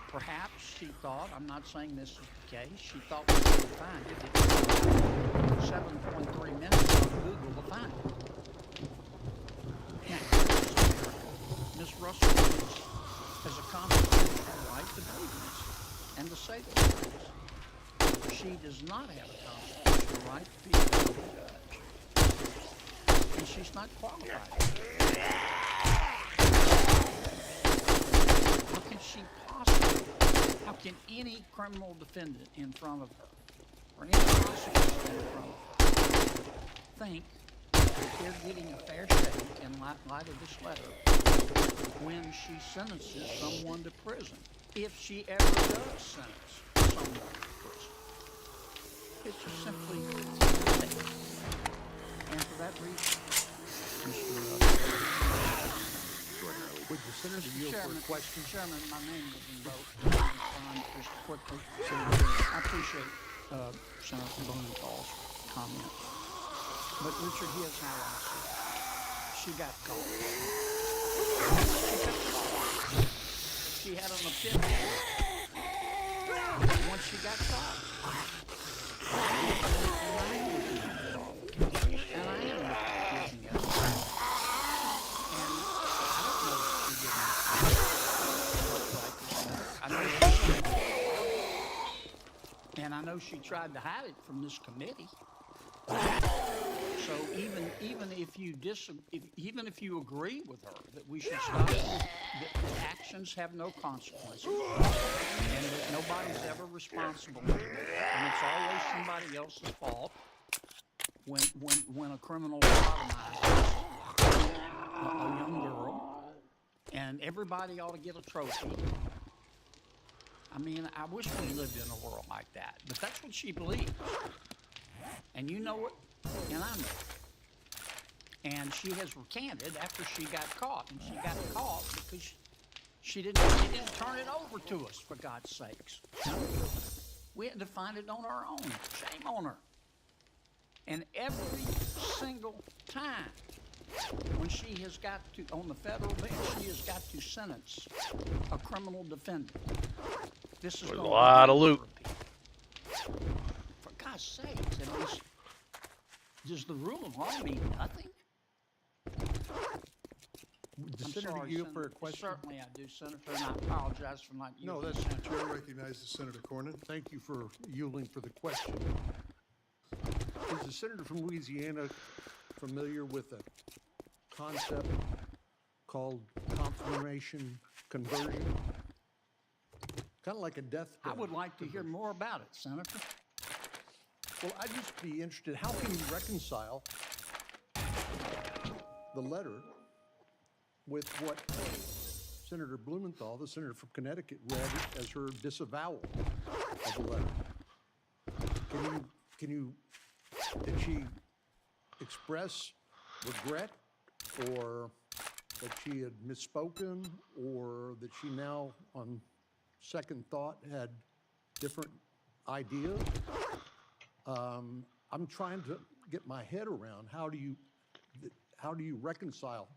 Perhaps she thought, I'm not saying this is the case, she thought we could find it. 7.3 minutes on Google to find it. Now, Ms. Russell has a constitutional right to do this and to say those things. She does not have a constitutional right to be a federal judge. And she's not qualified. How can she possibly, how can any criminal defendant in front of her, or any prosecutor in front of her, think that they're getting a fair shake in light of this letter when she sentences someone to prison, if she ever does sentence someone to prison? It's just simply ridiculous. And for that reason, Would the senator yield for a question? Chairman, my name was invoked. Just quickly. I appreciate Senator Blumenthal's comment. But Richard, here's how I see it. She got caught. She had an epiphany once she got caught. And I am looking at it. And I know she tried to hide it from this committee. So even if you agree with her that we should stop, that actions have no consequences, and that nobody's ever responsible, and it's always somebody else's fault when a criminal sodomizes a young girl, and everybody ought to get a trophy. I mean, I wish we lived in a world like that, but that's what she believes. And you know it, and I know it. And she has recanted after she got caught, and she got caught because she didn't turn it over to us, for God's sakes. We had to find it on our own. Shame on her. And every single time when she has got to, on the federal bench, she has got to sentence a criminal defendant. This is a lot of loot. For God's sakes, does the rule of law mean nothing? The Senator yield for a question? Certainly I do, Senator, and I apologize for not yielding. No, that's the chair recognizes Senator Cornyn. Thank you for yielding for the question. Is the senator from Louisiana familiar with a concept called confirmation conversion? Kind of like a death I would like to hear more about it, Senator. Well, I'd just be interested, how can you reconcile the letter with what Senator Blumenthal, the senator from Connecticut, read as her disavowal of the letter? Did she express regret, or that she had misspoken, or that she now, on second thought, had different ideas? I'm trying to get my head around how do you reconcile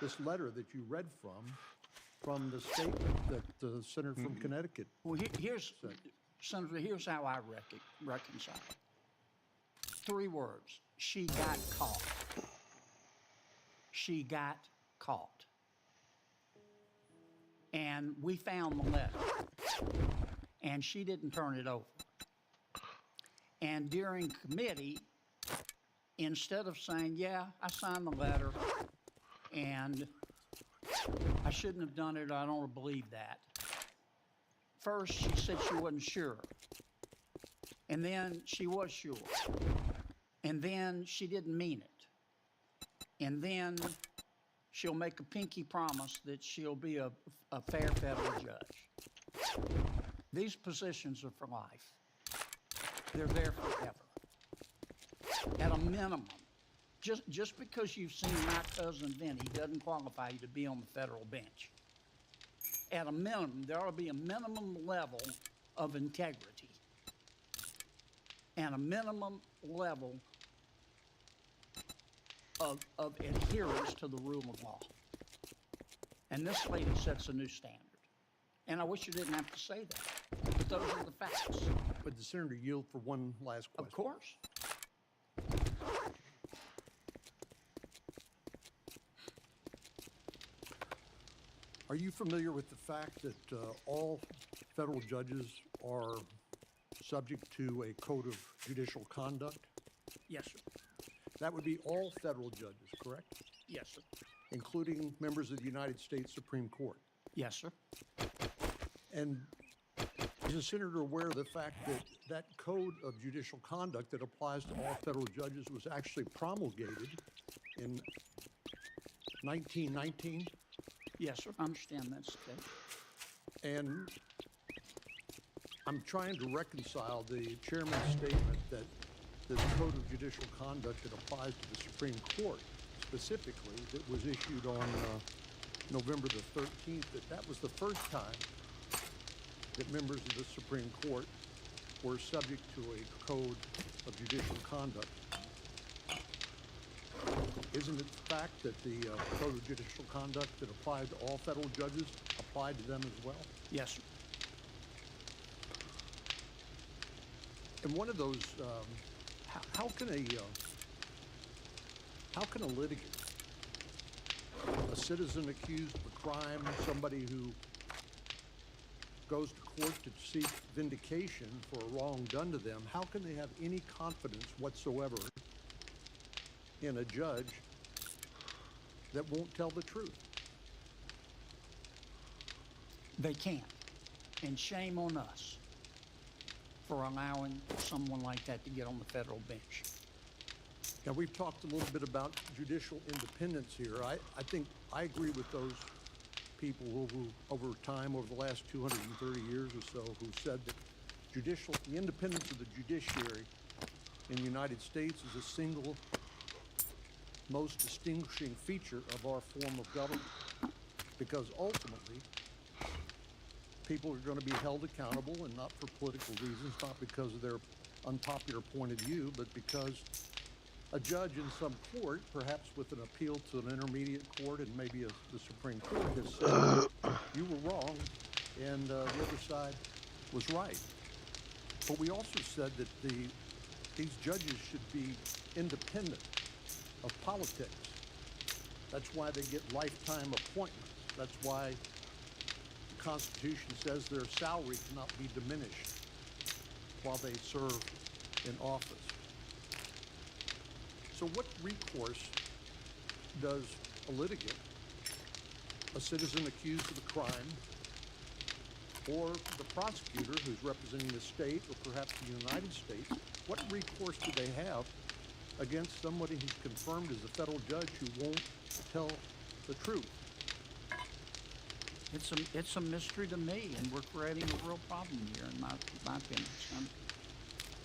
this letter that you read from the statement that the senator from Connecticut. Well, Senator, here's how I reconcile it. 3 words. She got caught. She got caught. And we found the letter. And she didn't turn it over. And during committee, instead of saying, yeah, I signed the letter, and I shouldn't have done it, I don't believe that. First, she said she wasn't sure. And then she was sure. And then she didn't mean it. And then she'll make a pinky promise that she'll be a fair federal judge. These positions are for life. They're there forever. At a minimum, just because you've seen My Cousin Vinny doesn't qualify you to be on the federal bench. At a minimum, there ought to be a minimum level of integrity and a minimum level of adherence to the rule of law. And this lady sets a new standard. And I wish you didn't have to say that, but those are the facts. Would the senator yield for one last question? Of course. Are you familiar with the fact that all federal judges are subject to a code of judicial conduct? Yes, sir. That would be all federal judges, correct? Yes, sir. Including members of the United States Supreme Court. Yes, sir. And is the senator aware of the fact that that code of judicial conduct that applies to all federal judges was actually promulgated in 1919? Yes, sir. I understand that's the case. And I'm trying to reconcile the chairman's statement that the code of judicial conduct that applies to the Supreme Court specifically that was issued on November the 13th, that was the first time that members of the Supreme Court were subject to a code of judicial conduct. Isn't it the fact that the code of judicial conduct that applied to all federal judges applied to them as well? Yes, sir. And one of those, how can a litigant, a citizen accused of a crime, somebody who goes to court to seek vindication for a wrong done to them, how can they have any confidence whatsoever in a judge that won't tell the truth? They can't. And shame on us for allowing someone like that to get on the federal bench. Now, we've talked a little bit about judicial independence here. I think I agree with those people who, over time, over the last 230 years or so, who said that the independence of the judiciary in the United States is the single most distinguishing feature of our form of government, because ultimately people are going to be held accountable, and not for political reasons, not because of their unpopular point of view, but because a judge in some court, perhaps with an appeal to an intermediate court and maybe the Supreme Court, has said you were wrong and the other side was right. But we also said that these judges should be independent of politics. That's why they get lifetime appointments. That's why the Constitution says their salary cannot be diminished while they serve in office. So what recourse does a litigant, a citizen accused of a crime, or the prosecutor who's representing the state or perhaps the United States, what recourse do they have against somebody who's confirmed as a federal judge who won't tell the truth? It's a mystery to me, and we're creating a real problem here, in my opinion.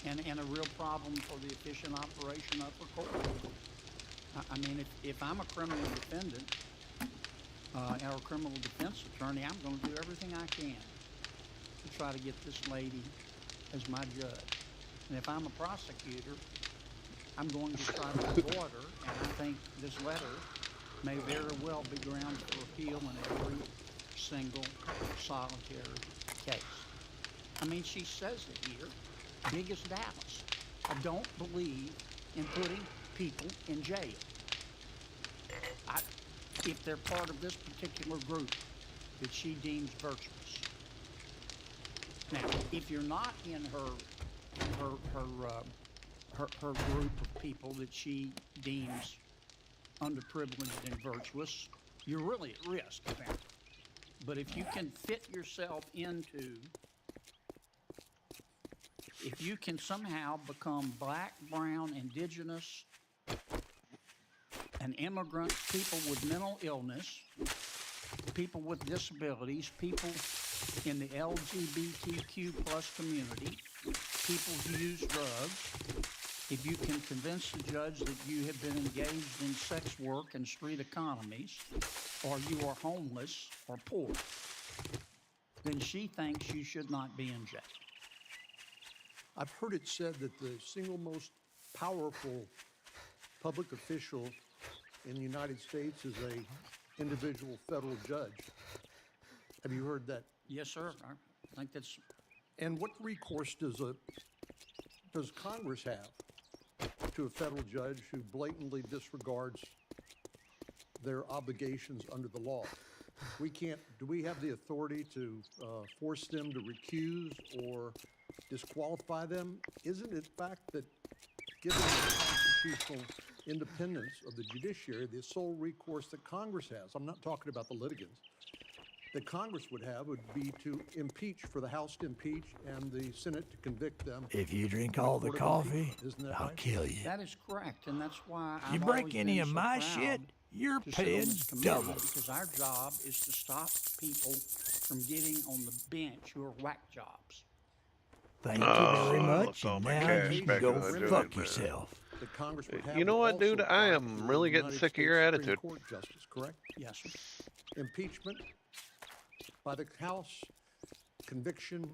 And a real problem for the efficient operation of the court. I mean, if I'm a criminal defendant or a criminal defense attorney, I'm going to do everything I can to try to get this lady as my judge. And if I'm a prosecutor, I'm going to try to avoid her, and I think this letter may very well be grounds for appeal in every single solitary case. I mean, she says it here. Big as Dallas. I don't believe in putting people in jail. If they're part of this particular group that she deems virtuous. Now, if you're not in her group of people that she deems underprivileged and virtuous, you're really at risk, apparently. But if you can fit yourself into, if you can somehow become black, brown, indigenous, and immigrant, people with mental illness, people with disabilities, people in the LGBTQ plus community, people who use drugs, if you can convince the judge that you have been engaged in sex work and street economies, or you are homeless or poor, then she thinks you should not be in jail. I've heard it said that the single most powerful public official in the United States is an individual federal judge. Have you heard that? Yes, sir. I think that's... And what recourse does Congress have to a federal judge who blatantly disregards their obligations under the law? We can't, do we have the authority to force them to recuse or disqualify them? Isn't it fact that given the constitutional independence of the judiciary, the sole recourse that Congress has, I'm not talking about the litigants, that Congress would have would be to impeach, for the House to impeach and the Senate to convict them. If you drink all the coffee, I'll kill you. That is correct, and that's why You I've break always any been of so my proud shit, you're to sit on paying this committee, double. because our job is to stop people from getting on the bench who are whack jobs. Thank you very much, all and my now cash you back can in go the joint, fuck man. yourself. That Congress would have You know what, dude? also I apply am to really the getting United sick of your States Supreme attitude. Court justice, correct? Yes, sir. Impeachment by the House, conviction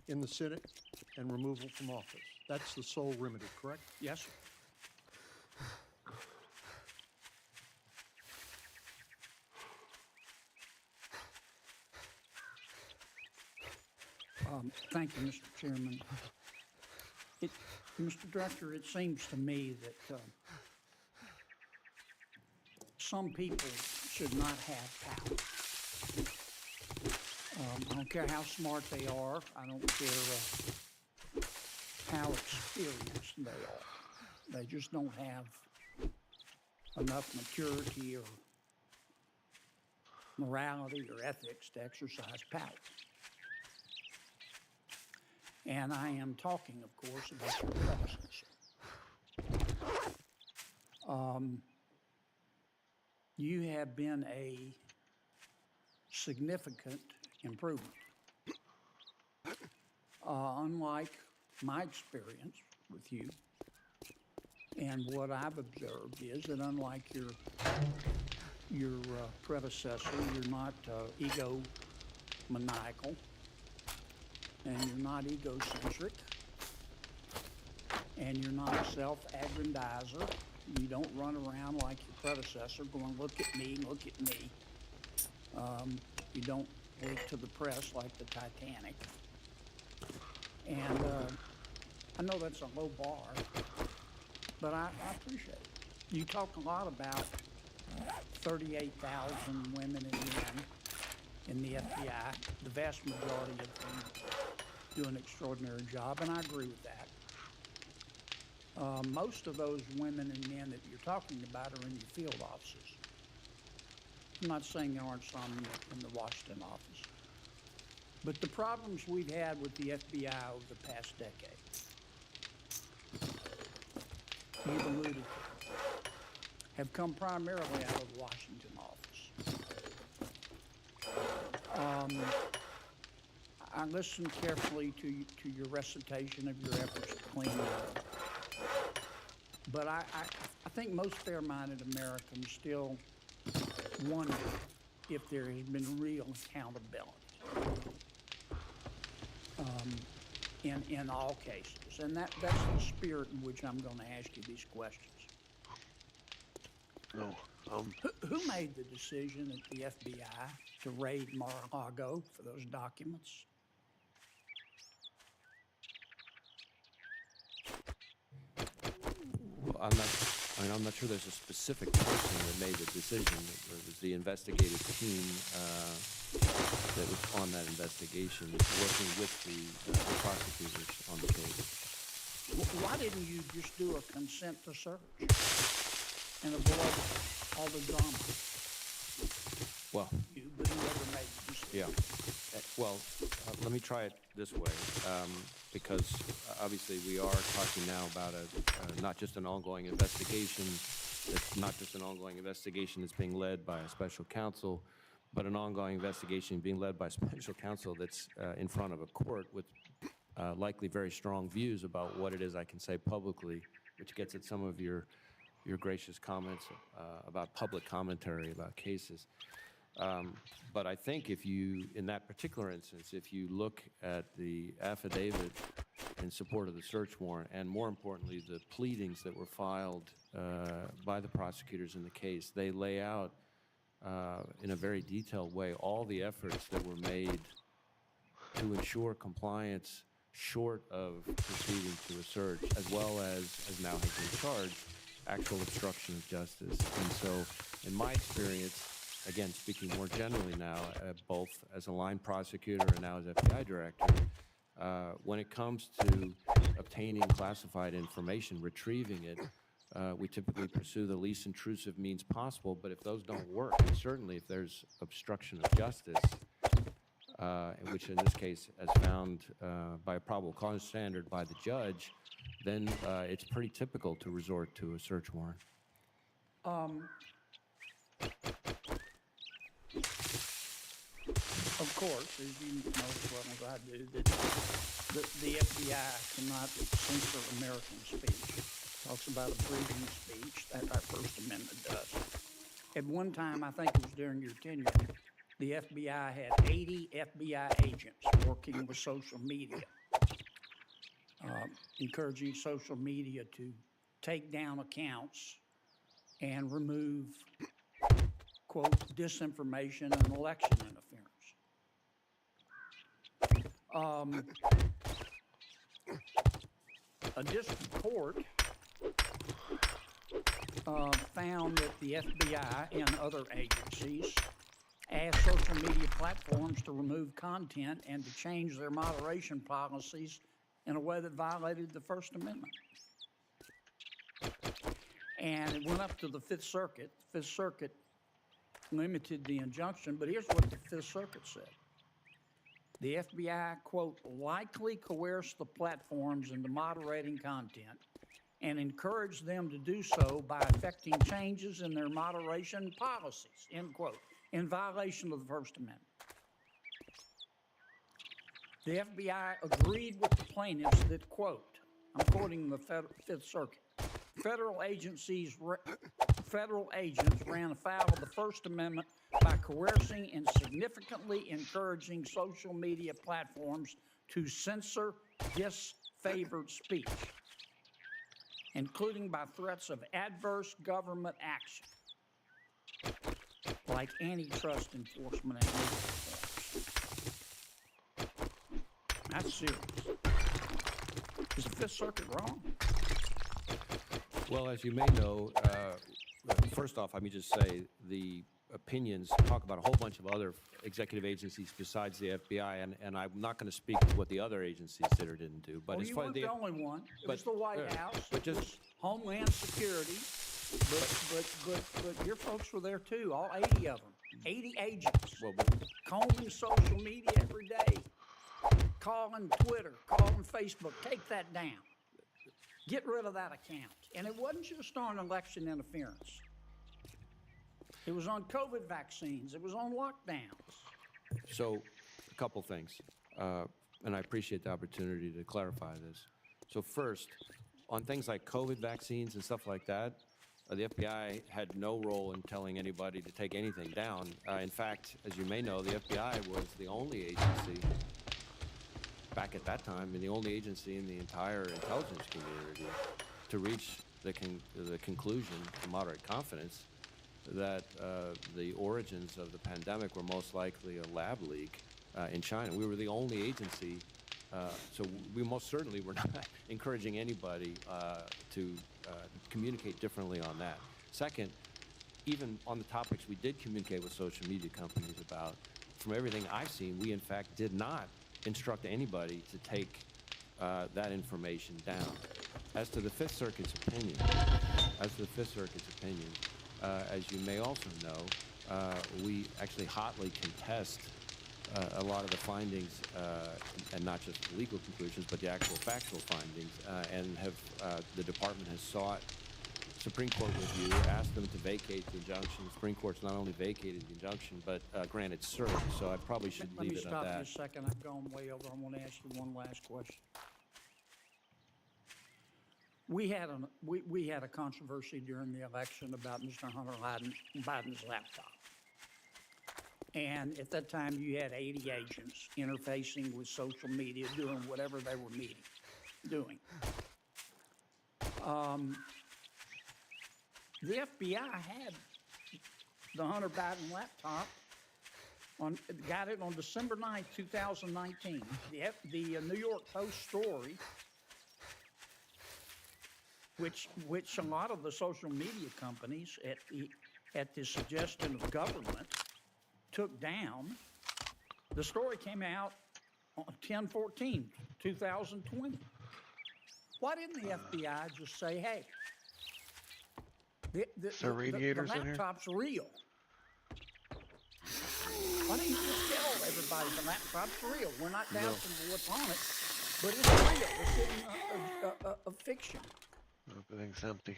in the Senate, and removal from office. That's the sole remedy, correct? Yes, sir. Thank you, Mr. Chairman. Mr. Director, it seems to me that some people should not have power. I don't care how smart they are. I don't care how experienced they are. They just don't have enough maturity or morality or ethics to exercise power. And I am talking, of course, about your predecessor. You have been a significant improvement. Unlike my experience with you, and what I've observed is that unlike your predecessor, you're not egomaniacal, and you're not egocentric, and you're not a self-aggrandizer. You don't run around like your predecessor going, look at me, look at me. You don't leak to the press like the Titanic. And I know that's a low bar, but I appreciate it. You talk a lot about 38,000 women and men in the FBI, the vast majority of them do an extraordinary job, and I agree with that. Most of those women and men that you're talking about are in your field offices. I'm not saying there aren't some in the Washington office. But the problems we've had with the FBI over the past decade, you've alluded to, have come primarily out of the Washington office. I listened carefully to your recitation of your efforts to clean up. But I think most fair-minded Americans still wonder if there has been real accountability in all cases. And that's the spirit in which I'm going to ask you these questions. No. Who made the decision at the FBI to raid Mar-a-Lago for those documents? Well, I'm not sure there's a specific person that made the decision. It was the investigative team that was on that investigation, working with the prosecutors on the case. Why didn't you just do a consent to search and avoid all the drama? Well, You, but whoever made the decision. yeah. Well, let me try it this way, because obviously we are talking now about not just an ongoing investigation. It's not just an ongoing investigation that's being led by a special counsel, but an ongoing investigation being led by a special counsel that's in front of a court with likely very strong views about what it is I can say publicly, which gets at some of your gracious comments about public commentary about cases. But I think if you, in that particular instance, if you look at the affidavit in support of the search warrant, and more importantly, the pleadings that were filed by the prosecutors in the case, they lay out in a very detailed way all the efforts that were made to ensure compliance short of proceeding to a search, as well as now has been charged, actual obstruction of justice. And so, in my experience, again, speaking more generally now, both as a line prosecutor and now as FBI director, when it comes to obtaining classified information, retrieving it, we typically pursue the least intrusive means possible, but if those don't work, and certainly if there's obstruction of justice, which in this case, as found by a probable cause standard by the judge, then it's pretty typical to resort to a search warrant. Of course, as you know as well as I do, that the FBI cannot censor American speech. It talks about abridging speech, that our First Amendment does. At one time, I think it was during your tenure, the FBI had 80 FBI agents working with social media, encouraging social media to take down accounts and remove, quote, disinformation and election interference. A district court found that the FBI and other agencies asked social media platforms to remove content and to change their moderation policies in a way that violated the First Amendment. And it went up to the Fifth Circuit. The Fifth Circuit limited the injunction, but here's what the Fifth Circuit said. The FBI, quote, likely coerced the platforms into moderating content and encouraged them to do so by effecting changes in their moderation policies, end quote, in violation of the First Amendment. The FBI agreed with the plaintiffs that, quote, I'm quoting the Fifth Circuit, federal agents ran afoul of the First Amendment by coercing and significantly encouraging social media platforms to censor disfavored speech, including by threats of adverse government action, like antitrust enforcement and legal reforms. That's serious. Is the Fifth Circuit wrong? Well, as you may know, first off, let me just say the opinions talk about a whole bunch of other executive agencies besides the FBI, and I'm not going to speak to what the other agencies did or didn't do. But well, as you far weren't as the only one. It but, was the White House. But it was Homeland Security. But your folks were there too. All 80 of them. 80 agents. Well, combing social media every day. Calling Twitter. Calling Facebook. Take that down. Get rid of that account. And it wasn't just on election interference. It was on COVID vaccines. It was on lockdowns. So, a couple things, and I appreciate the opportunity to clarify this. So first, on things like COVID vaccines and stuff like that, the FBI had no role in telling anybody to take anything down. In fact, as you may know, the FBI was the only agency, back at that time, and the only agency in the entire intelligence community to reach the conclusion, to moderate confidence, that the origins of the pandemic were most likely a lab leak in China. We were the only agency, so we most certainly were not encouraging anybody to communicate differently on that. Second, even on the topics we did communicate with social media companies about, from everything I've seen, we in fact did not instruct anybody to take that information down. As to the Fifth Circuit's opinion, as you may also know, we actually hotly contest a lot of the findings, and not just the legal conclusions, but the actual factual findings, and the department has sought Supreme Court review, asked them to vacate the injunction. The Supreme Court's not only vacated the injunction, but granted cert, so I probably should leave it at that. Let me stop you a second. I've gone way over. I want to ask you one last question. We had a controversy during the election about Mr. Hunter Biden's laptop. And at that time, you had 80 agents interfacing with social media, doing whatever they were doing. The FBI had the Hunter Biden laptop, got it on December 9th, 2019. The New York Post story, which a lot of the social media companies at the suggestion of government, took down. The story came out on 10/14/2020. Why didn't the FBI just say, hey, the radiators in here? laptop's real? Why didn't you just tell everybody the laptop's real? We're not doubting what's on it, but it's real. It's in a fiction. Everything's empty.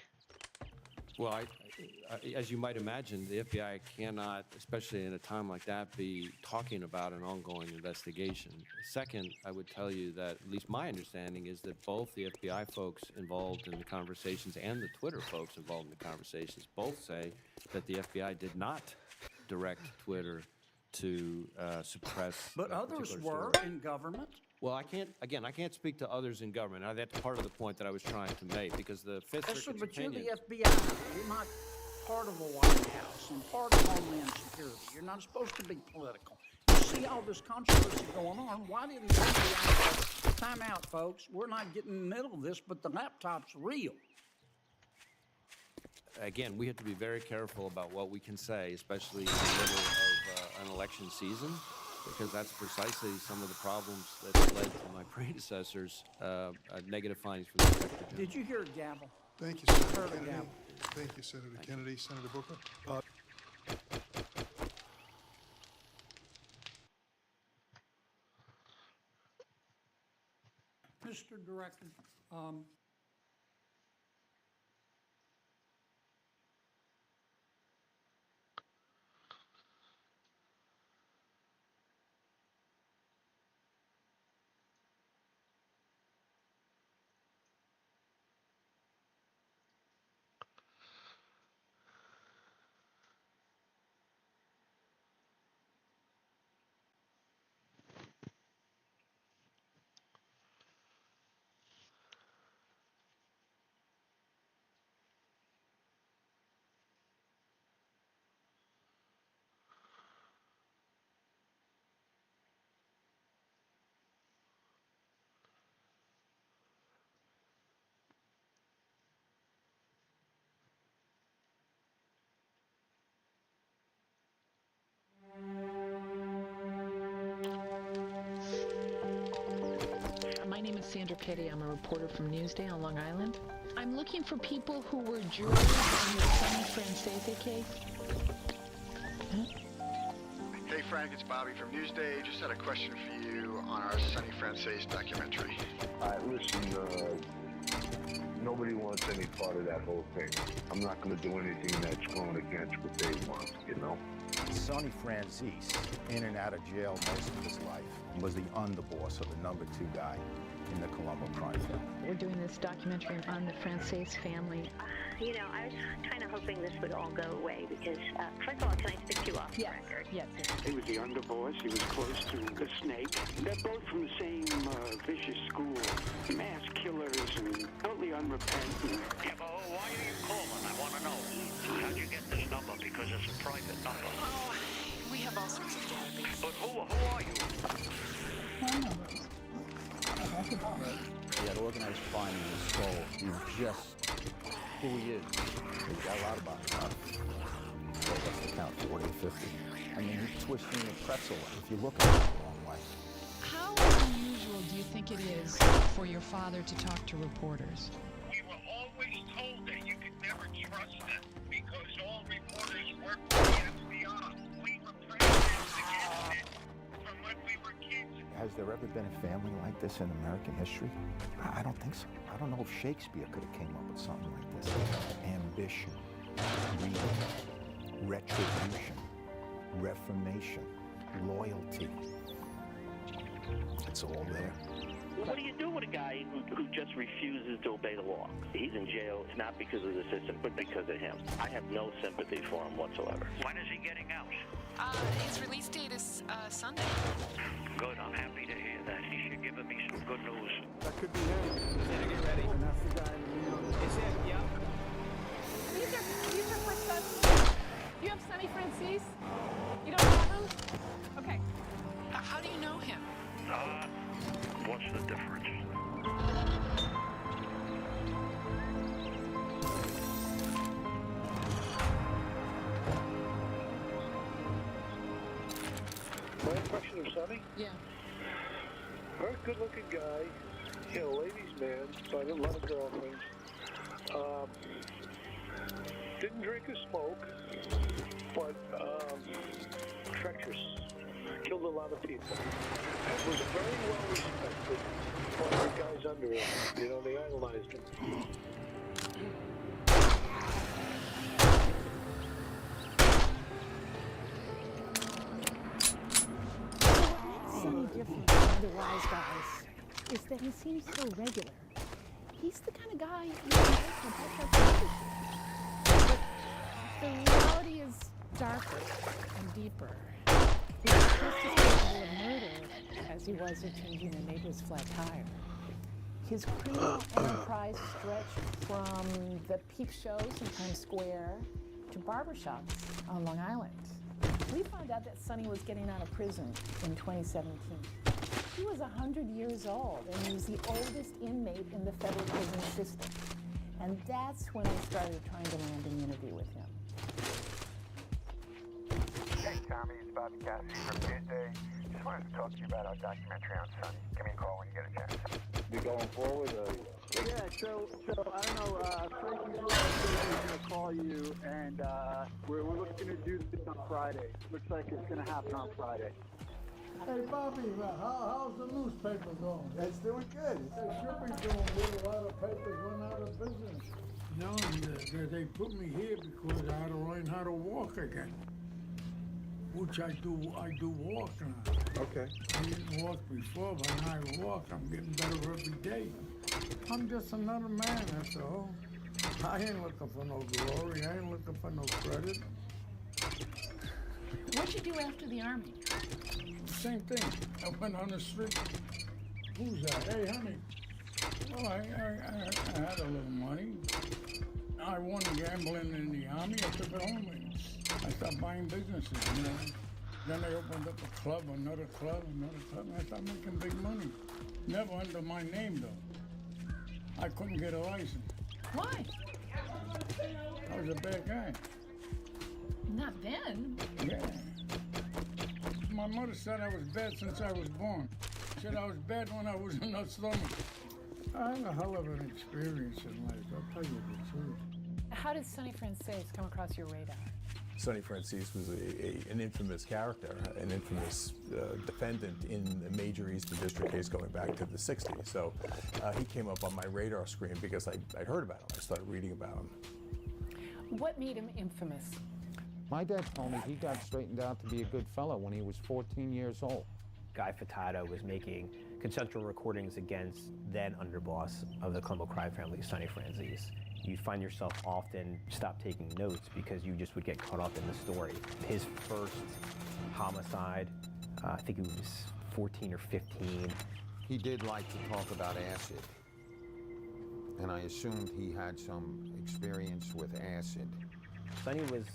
Well, as you might imagine, the FBI cannot, especially in a time like that, be talking about an ongoing investigation. Second, I would tell you that at least my understanding is that both the FBI folks involved in the conversations and the Twitter folks involved in the conversations both say that the FBI did not direct Twitter to suppress. But others were in government. Well, I can't speak to others in government. That's part of the point that I was trying to make, because the Fifth Circuit's But you're opinion... the FBI. You're not part of the White House and part of Homeland Security. You're not supposed to be political. You see all this controversy going on. Why didn't the FBI say, time out, folks, we're not getting in the middle of this, but the laptop's real? Again, we have to be very careful about what we can say, especially in the middle of an election season, because that's precisely some of the problems that led to my predecessors' negative findings from the Inspector General. Did you hear a gavel? Thank you, Senator Kennedy. Thank you, Senator Kennedy. Senator Booker. Mr. Director, My name is Sandra Petty. I'm a reporter from Newsday on Long Island. I'm looking for people who were jurors in the Sonny Francese case. Hey Frank, it's Bobby from Newsday. Just had a question for you on our Sonny Francese documentary. Listen, nobody wants any part of that whole thing. I'm not going to do anything that's going against what they want, you know? Sonny Francese, in and out of jail most of his life, was the underboss of the #2 guy in the Colombo crime family. We're doing this documentary on the Francese family. You know, I was kind of hoping this would all go away because, first of all, can I stick you off the record? Yes. He was the underboss. He was close to the snake. They're both from the same vicious school. Mass killers and totally unrepentant. Yeah, but why are you calling? I want to know. How'd you get this number? Because it's a private number. Oh, we have all sorts of databases. But who are you? He had organized crime in his soul. He's just who he is. He got a lot about him. Well, what's the count? 40 or 50. I mean, he's twisting the pretzel if you look at it the wrong way. How unusual do you think it is for your father to talk to reporters? We were always told that you could never trust them because all reporters work for the FBI. We were prejudiced against it from when we were kids. Has there ever been a family like this in American history? I don't think so. I don't know if Shakespeare could have came up with something like this. Ambition, greed, retribution, reformation, loyalty. It's all there. What do you do with a guy who just refuses to obey the law? He's in jail not because of the system, but because of him. I have no sympathy for him whatsoever. When is he getting out? His release date is Sunday. Good, I'm happy to hear that. He should give me some good news. That could be him. Get ready. And that's the guy in New York. Is it? Yeah. These are for Sonny. You have Sonny Francese? You don't have him? Okay. How do you know him? What's the difference? Sonny? Yeah. Very good-looking guy. You know, ladies' man, but a lot of girlfriends. Didn't drink or smoke, but treacherous. Killed a lot of people. And was very well respected by the guys under him. You know, they idolized him. Sonny different from other wise guys is that he seems so regular. He's the kind of guy you can pick up but the reality is darker and deeper. He's just as capable of murder as he was of changing a neighbor's flat tire. His criminal enterprise stretched from the peep shows in Times Square to barbershops on Long Island. We found out that Sonny was getting out of prison in 2017. He was 100 years old, and he was the oldest inmate in the federal prison system. And that's when I started trying to land an interview with him. Hey, Tommy, it's Bobby Cassidy from Newsday. Just wanted to talk to you about our documentary on Sonny. Give me a call when you get a chance. We going forward? Yeah, so I don't know, Frankie's going to call you, and we're looking to do this on Friday. Looks like it's going to happen on Friday. Hey, Bobby, how's the newspaper going? It's doing good. They should be doing good. A lot of papers run out of business. No, they put me here because I had to learn how to walk again. Which I do walk now. Okay. I didn't walk before, but now I walk. I'm getting better every day. I'm just another man, that's all. I ain't looking for no glory. I ain't looking for no credit. What'd you do after the army? Same thing. I went on the street. Who's that? Hey, honey. Well, I had a little money. I won gambling in the army. I took it home and I started buying businesses, you know. Then they opened up a club, another club, and I started making big money. Never under my name, though. I couldn't get a license. Why? I was a bad guy. Not then. Yeah. My mother said I was bad since I was born. She said I was bad when I was in her stomach. I had a hell of an experience in life, I'll tell you the truth. How did Sonny Francis come across your radar? Sonny Francis was an infamous character, an infamous defendant in a major Eastern District case going back to the 60s. So he came up on my radar screen because I'd heard about him. I started reading about him. What made him infamous? My dad told me he got straightened out to be a good fellow when he was 14 years old. Guy Furtado was making consensual recordings against then underboss of the Colombo crime family, Sonny Francis. You find yourself often stop taking notes because you just would get caught up in the story. His first homicide, I think he was 14 or 15. He did like to talk about acid, and I assumed he had some experience with acid. Sonny was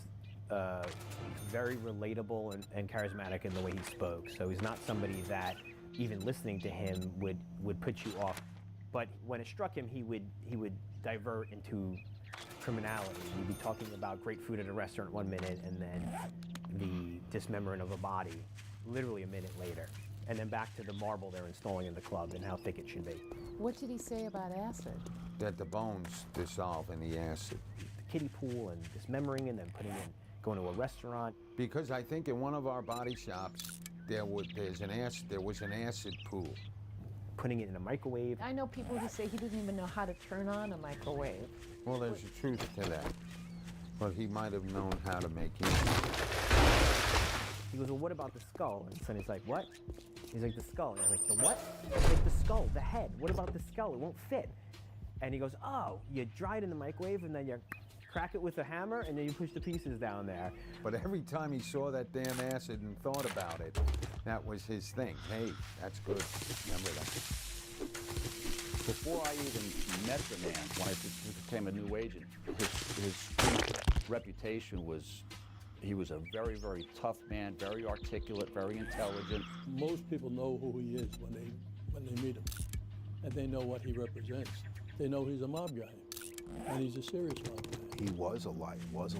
very relatable and charismatic in the way he spoke. So he's not somebody that even listening to him would put you off. But when it struck him, he would divert into criminality. We'd be talking about great food at a restaurant 1 minute and then the dismemberment of a body literally a minute later. And then back to the marble they're installing in the club and how thick it should be. What did he say about acid? That the bones dissolve in the acid. The kiddie pool and dismembering and then going to a restaurant. Because I think in one of our body shops, there was an acid pool. Putting it in a microwave. I know people who say he didn't even know how to turn on a microwave. Well, there's a truth to that. But he might have known how to make it. He goes, well, what about the skull? And Sonny's like, what? He's like, the skull. And I'm like, the what? He's like, the skull, the head. What about the skull? It won't fit. And he goes, oh, you dry it in the microwave and then you crack it with a hammer and then you push the pieces down there. But every time he saw that damn acid and thought about it, that was his thing. Hey, that's good. Remember that. Before I even met the man, when I became a new agent, his reputation was, he was a very, very tough man, very articulate, very intelligent. Most people know who he is when they meet him, and they know what he represents. They know he's a mob guy, and he's a serious mob guy. He was a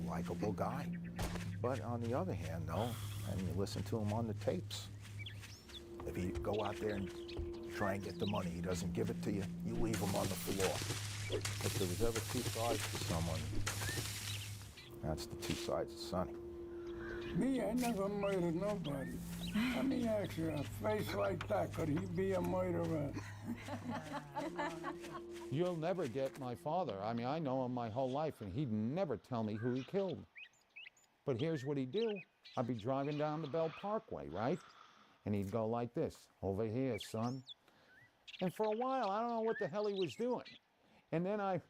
likable guy. But on the other hand, though, and you listen to him on the tapes, If you go out there and try and get the money, he doesn't give it to you, you leave him on the floor. If there was ever two sides to someone, That's the two sides of Sonny. Me, I never murdered nobody. Let me ask you, a face like that, could he be a murderer? You'll never get my father. I mean, I know him my whole life, and he'd never tell me who he killed. But here's what he'd do. I'd be driving down the Bell Parkway, right? And he'd go like this, over here, son. And for a while, I don't know what the hell he was doing. And then I...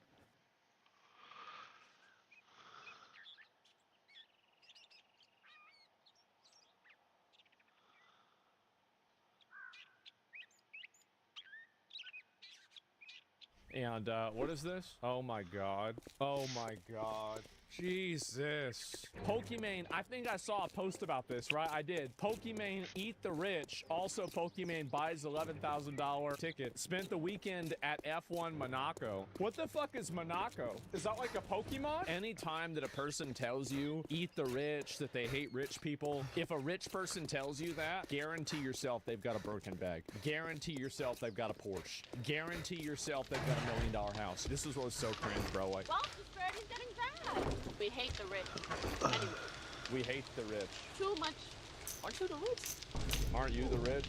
And what is this? Oh my god. Oh my god. Jesus. Pokimane, I think I saw a post about this, right? I did. Pokimane Eat the Rich. Also, Pokimane buys $11,000 ticket. Spent the weekend at F1 Monaco. What the fuck is Monaco? Is that like a Pokemon? Anytime that a person tells you, eat the rich, that they hate rich people, if a rich person tells you that, guarantee yourself they've got a Birkin bag. Guarantee yourself they've got a Porsche. Guarantee yourself they've got $1 million house. This is what's so cringe, bro. Like, Well, the spread is getting bad. We hate the rich. Anyway, we hate the rich. too much. Aren't you the rich? Aren't you the rich?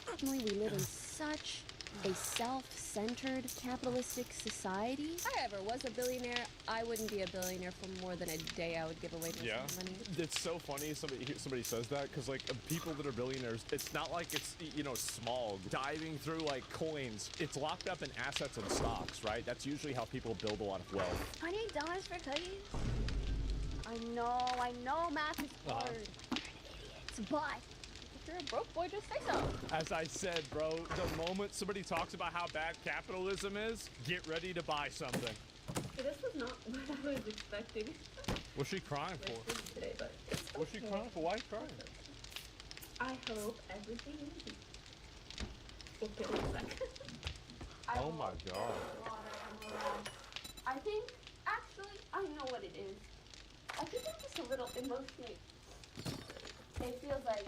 Unfortunately, we live in such a self-centered capitalistic society. If I ever was a billionaire, I wouldn't be a billionaire for more than a day. I would give away most Yeah, of my money. it's so funny somebody says that, because like people that are billionaires, it's not like it's, you know, small diving through like coins. It's locked up in assets and stocks, right? That's usually how people build a lot of wealth. $28 for cookies? I know math is hard. Idiots, but if you're a broke boy, just say so. As I said, bro, the moment somebody talks about how bad capitalism is, get ready to buy something. This was not what I was expecting. What's she crying for? Today, but it's What's she crying for? Why are you crying? I hope everything is easy. Okay, one second. Oh my god. I think, actually, I know what it is. I think I'm just a little emotionally. It feels like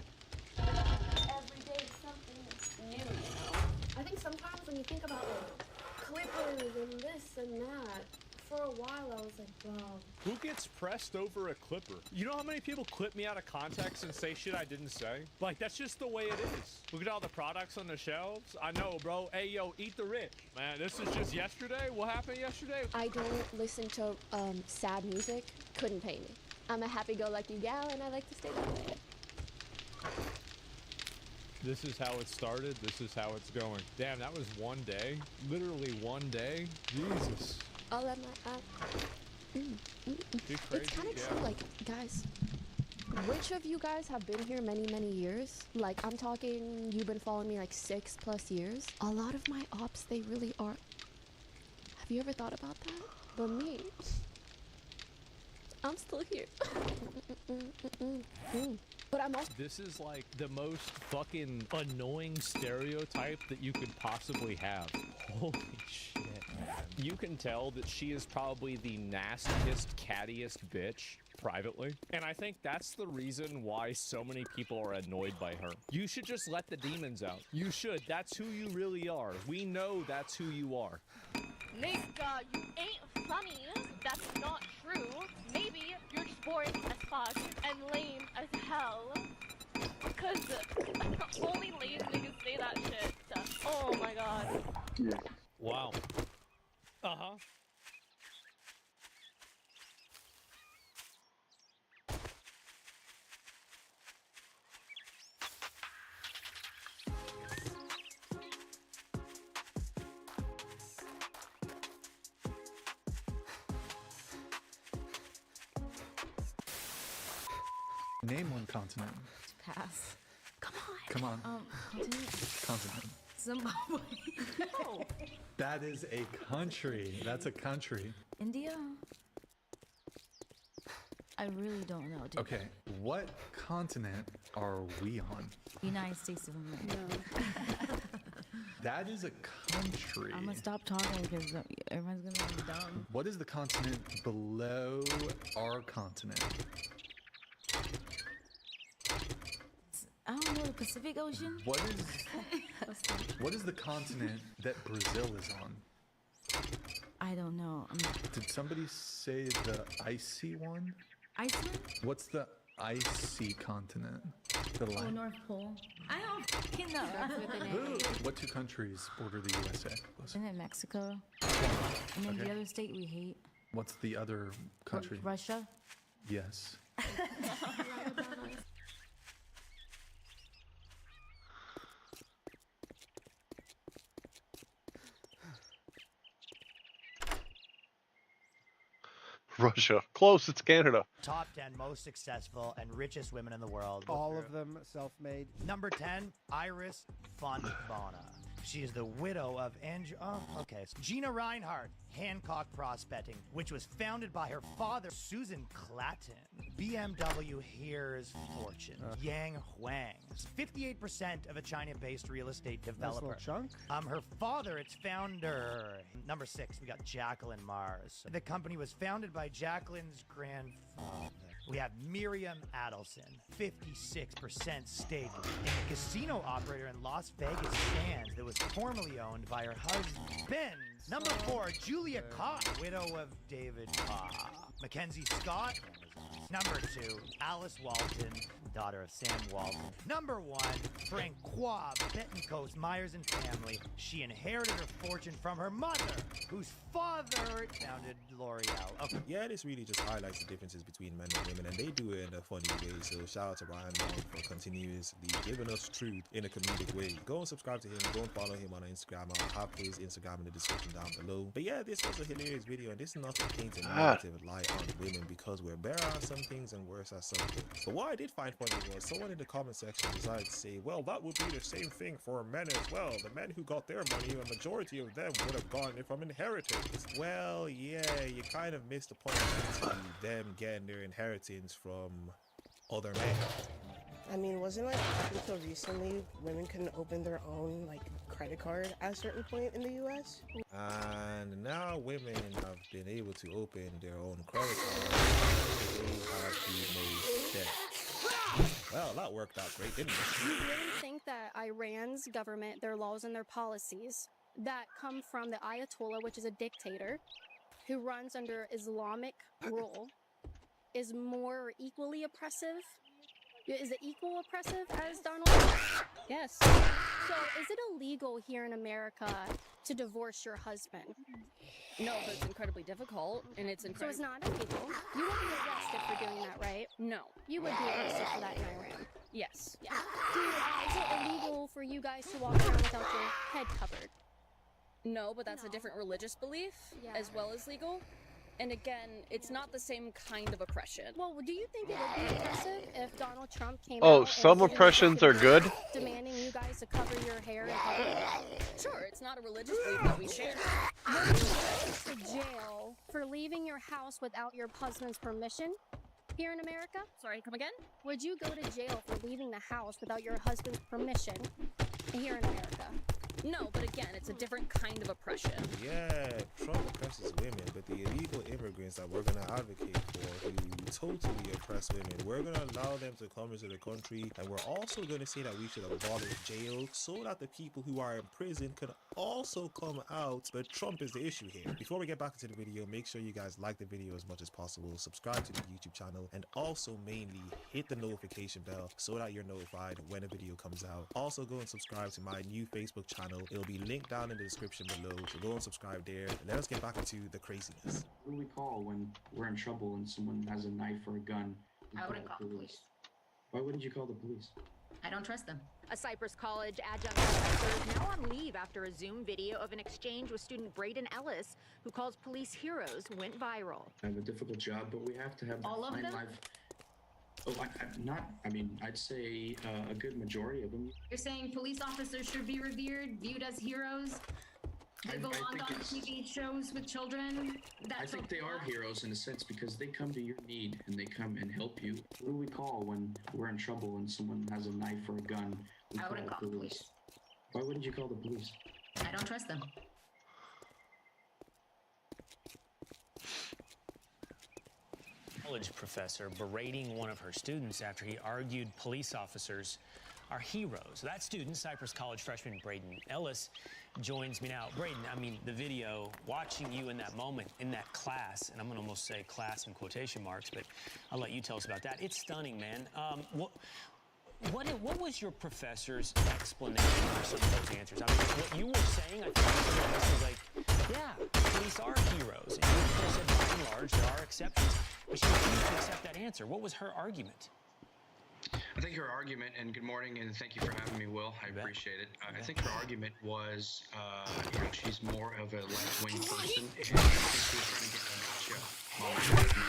every day something new, you know? I think sometimes when you think about like clippers and this and that, for a while I was like, wow. Who gets pressed over a clipper? You know how many people clip me out of context and say shit I didn't say? Like, that's just the way it is. Look at all the products on the shelves. I know, bro. Hey, yo, eat the rich. Man, this is just yesterday? What happened yesterday? I don't listen to sad music. Couldn't pay me. I'm a happy-go-lucky gal and I like to stay that way. This is how it started. This is how it's going. Damn, that was one day. Literally one day. Jesus. I'll let my Be crazy. It's kind of true, like, guys, which of you guys have been here many years? Like, I'm talking, you've been following me like 6+ years. A lot of my ops, they really are. Have you ever thought about that? But me, I'm still here. But I'm also. This is like the most fucking annoying stereotype that you could possibly have. Holy shit. You can tell that she is probably the nastiest, cattiest bitch privately. And I think that's the reason why so many people are annoyed by her. You should just let the demons out. You should. That's who you really are. We know that's who you are. Nigga, you ain't funny. That's not true. Maybe you're just boring as fuck and lame as hell. Cause only lame niggas say that shit. Oh my god. Wow. Uh-huh. Name one continent. Pass. Come on. Continent. Zimbabwe. No. That is a country. That's a country. India? I really don't know, dude. Okay, what continent are we on? United States of America. That is a country. I'm gonna stop talking because everyone's gonna be dumb. What is the continent below our continent? I don't don't know the Pacific Ocean? What is the continent that Brazil is on? I don't know. Did somebody say the icy one? Iceland? What's the icy continent? The Oh, North Pole. I don't fucking know. What two countries border the USA? Isn't it Mexico? And then Okay. the other state we hate. What's the other country? Russia? Yes. Russia. Close, it's Canada. Top 10 most successful and richest women in the world. All of them self-made. Number 10, Iris Fontbona. She is the widow of Gina Reinhardt, Hancock Prospecting, which was founded by her father, Susan Clatton. BMW Here's Fortune. Yang Huang. 58% of a China-based real estate developer. Nice little chunk. Her father, its founder. Number 6, we got Jacqueline Mars. The company was founded by Jacqueline's grandfather. We have Miriam Adelson, 56% stake in the casino operator in Las Vegas Sands that was formerly owned by her husband. Number 4, Julia Cobb, widow of David Cobb. Mackenzie Scott. Number 2, Alice Walton, daughter of Sam Walton. Number 1, Francois Bettencourt Myers and family. She inherited her fortune from her mother, whose father founded L'Oreal. Okay. Yeah, this really just highlights the differences between men and women, and they do it in a funny way. So shout out to Ryan Long for continuously giving us truth in a comedic way. Go and subscribe to him. Go and follow him on Instagram. I'll have his Instagram in the description down below. But yeah, this was a hilarious video, and this is not to paint a negative light on women, because we're better at some things and worse at some things. But what I did find funny was someone in the comment section decided to say, well, that would be the same thing for men as well. The men who got their money, a majority of them would have gotten it from inheritance. Well, yeah, you kind of missed the point of them getting their inheritance from other men. I mean, wasn't like up until recently women couldn't open their own like credit card at a certain point in the US? And now women have been able to open their own credit card. They have the most debt. Well, that worked out great, didn't it? You really think that Iran's government, their laws and their policies that come from the Ayatollah, which is a dictator who runs under Islamic rule, is more equally oppressive? Is it equal oppressive as Donald Trump? Yes. So is it illegal here in America to divorce your husband? No, but it's incredibly difficult, and it's So incredibly... it's not illegal. You would be arrested for doing that, right? No. You would be arrested for that in Iran. Yes. Yeah. Is it illegal for you guys to walk around without your head covered? No, but that's a different religious belief, as well as legal. And again, it's not the same kind of oppression. Well, do you think it would be oppressive if Donald Trump came Oh, out some and oppressions are good. demanding you guys to cover your hair and cover it? Sure, it's not a religious belief that we share. Would you go to jail for leaving your house without your husband's permission here in America? Sorry, come again? Would you go to jail for leaving the house without your husband's permission here in America? No, but again, it's a different kind of oppression. Yeah, Trump oppresses women, but the illegal immigrants that we're going to advocate for, who totally oppress women, we're going to allow them to come into the country, and we're also going to say that we should abolish jail so that the people who are in prison can also come out. But Trump is the issue here. Before we get back into the video, make sure you guys like the video as much as possible, subscribe to the YouTube channel, and also mainly hit the notification bell so that you're notified when a video comes out. Also go and subscribe to my new Facebook channel. It'll be linked down in the description below, so go and subscribe there. And let us get back into the craziness. What do we call when we're in trouble and someone has a knife or a gun? I wouldn't call the police. Why wouldn't you call the police? I don't trust them. A Cypress College adjunct professor is now on leave after a Zoom video of an exchange with student Braden Ellis, who calls police heroes, went viral. I have a difficult job, but we have to have All of fine them? life. Oh, I'd say a good majority of them. You're saying police officers should be revered, viewed as heroes? They belong on TV shows with children? I think they are heroes in a sense because they come to your need and they come and help you. What do we call when we're in trouble and someone has a knife or a gun? I wouldn't call the police. Why wouldn't you call the police? I don't trust them. College professor berating one of her students after he argued police officers are heroes. That student, Cypress College freshman Braden Ellis, joins me now. Braden, I mean, the video, watching you in that moment, in that class, and I'm going to almost say class in quotation marks, but I'll let you tell us about that. It's stunning, man. What was your professor's explanation for some of those answers? I mean, what you were saying, I think was like, yeah, police are heroes. And you of course said, by and large, there are exceptions. But she refused to accept that answer. What was her argument? I think her argument, and good morning, and thank you for having me, Will. I appreciate it. I think her argument was, she's more of a left-wing person, and I think she was trying to get a gotcha moment with me.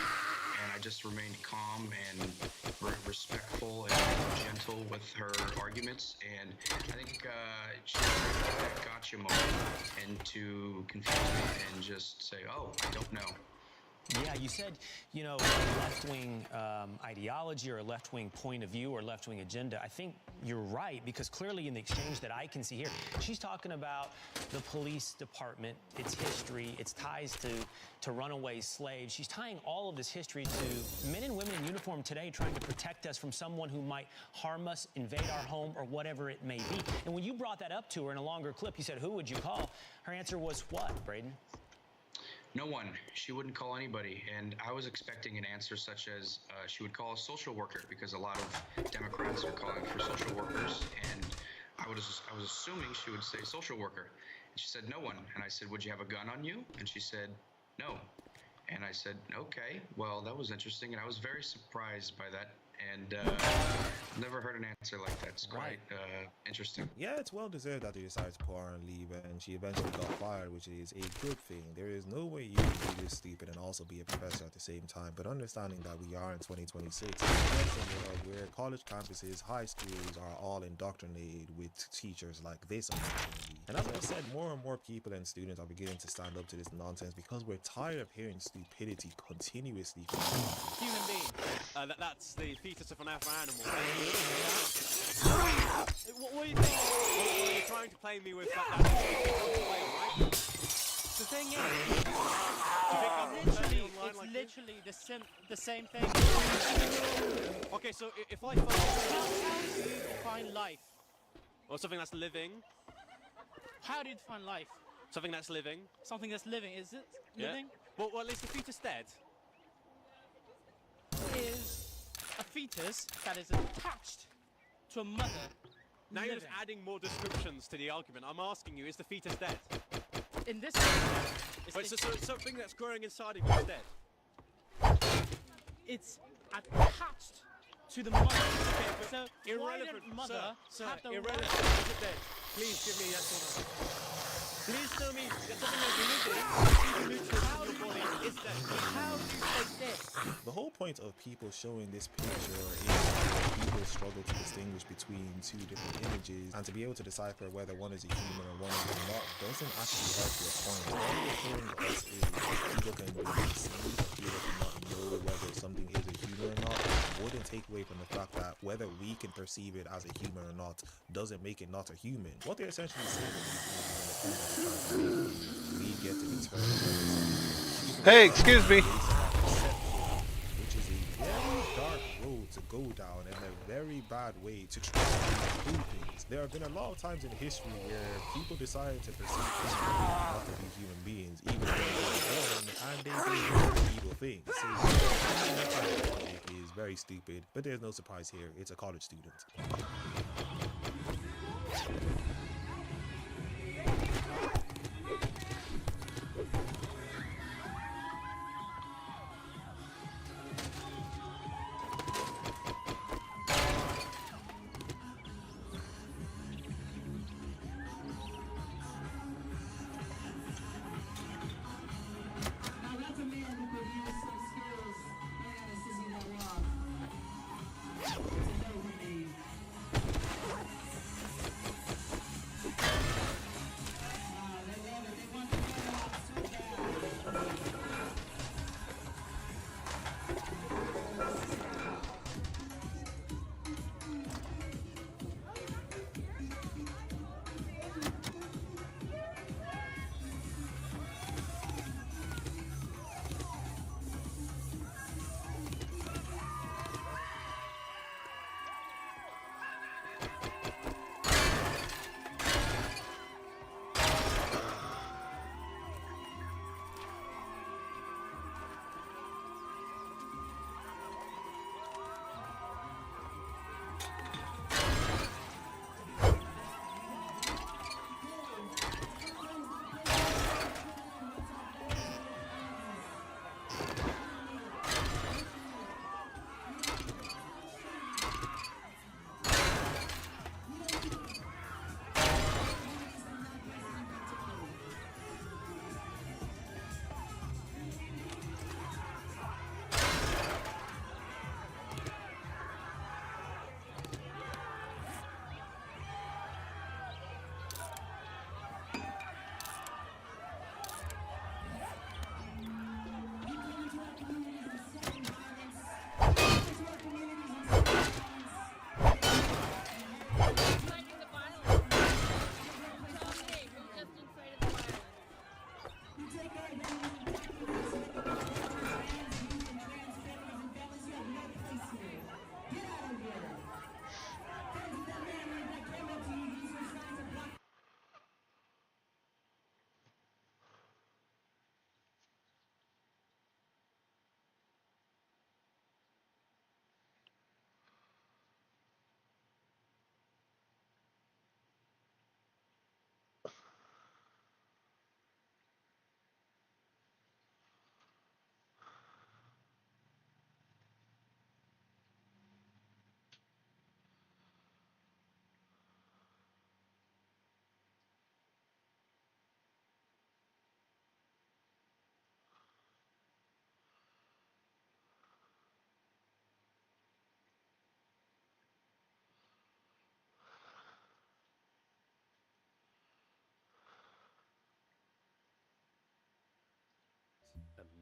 And I just remained calm and respectful and gentle with her arguments. And I think she had that gotcha moment, and to confuse me and just say, oh, I don't know. Yeah, you said, left-wing ideology or a left-wing point of view or left-wing agenda. I think you're right, because clearly in the exchange that I can see here, she's talking about the police department, its history, its ties to runaway slaves. She's tying all of this history to men and women in uniform today trying to protect us from someone who might harm us, invade our home, or whatever it may be. And when you brought that up to her in a longer clip, you said, who would you call? Her answer was what, Braden? No one. She wouldn't call anybody. And I was expecting an answer such as she would call a social worker, because a lot of Democrats are calling for social workers. And I was assuming she would say social worker. And she said, no one. And I said, would you have a gun on you? And she said, no. And I said, okay, well, that was interesting. And I was very surprised by that. And never heard an answer like that. It's quite interesting. Yeah, it's well deserved that they decided to put her on leave, and she eventually got fired, which is a good thing. There is no way you can be this stupid and also be a professor at the same time. But understanding that we are in 2026, where college campuses, high schools are all indoctrinated with teachers like this, unfortunately. And as I said, more and more people and students are beginning to stand up to this nonsense because we're tired of hearing stupidity continuously. Human being. That's the fetus of an animal. What are you thinking? Well, you're trying to play me with that right? The thing is, it's literally the same thing. Okay, so if I find life, or something that's living. How do you define life? Something that's living. Something that's living, is it living? Yeah. Well, is the fetus dead? Is a fetus that is attached to a mother. Now living. You're just adding more descriptions to the argument. I'm asking you, is the fetus dead? In this case, so something that's growing inside of you is dead. It's attached to the mother. Okay, but so irrelevant. Mother have the irrelevant. Is it dead? Please give me a yes or no. Please tell me that something that's living in your body is dead. How do you say this? The whole point of people showing this picture is that people struggle to distinguish between two different images, and to be able to decipher whether one is a human and one is not doesn't actually help your point. All you're showing us is people can be deceived, people cannot know whether something is a human or not. Wouldn't take away from the fact that whether we can perceive it as a human or not doesn't make it not a human. What they're essentially saying is we get to determine. Hey, excuse me. Which is a very dark road to go down and a very bad way to try to do things. There have been a lot of times in history where people decided to perceive people not to be human beings, even though they were born and they did evil things. So logic is very stupid, but there's no surprise here. It's a college student.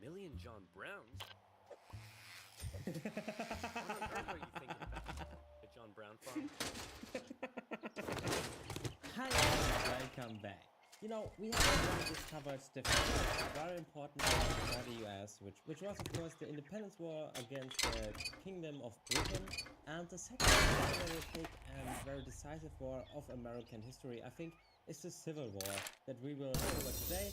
million John Browns. What on earth are you thinking about? A John Brown farm? Hi, welcome back. You know, we have already discovered the first very important war for the US, which was of course the independence war against the Kingdom of Britain, and the second very big and very decisive war of American history, I think, is the Civil War that we will cover today.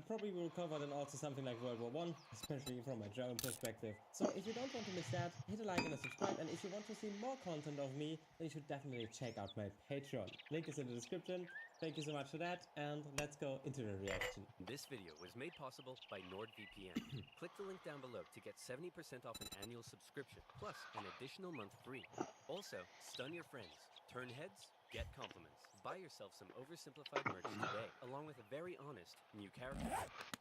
Probably we'll cover then also something like World War I, especially from a German perspective. So if you don't want to miss that, hit a like and a subscribe, and if you want to see more content of me, then you should definitely check out my Patreon. Link is in the description. Thank you so much for that, and let's go into the reaction. This video was made possible by NordVPN. Click the link down below to get 70% off an annual subscription, plus an additional month free. Also, stun your friends, turn heads, get compliments. Buy yourself some oversimplified merch today, along with a very honest new character.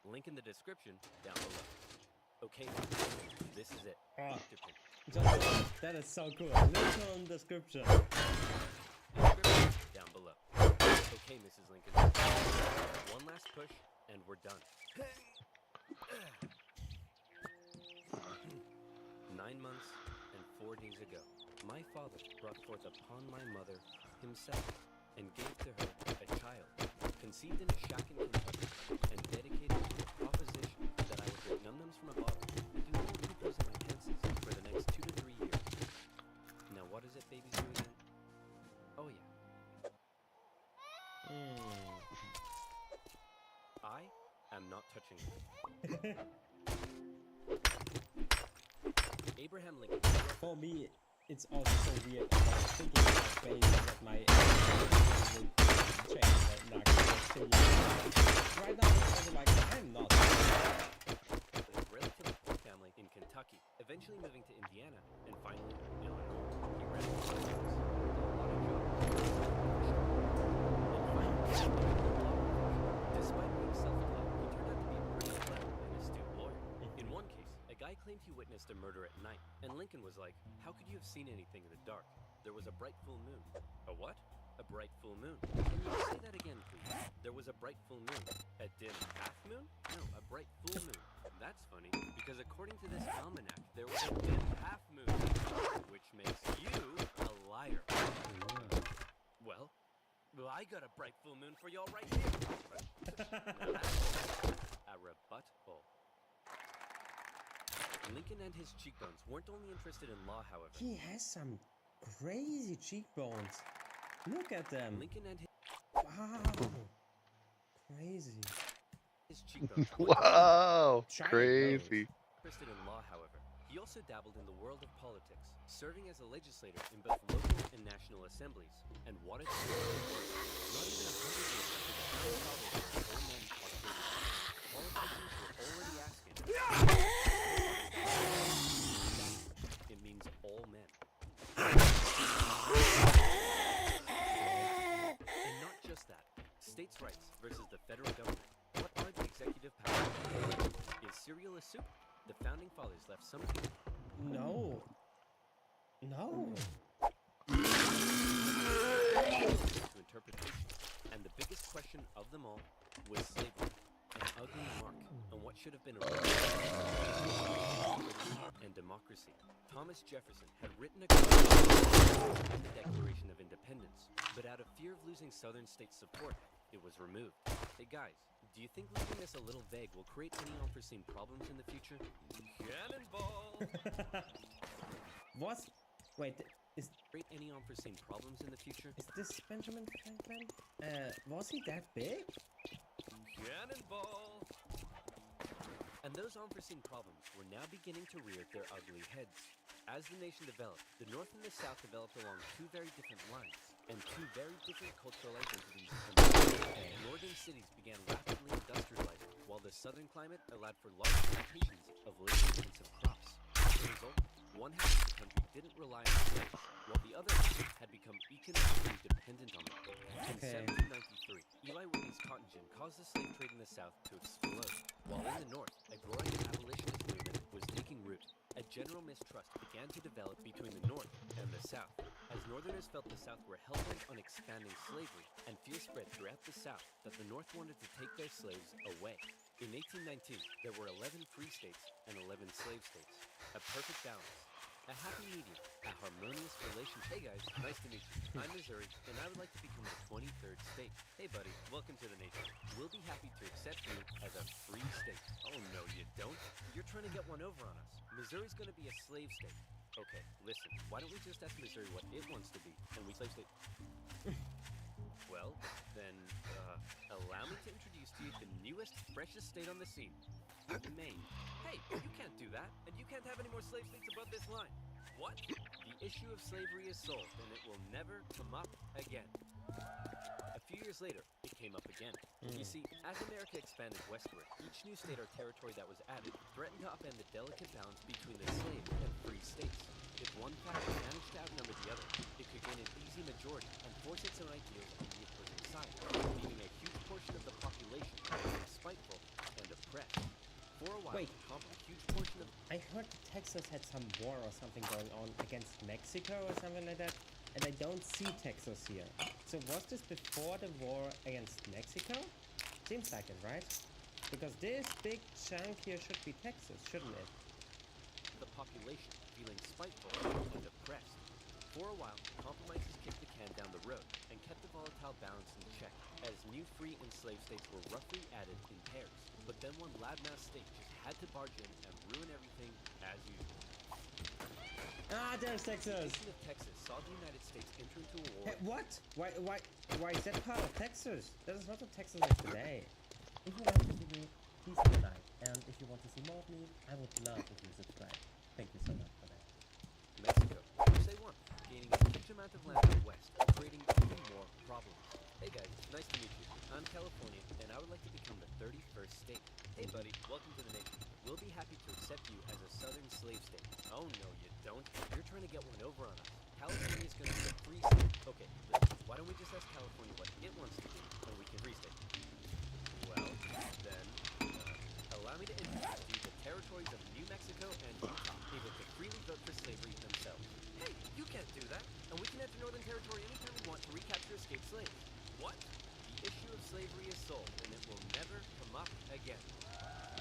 Link in the description down below. Okay, this is it. Oh, Victor that is so cool. Link in the description. Down below. Okay, Mrs. Lincoln. One last push, and we're done. 9 months and 4 days ago, my father brought forth upon my mother himself, and gave to her a child, conceived in a shack in Kentucky, and dedicated to the proposition that I would drink num-nums from a bottle and do little pupils in my pences for the next 2 to 3 years. Now what is it babies do again? Oh yeah. I am not touching it. Abraham Lincoln. For me, it's also so weird about thinking about babies that my will change right now it's also like I'm not. A relatively poor family in Kentucky, eventually moving to Indiana, and finally Illinois. He ran for office, did a lot of jobs, despite being self-taught, he turned out to be a pretty clever and astute lawyer. In one case, a guy claimed he witnessed a murder at night, and Lincoln was like, "How could you have seen anything in the dark? There was a bright full moon." A what? A bright full moon. Can you say that again, please? There was a bright full moon. A dim half moon? No, a bright full moon. That's funny, because according to this almanac, there was a dim half moon, which makes you a liar. Well, I got a bright full moon for y'all right here. Now that's a rebuttal. Lincoln and his cheekbones weren't only interested in law, however. He has some crazy cheekbones. Look at them. Lincoln and his crazy. His cheekbones. Wow, crazy. Interested in law, however, he also dabbled in the world of politics, serving as a legislator in both local and national assemblies, and wanted to work. Not even 100 years after the founding fathers of all men are created, politicians were already asking. It means all men. And not just that. States' rights versus the federal government. What are the executive powers? Is cereal a soup? The founding fathers left some people. No. No. To interpretation. And the biggest question of them all was slavery. An ugly mark on what should have been a and democracy. Thomas Jefferson had written a in the Declaration of Independence, but out of fear of losing Southern states' support, it was removed. Hey guys, do you think leaving this a little vague will create any unforeseen problems in the future? Cannonball! What? Wait, is create any unforeseen problems in the future? Is this Benjamin Franklin? Was he that big? Cannonball! And those unforeseen problems were now beginning to rear their ugly heads. As the nation developed, the North and the South developed along two very different lines, and two very different cultural identities emerged. Northern cities began rapidly industrializing, while the southern climate allowed for large plantations of labor-intensive crops. As a result, one half of the country didn't rely on slaves, while the other half had become economically dependent on them. In 1793, Eli Whitney's cotton gin caused the slave trade in the South to explode, while in the North, a growing abolitionist movement was taking root. a general mistrust began to develop between the North and the South, as Northerners felt the South were hell-bent on expanding slavery, and fear spread throughout the South that the North wanted to take their slaves away. In 1819, there were 11 free states and 11 slave states, a perfect balance. A happy medium, a harmonious relation. Hey guys, nice to meet you. I'm Missouri, and I would like to become the 23rd state. Hey buddy, welcome to the nation. We'll be happy to accept you as a free state. Oh no, you don't. You're trying to get one over on us. Missouri's gonna be a slave state. Okay, listen, why don't we just ask Missouri what it wants to be, and we slave state. Well, then, allow me to introduce to you the newest, freshest state on the scene. Maine. Hey, you can't do that, and you can't have any more slave states above this line. What? The issue of slavery is solved, and it will never come up again. A few years later, it came up again. You see, as America expanded westward, each new state or territory that was added threatened to upend the delicate balance between the slave and free states. If one faction managed to outnumber the other, it could gain an easy majority and force its own ideals on the opposing side, leaving a huge portion of the population spiteful and oppressed. For a while, Wait. a huge portion of... I heard Texas had some war or something going on against Mexico or something like that, and I don't see Texas here. So was this before the war against Mexico? Seems like it, right? Because this big chunk here should be Texas, shouldn't it? The population feeling spiteful and oppressed. For a while, compromises kicked the can down the road and kept the volatile balance in check, as new free and slave states were roughly added in pairs. But then one loudmouth state just had to barge in and ruin everything as usual. Ah, there's Texas! The nation of Texas saw the United States enter into a war. Hey, what? Why is that part of Texas? That is not what Texas is today. If you like this video, please leave a like. And if you want to see more of me, I would love if you subscribe. Thank you so much for that. Mexico, which they won, gaining a huge amount of land out west, creating even more problems. Hey guys, nice to meet you. I'm California, and I would like to become the 31st state. Hey buddy, welcome to the nation. We'll be happy to accept you as a southern slave state. Oh no, you don't. You're trying to get one over on us. California's gonna be a free state. Okay, listen, why don't we just ask California what it wants to be, and we can restate. Well, then, allow me to introduce you the territories of New Mexico and Utah, able to freely vote for slavery themselves. Hey, you can't do that, and we can enter Northern Territory anytime we want to recapture escaped slaves. What? The issue of slavery is solved, and it will never come up again.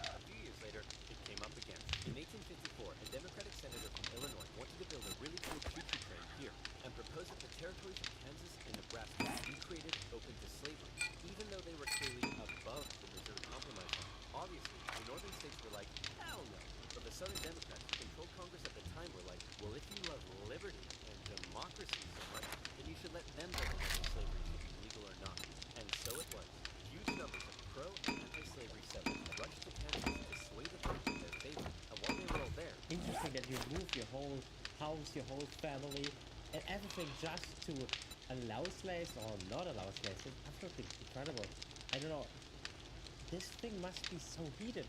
A few years later, it came up again. In 1854, a Democratic senator from Illinois wanted to build a really cool choo-choo train here, and proposed that the territories of Kansas and Nebraska be created open to slavery, even though they were clearly above the Missouri Compromise. Obviously, the northern states were like, hell no. But the southern Democrats who controlled Congress at the time were like, well, if you love liberty and democracy so much, then you should let them vote whether slavery should be legal or not. And so it was. Huge numbers of pro- and anti-slavery settlers rushed to Kansas to sway the vote in their favor. And while they were all there... Interesting that you move your whole house, your whole family, and everything just to allow slaves or not allow slaves. It's absolutely incredible. I don't know. This thing must be so heated.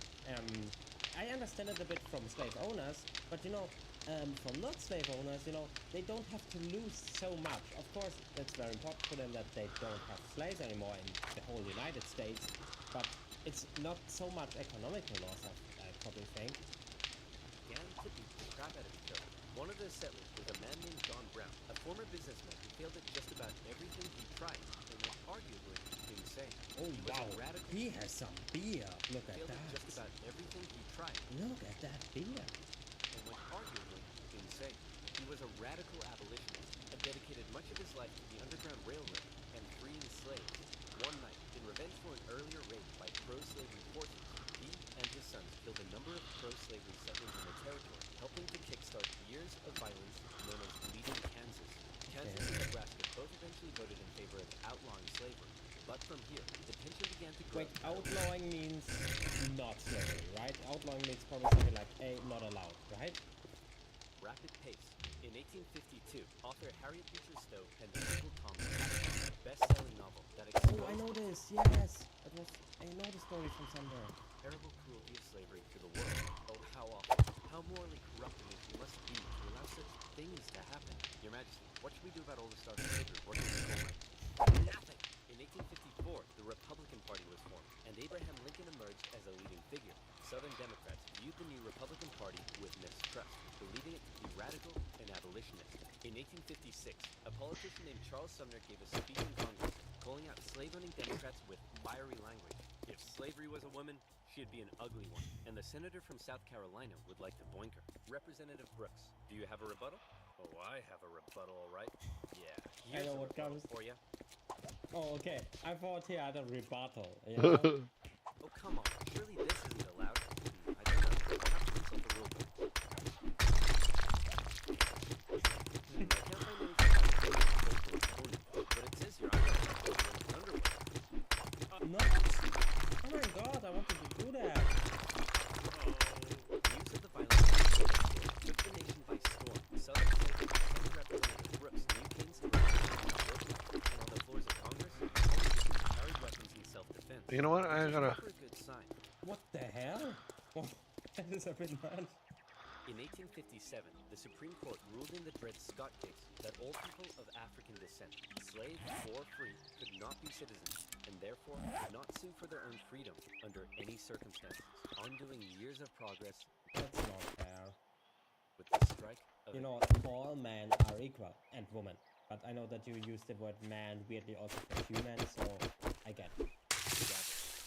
I understand it a bit from slave owners, but you know, from not slave owners, you know, they don't have to lose so much. Of course, it's very important for them that they don't have slaves anymore in the whole United States, but it's not so much economical loss, I probably think. Began to beat the crap out of each other. One of those settlers was a man named John Brown, a former businessman who failed at just about everything he tried, and was arguably insane. Oh He was wow, a radical... he has some beer. Look at failed that. at just about everything he tried. Look at that beer. And was arguably insane. He was a radical abolitionist and dedicated much of his life to the Underground Railroad and freeing slaves. One night, in revenge for an earlier raid by pro-slavery forces, he and his sons killed a number of pro-slavery settlers in the territory, helping to kickstart years of violence known as Bleeding Kansas. Kansas and Nebraska both eventually voted in favor of outlawing slavery. But from here, the tension began to grow. Wait, outlawing means not slavery, right? Outlawing means probably something like, A, not allowed, right? Rapid pace. In 1852, author Harriet Beecher Stowe penned Uncle Tom's Cabin, a best-selling novel that exposed... Oh, I know this, yes! I know the story from somewhere. Terrible cruelty of slavery to the world. Oh, how awful. How morally corrupt a nation must be to allow such things to happen. Your Majesty, what should we do about all the starving soldiers working in coal mines? Nothing! In 1854, the Republican Party was formed, and Abraham Lincoln emerged as a leading figure. Southern Democrats viewed the new Republican Party with mistrust. radical and abolitionist. In 1856, a politician named Charles Sumner gave a speech in Congress calling out slave-owning Democrats with fiery language. If slavery was a woman, she'd be an ugly one. And the senator from South Carolina would like to boink her. Representative Brooks, do you have a rebuttal? Oh, I have a rebuttal, all right. Yeah, here's a rebuttal for you. Oh, okay. I thought he had a rebuttal, you know? Oh, come on. Surely this isn't allowed. I don't know. I'll have to consult the rule book. I can't find anything about the opponent, but it says your eyebrows are in underwear. No! Oh my god, I wanted to do that! News of the violence took the nation by storm. Southern Senate Representative Brooks knew King's and on the floors of Congress, politicians carried weapons in self-defense. You know what? I gotta. Never a good sign. What the hell? Oh, that is a bit mad. In 1857, the Supreme Court ruled in the Dred Scott case that all people of African descent, slave or free, could not be citizens, and therefore could not sue for their own freedom under any circumstances, undoing years of progress. That's not fair. With the strike of... You know, all men are equal, and women. But I know that you use the word man weirdly also for human, so I get it.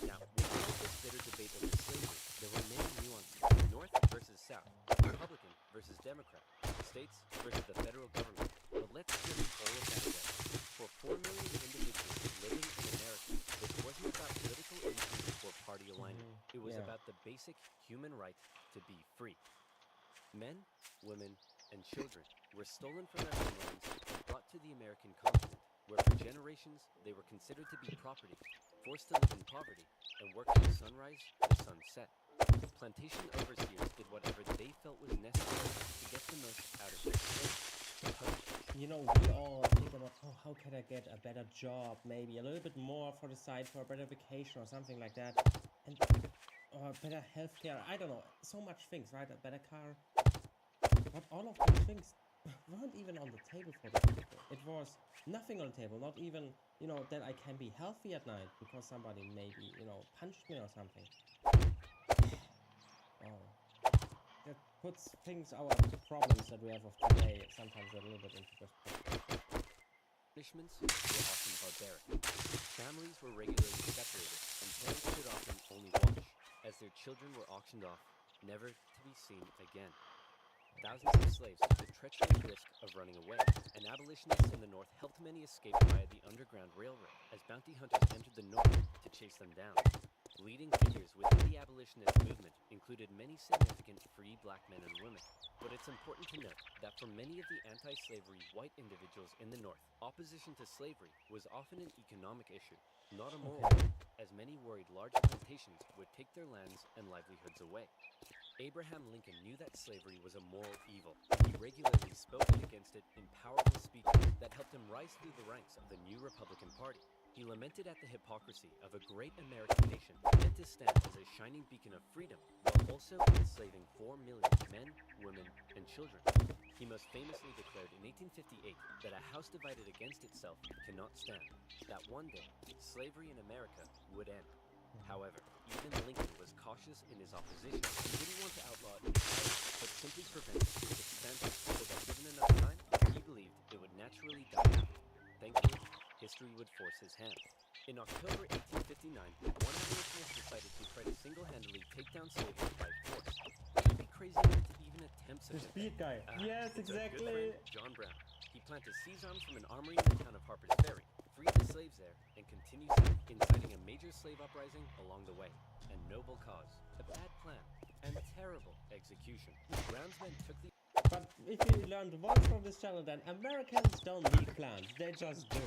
Now, with all this bitter debate over slavery, there were many nuances. North versus South, Republican versus Democrat, states versus the federal government. But let's strip all of that away. For 4 million individuals living in America, this wasn't about political intrigue or party alignment. It was about the basic human right to be free. Men, women, and children were stolen from their homelands and brought to the American continent, where for generations they were considered to be property, forced to live in poverty, and work from sunrise to sunset. Plantation overseers did whatever they felt was necessary to get the most out of their slaves. You know, we all think about, oh, how can I get a better job, maybe a little bit more for the side for a better vacation or something like that, and or better healthcare. I don't know, so much things, right? A better car. But all of these things weren't even on the table for the people. It was nothing on the table, not even, you know, that I can be healthy at night because somebody maybe, you know, punched me or something. Wow. That puts things, our problems that we have of today, sometimes a little bit into perspective. Punishments were often barbaric. Families were regularly separated, and parents could often only watch as their children were auctioned off, never to be seen again. Thousands of slaves took the treacherous risk of running away, and abolitionists in the North helped many escape via the Underground Railroad as bounty hunters entered the North to chase them down. Leading figures within the abolitionist movement included many significant free black men and women. But it's important to note that for many of the anti-slavery white individuals in the North, opposition to slavery was often an economic issue, not a moral one, as many worried large plantations would take their lands and livelihoods away. Abraham Lincoln knew that slavery was a moral evil, and he regularly spoke against it in powerful speeches that helped him rise through the ranks of the new Republican Party. He lamented at the hypocrisy of a great American nation meant to stand as a shining beacon of freedom, while also enslaving 4 million men, women, and children. He most famously declared in 1858 that a house divided against itself cannot stand, that one day slavery in America would end. However, even Lincoln was cautious in his opposition. He didn't want to outlaw it entirely, but simply prevent its expansion, so that given enough time, he believed it would naturally die out. Thankfully, history would force his hand. In October 1859, one abolitionist decided to try to single-handedly take down slavery by force. He would be crazy enough to even attempt such a speed guy. Yes, it's exactly. A good friend, John Brown. He planned to seize arms from an armory in the town of Harper's Ferry, free the slaves there, and continue south, inciting a major slave uprising along the way. A noble cause, a bad plan, and terrible execution. Brown's men took the... But if you learned once from this channel, then Americans don't need plans, they just do.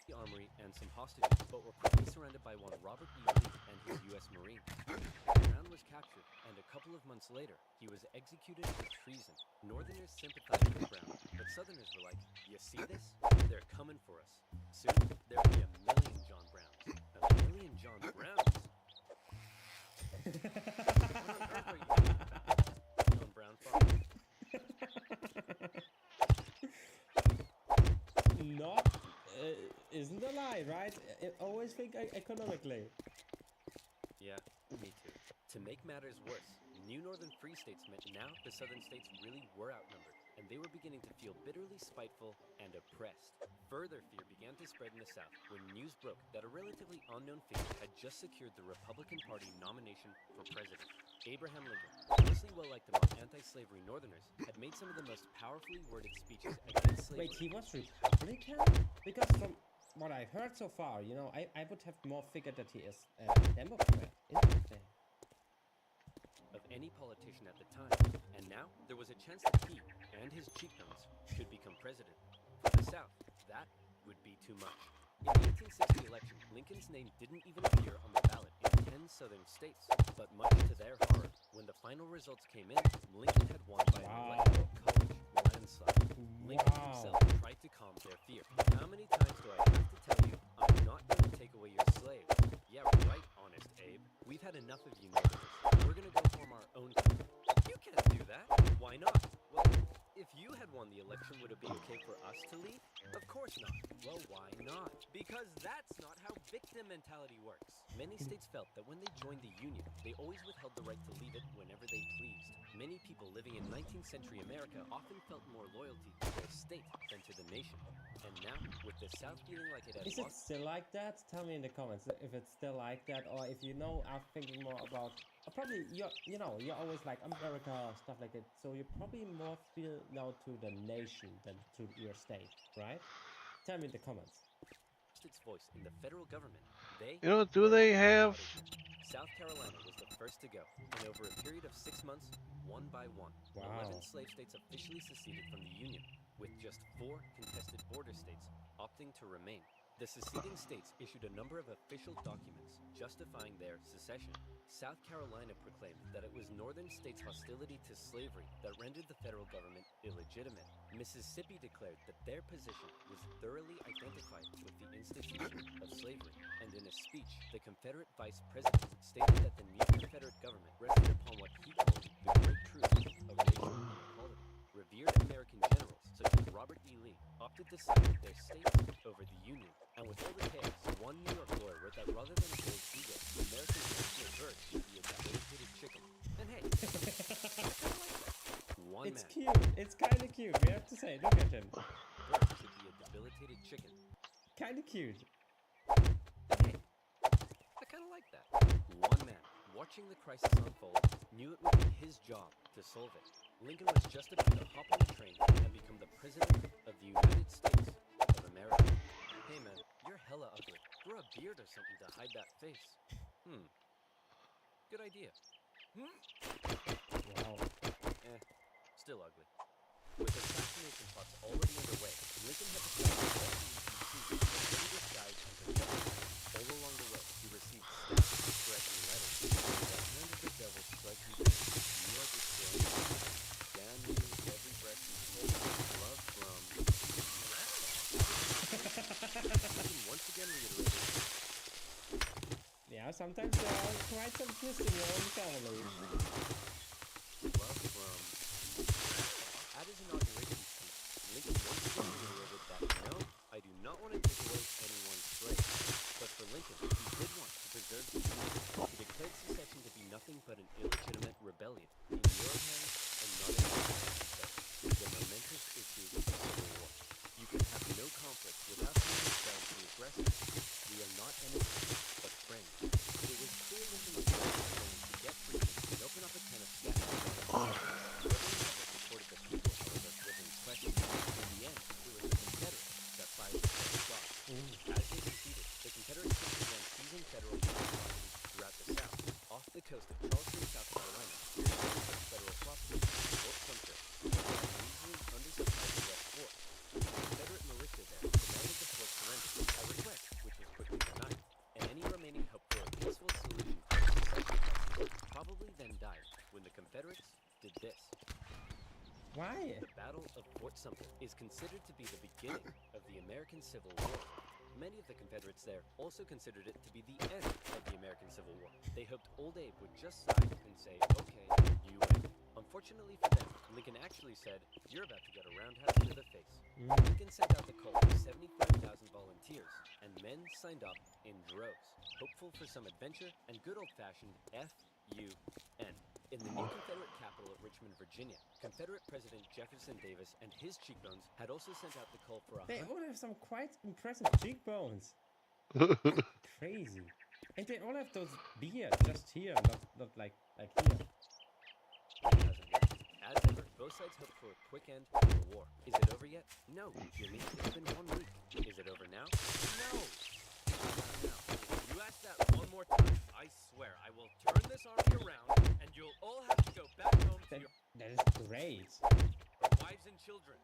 The armory and some hostages, but were quickly surrounded by one Robert E. Lee and his U.S. Marines. Brown was captured, and a couple of months later, he was executed for treason. Northerners sympathized with Brown, but Southerners were like, you see this? They're coming for us. Soon, there'll be a million John Browns. A million John Browns? What on earth are you doing? John Brown father? Not isn't a lie, right? I always think economically. Yeah, me too. To make matters worse, new northern free states meant now the southern states really were outnumbered, and they were beginning to feel bitterly spiteful and oppressed. Further fear began to spread in the South when news broke that a relatively unknown figure had just secured the Republican Party nomination for president. Abraham Lincoln, mostly well-liked among anti-slavery Northerners, had made some of the most powerfully worded speeches against slavery. Wait, he was Republican? Because from what I've heard so far, you know, I would have more figured that he is a Democrat. Interesting. Of any politician at the time, and now there was a chance that he and his cheekbones could become president. For the South, that would be too much. In the 1860 election, Lincoln's name didn't even appear on the ballot in 10 southern states. But much to their horror, when the final results came in, Lincoln had won by an electoral college landslide. Lincoln himself tried to calm their fear. How many times do I have to tell you, I'm not going to take away your slaves? Yeah, right, Honest Abe. We've had enough of you Northerners. We're gonna go form our own country. You can't do that. Why not? Well, if you had won the election, would it be okay for us to leave? Of course not. Well, why not? Because that's not how victim mentality works. Many states felt that when they joined the Union, they always withheld the right to leave it whenever they pleased. Many people living in 19th century America often felt more loyalty to their state than to the nation. And now, with the South feeling like it had Is it still like that? Tell me in the comments if it's still like that, or if you know, are thinking more about. Probably you're always like America, stuff like that. So you probably more feel now to the nation than to your state, right? Tell me in the comments. Its voice in the federal government. Do they have? South Carolina was the first to go, and over a period of 6 months, one by one, 11 slave states officially seceded from the Union, with just 4 contested border states opting to remain. The seceding states issued a number of official documents justifying their secession. South Carolina proclaimed that it was northern states' hostility to slavery that rendered the federal government illegitimate. Mississippi declared that their position was thoroughly identified with the institution of slavery, and in a speech, the Confederate vice president stated that the new Confederate government rested upon what he called the great truth of racial inequality. Revered American generals, such as Robert E. Lee, opted to side with their states over the Union. And with all the chaos, one New York lawyer wrote that rather than a gold eagle, the American national bird should be a debilitated chicken. And hey, it's cute. It's kind of cute. We have to say, look at him. Bird should be a debilitated chicken. Kind of cute. And hey, I kind of like that. One man, watching the crisis unfold, knew it would be his job to solve it. Lincoln was just about to hop on the train and become the president of the United States of America. Hey man, you're hella ugly. Grow a beard or something to hide that face. Good idea. Wow. Still ugly. With assassination plots already underway, Lincoln had to travel all through D.C. disguised as a general. All along the way, he received staff threatening letters. The hand of the devil strike you down. You are destroying me. Damn you, every breath you take. Love from... Lincoln once again reiterated. Yeah, sometimes there are quite some twists in your own family. Love from... At his inauguration speech, Lincoln once again reiterated that, no, I do not want to take away anyone's slaves. But for Lincoln, he did want to preserve the Union. He declared secession to be nothing but an illegitimate rebellion. In your hands and not in mine, he said, is the momentous issue of civil war. You can have no conflict without being expelled the aggressor. We are not enemies, but friends. It was clear Lincoln was ready to get freedom and open up a can of scattering. Supported the people, however, was in question. In the end, it was the Confederates that fired the first shot. As they succeeded, the Confederate troops began seizing federal property throughout the South. Off the coast of Charleston, South Carolina, such federal property, Fort Sumter, was an unusually undersupplied U.S. fort. The Confederate militia there demanded the fort surrender, a request which was quickly denied, and any remaining hope for a peaceful solution to the secession crisis probably then died when the Confederates did this. Why? The Battle of Fort Sumter is considered to be the beginning of the American Civil War. Many of the Confederates there also considered it to be the end of the American Civil War. They hoped Old Abe would just sigh and say, okay, you win. Unfortunately for them, Lincoln actually said, you're about to get a roundhouse to the face. Lincoln sent out the call for 75,000 volunteers, and men signed up in droves, hopeful for some adventure and good old-fashioned F U.N. In the new Confederate capital of Richmond, Virginia, Confederate President Jefferson Davis and his cheekbones had also sent out the call for a... They all have some quite impressive cheekbones. Crazy. And they all have those beards just here, not like here. As ever, both sides hope for a quick end to the war. Is it over yet? No, Jimmy. It's been 1 week. Is it over now? No! Now, if you ask that one more time, I swear I will turn this army around and you'll all have to go back home to your... That is great. wives and children.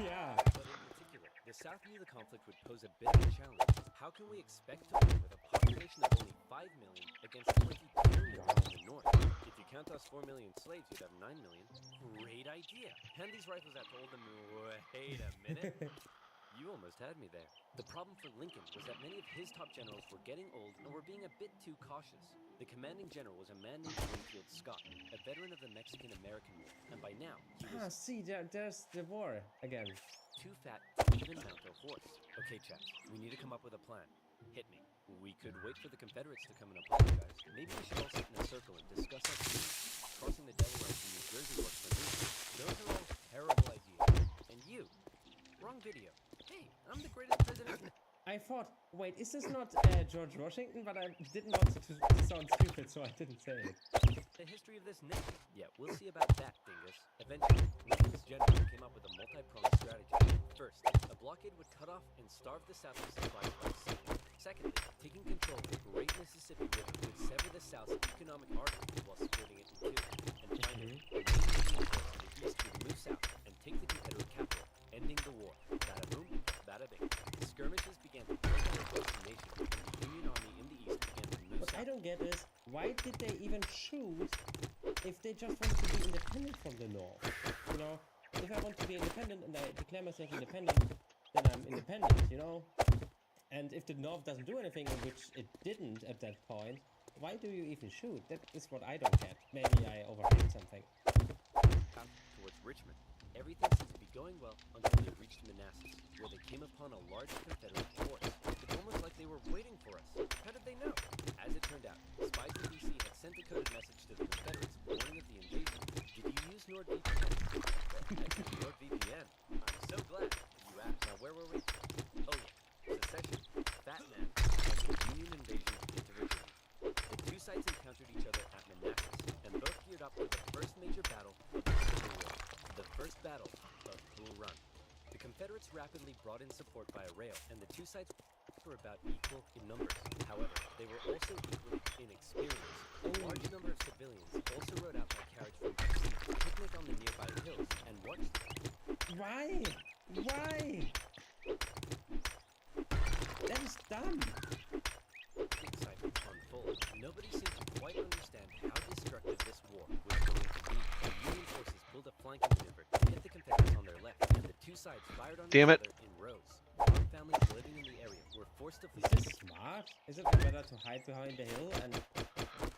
Yeah. But in particular, the South knew the conflict would pose a bit of a challenge. How can we expect to win with a population of only 5 million against 22 million in the North? If you count us 4 million slaves, you'd have 9 million. Great idea. Hand these rifles out to all them. Wait a minute. You almost had me there. The problem for Lincoln was that many of his top generals were getting old and were being a bit too cautious. The commanding general was a man named Winfield Scott, a veteran of the Mexican-American War, and by now he was... see, there's the war again. Too fat to even mount a horse. Okay, chaps, we need to come up with a plan. Hit me. We could wait for the Confederates to come and apologize. Maybe we should all sit in a circle and discuss our feelings. Crossing the Delaware to New Jersey works for me. Those are all terrible ideas. And you, wrong video. Hey, I'm the greatest president. I thought, wait, is this not George Washington? But I didn't want it to sound stupid, so I didn't say it. The history of this nation. Yeah, we'll see about that, dingus. Eventually, Lincoln's generals came up with a multi-pronged strategy. First, a blockade would cut off and starve the South of supplies by sea. Secondly, taking control of the great Mississippi River would sever the South's economic artery while splitting it in two. And finally, the Union force to the east would move south and take the Confederate capital, ending the war. Bada boom, bada bing. Skirmishes began to break across the nation, and the Union Army in the east began to move What south. I don't get is, why did they even shoot if they just wanted to be independent from the North? You know, if I want to be independent and I declare myself independent, then I'm independent, you know? And if the North doesn't do anything, which it didn't at that point, why do you even shoot? That is what I don't get. Maybe I overheard something. Towards Richmond. Everything seemed to be going well until they reached Manassas, where they came upon a large Confederate force. It's almost like they were waiting for us. How did they know? As it turned out, spies in D.C. had sent a coded message to the Confederates warning of the invasion. Did you use NordVPN? NordVPN. I'm so glad you asked. Now, where were we? Oh, yeah. Secession, Fat Man, and the Union invasion into Virginia. The two sides encountered each other at Manassas, and both geared up for the first major battle of the Civil War. The first battle of Bull Run. The Confederates rapidly brought in support via rail, and the two sides were about equal in numbers. However, they were also equally inexperienced. A large number of civilians also rode out by carriage from D.C. to picnic on the nearby hills and watched them. Why? Why? That is dumb. Excitement unfold. Nobody seemed to quite understand how destructive this war was going to be. The Union forces pulled a flanking maneuver to hit the Confederates on their left, and the two sides fired on each other in rows. Farm families living in the area were forced to flee. Is this smart? Is it not better to hide behind the hill and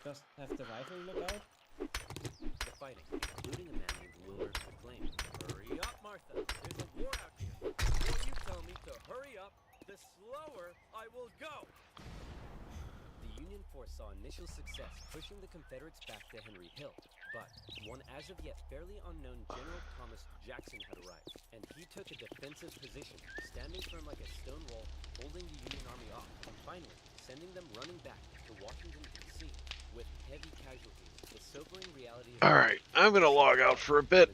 just have the rifle look out? The fighting, including a man named Wilmer McLean. Hurry up, Martha! There's a war out here. Will you tell me to hurry up? The slower I will go! The Union force saw initial success, pushing the Confederates back to Henry Hill. But one as of yet fairly unknown General Thomas Jackson had arrived, and he took a defensive position, standing firm like a stone wall, holding the Union Army off, and finally sending them running back to Washington, D.C. with heavy casualties. The sobering reality of... Alright, I'm gonna log out for a bit.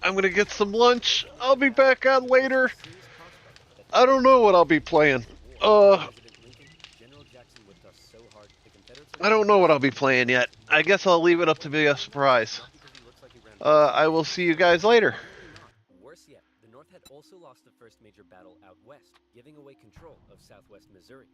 I'm gonna get some lunch. I'll be back on later. I don't know what I'll be playing. I don't know what I'll be playing yet. I guess I'll leave it up to be a surprise. I will see you guys later. Worse yet, the North had also lost the first major battle out west, giving away control of southwest Missouri.